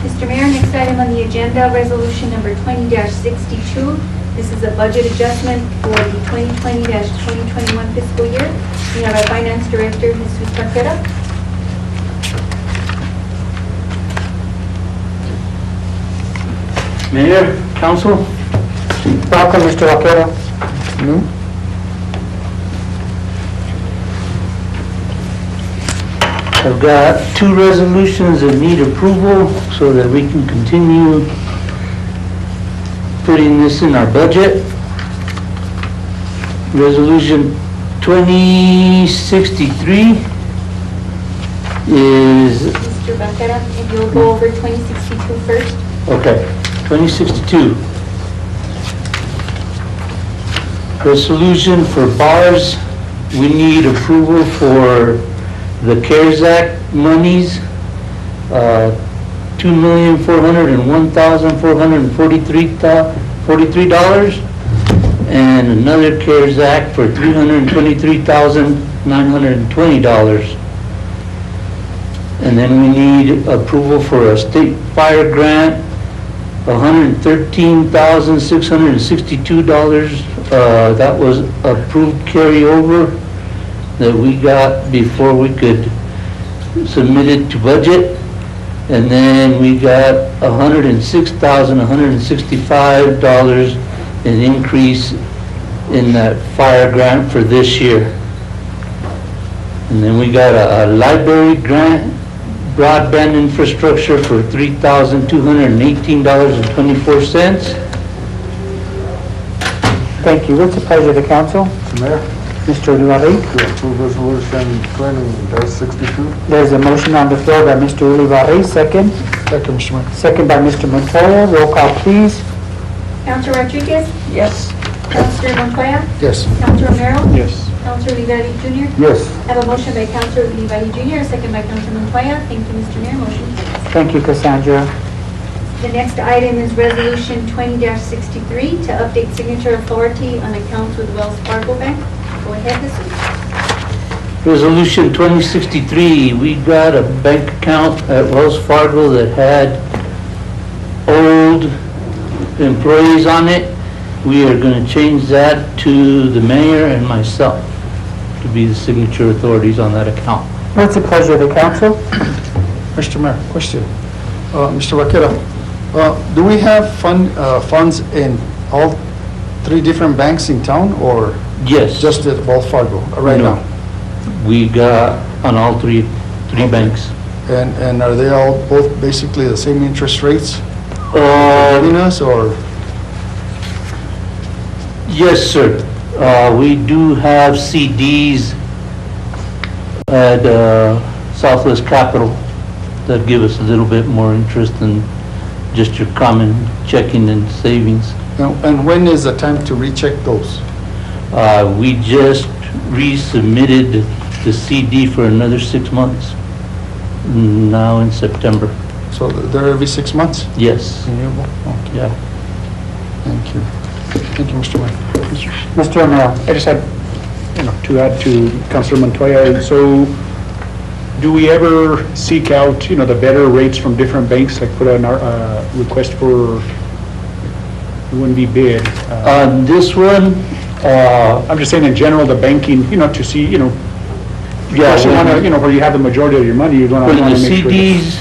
Mr. Mayor, next item on the agenda, resolution number 20-62. This is a budget adjustment for the 2020-2021 fiscal year. We have our finance director, Jesus Parquera. Mayor, council. Welcome, Mr. Vaquero. I've got two resolutions that need approval so that we can continue putting this in our budget. Resolution 2063 is, Mr. Parquera, if you'll go over 2062 first. okay, 2062. Resolution for bars, we need approval for the CARES Act monies, $2,401,443, and another CARES Act for $323,920. And then we need approval for a state fire grant, $113,662. That was approved carryover that we got before we could submit it to budget. And then we got $106,165 in increase in that fire grant for this year. And then we got a library grant, broadband infrastructure for $3,218.24. Thank you. What's the pleasure of the council? Mr. Mayor, Mr. Ulibarri? to approve resolution 20-62. There's a motion on the floor by Mr. Ulibarri. Second. Second, Mr. Mayor. Second by Mr. Montoya. Roll call, please. Counselor Rodriguez? Yes. Counselor Montoya? Yes. Counselor Romero? Yes. Counselor Livari Jr.? Yes. I have a motion by Counselor Livari Jr., a second by Counselor Montoya. Thank you, Mr. Mayor. Motion carries. Thank you, Cassandra. The next item is Resolution 20-63 to update signature authority on accounts with Wells Fargo Bank. Go ahead, Jesus. Resolution 2063, we got a bank account at Wells Fargo that had old employees on it. We are going to change that to the mayor and myself to be the signature authorities on that account. What's the pleasure of the council? Mr. Mayor, question. Mr. Vaquera, do we have funds in all three different banks in town, or Yes. just at Wells Fargo right No. now? We got on all three banks. And are they all both basically the same interest rates Uh, giving us, or? Yes, sir. We do have CDs at Southwest Capital that give us a little bit more interest than just your common checking and savings. And when is the time to recheck those? We just resubmitted the CD for another 6 months, now in September. So they're every 6 months? Yes. Renewable? Okay. Yeah. Thank you. Thank you, Mr. Mayor. Mr. Romero? I just had, to add to Councilor Montoya, so do we ever seek out, the better rates from different banks, like put a request for, it wouldn't be bid? This one, I'm just saying in general, the banking, to see, Yeah, you want to, where you have the majority of your money, you're going to when want the to make sure. CDs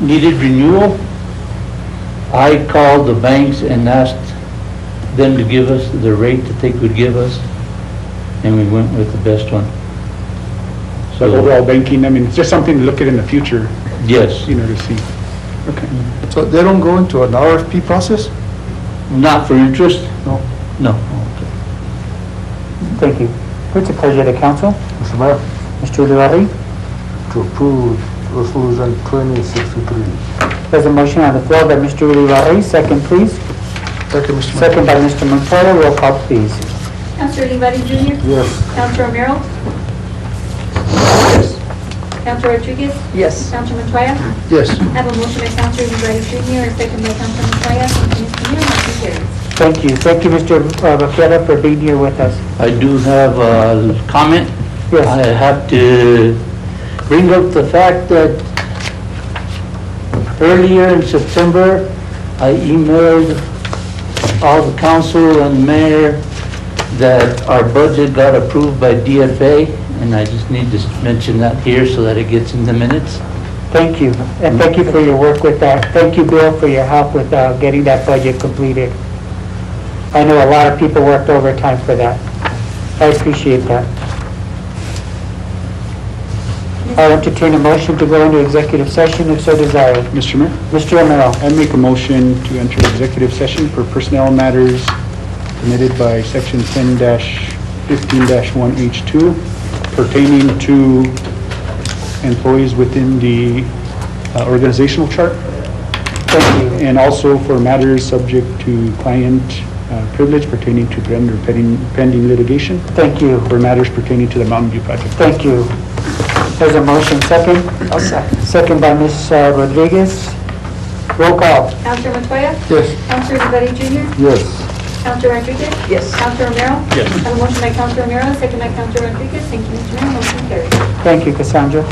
needed renewal. I called the banks and asked them to give us the rate that they could give us, and we went with the best one. But overall banking, I mean, it's just something to look at in the future, Yes, you know, to see. Okay. So they don't go into an RFP process? not for interest? No. No. Thank you. What's the pleasure of the council? Mr. Mayor, Mr. Uribarri? to approve resolution 2063. There's a motion on the floor by Mr. Uribarri. Second, please. Second, Mr. Mayor. Second by Mr. Montoya. Roll call, please. Counselor Olivari Jr.? Yes. Counselor Romero? Counselor Rodriguez? Yes. Counselor Montoya? Yes. I have a motion by Counselor Olivari Jr. and second by Counselor Montoya. Thank you, Mr. Mayor. Motion carries. Thank you. Thank you, Mr. Vaquera, for being here with us. I do have a comment. Yes. I have to bring up the fact that earlier in September, I emailed all the council and mayor that our budget got approved by DFA, and I just need to mention that here so that it gets in the minutes. Thank you. And thank you for your work with that. Thank you, Bill, for your help with getting that budget completed. I know a lot of people worked overtime for that. I appreciate that. I'll entertain a motion to go into executive session if so desired. Mr. Mayor? Mr. Romero. I make a motion to enter executive session for personnel matters permitted by section 10-15-1H2 pertaining to employees within the organizational chart. Thank you. And also for matters subject to client privilege pertaining to pending litigation. Thank you. For matters pertaining to the Mountain View project. Thank you. There's a motion. Second? I'll second. Second by Ms. Rodriguez. Roll call. Counselor Montoya? Yes. Counselor Olivari Jr.? Yes. Counselor Rodriguez? Yes. Counselor Romero? Yes. I have a motion by Counselor Romero, second by Counselor Rodriguez. Thank you, Mr. Mayor. Motion carries. Thank you, Cassandra.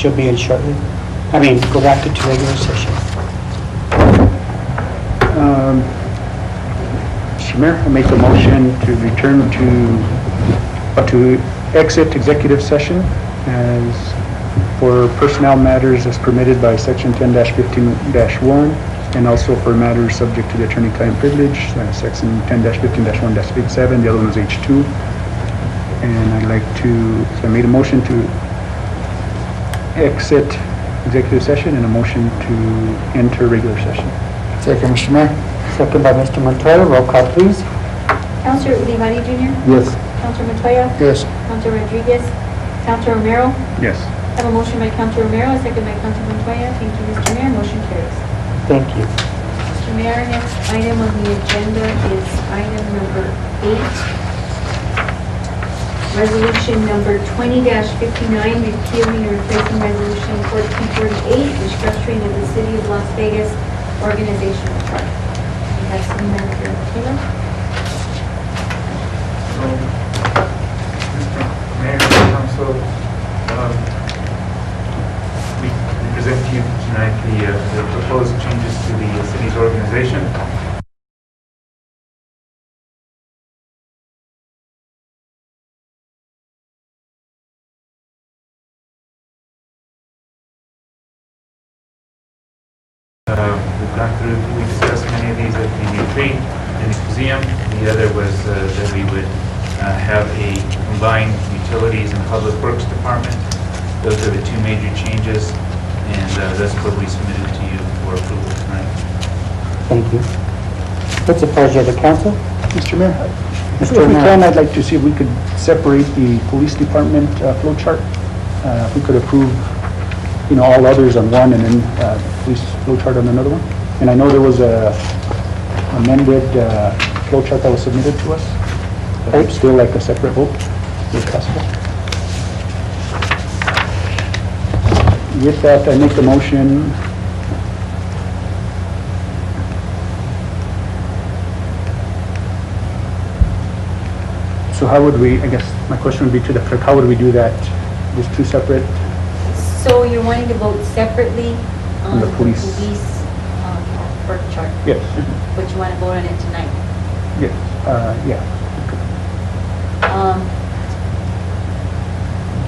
she'll be in shortly. Go back to regular session. Mr. Mayor, I make a motion to return to exit executive session as for personnel matters as permitted by section 10-15-1 and also for matters subject to the attorney-client privilege, section 10-15-1-87, the other one is H2. And I'd like to, so I made a motion to exit executive session and a motion to enter regular session. Second, Mr. Mayor. Second by Mr. Montoya. Roll call, please. Counselor Ulibarri Jr.? Yes. Counselor Montoya? Yes. Counselor Rodriguez? Counselor Romero? Yes. I have a motion by Counselor Romero, a second by Counselor Montoya. Thank you, Mr. Mayor. Motion carries. Thank you. Mr. Mayor, next item on the agenda is item number 8. Resolution number 20-59, repealing and replacing resolution 1448, restructuring of the City of Las Vegas organizational chart. We have City Manager Taylor. Mr. Mayor, Council, we present to you tonight the proposed changes to the city's organization. We've gone through, we discussed many of these at the retreat in the museum. The other was that we would have a combined utilities and public works department. Those are the two major changes, and that's what we submitted to you for approval tonight. Thank you. What's the pleasure of the council? Mr. Mayor, Mr. if we Mayor. can, I'd like to see if we could separate the police department flow chart. If we could approve, all others on one and then police flow chart on another one. And I know there was a amended flow chart that was submitted to us. But it's still like a separate vote, if possible. With that, I make the motion so how would we, I guess my question would be to the clerk, how would we do that? Just two separate? So you're wanting to vote separately on the the police. work chart? Yes. But you want to vote on it tonight? Yes, yeah.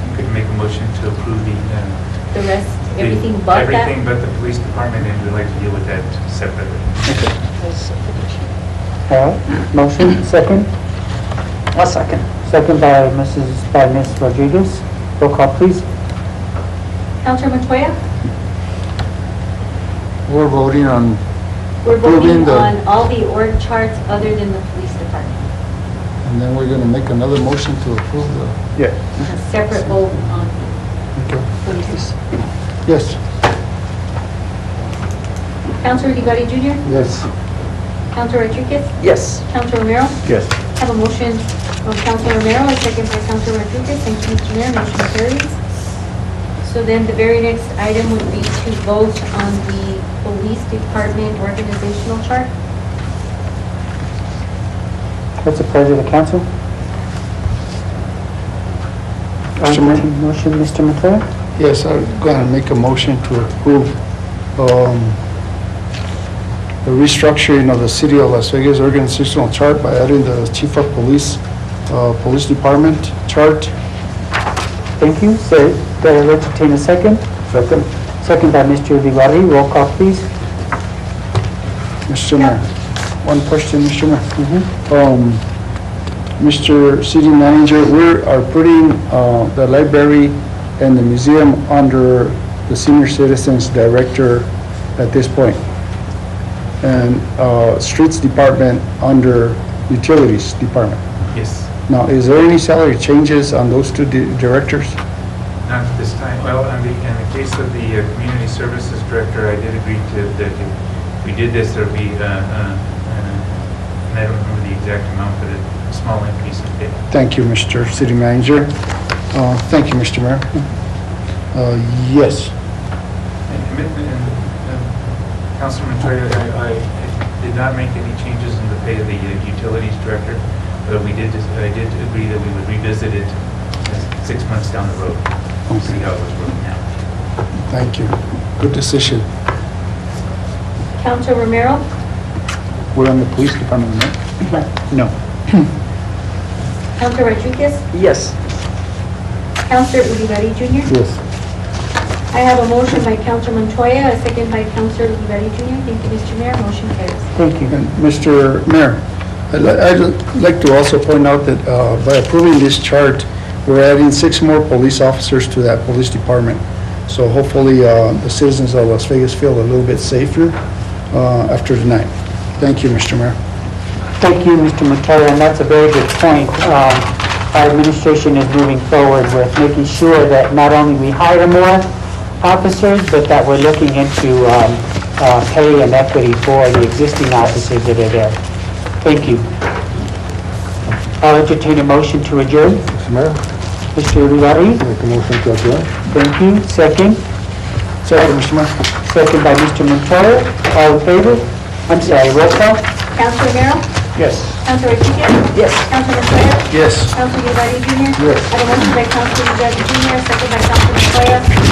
You could make a motion to approve The rest, everything but that? Everything but the police department, and we'd like to deal with that separately. All right, motion, second? A second. Second by Ms. Rodriguez. Roll call, please. Counselor Montoya? We're voting on We're voting approving the, on all the org charts other than the police department. and then we're gonna make another motion to approve the, Yeah. A separate vote on okay. police. Yes. Counselor Ulibarri Jr.? Yes. Counselor Rodriguez? Yes. Counselor Romero? Yes. Have a motion from Counselor Romero, a second by Counselor Rodriguez. Thank you, Mr. Mayor. Motion carries. So then the very next item would be to vote on the police department organizational chart. What's the pleasure of the council? Mr. Mayor? Motion, Mr. Montoya? Yes, I'm gonna make a motion to approve, the restructuring of the City of Las Vegas organizational chart by adding the chief of police, police department chart. Thank you. So, do I entertain a second? Second. Second by Mr. Ulibarri. Roll call, please. Mr. Mayor, one question, Mr. Mayor. Mr. City Manager, we are putting the library and the museum under the Senior Citizens Director at this point, and Streets Department under Utilities Department. Yes. Now, is there any salary changes on those two directors? Not at this time. Well, in the case of the Community Services Director, I did agree to, that if we did this, there'd be, and I don't remember the exact amount, but a small increase in pay. Thank you, Mr. City Manager. Thank you, Mr. Mayor. Yes. Councilman Montoya, I did not make any changes in the pay of the Utilities Director, but I did agree that we would revisit it 6 months down the road, see how it was working out. Thank you. Good decision. Counselor Romero? We're on the police department, right? No. Counselor Rodriguez? Yes. Counselor Ulibarri Jr.? Yes. I have a motion by Counselor Montoya, a second by Counselor Ulibarri Jr. Thank you, Mr. Mayor. Motion carries. Thank you. And Mr. Mayor, I'd like to also point out that by approving this chart, we're adding 6 more police officers to that police department. So hopefully, the citizens of Las Vegas feel a little bit safer after tonight. Thank you, Mr. Mayor. Thank you, Mr. Montoya, and that's a very good point. Our administration is moving forward with making sure that not only we hire more officers, but that we're looking into pay and equity for the existing officers that are there. Thank you. I'll entertain a motion to adjourn. Mr. Mayor, Mr. Ulibarri? make a motion to adjourn. Thank you. Second? Second, Mr. Mayor. Second by Mr. Montoya. All in favor? I'm sorry, roll call? Counselor Romero? Yes. Counselor Rodriguez? Yes. Counselor Montoya? Yes. Counselor Ulibarri Jr.? Yes. I have a motion by Counselor Ulibarri Jr., second by Counselor Montoya.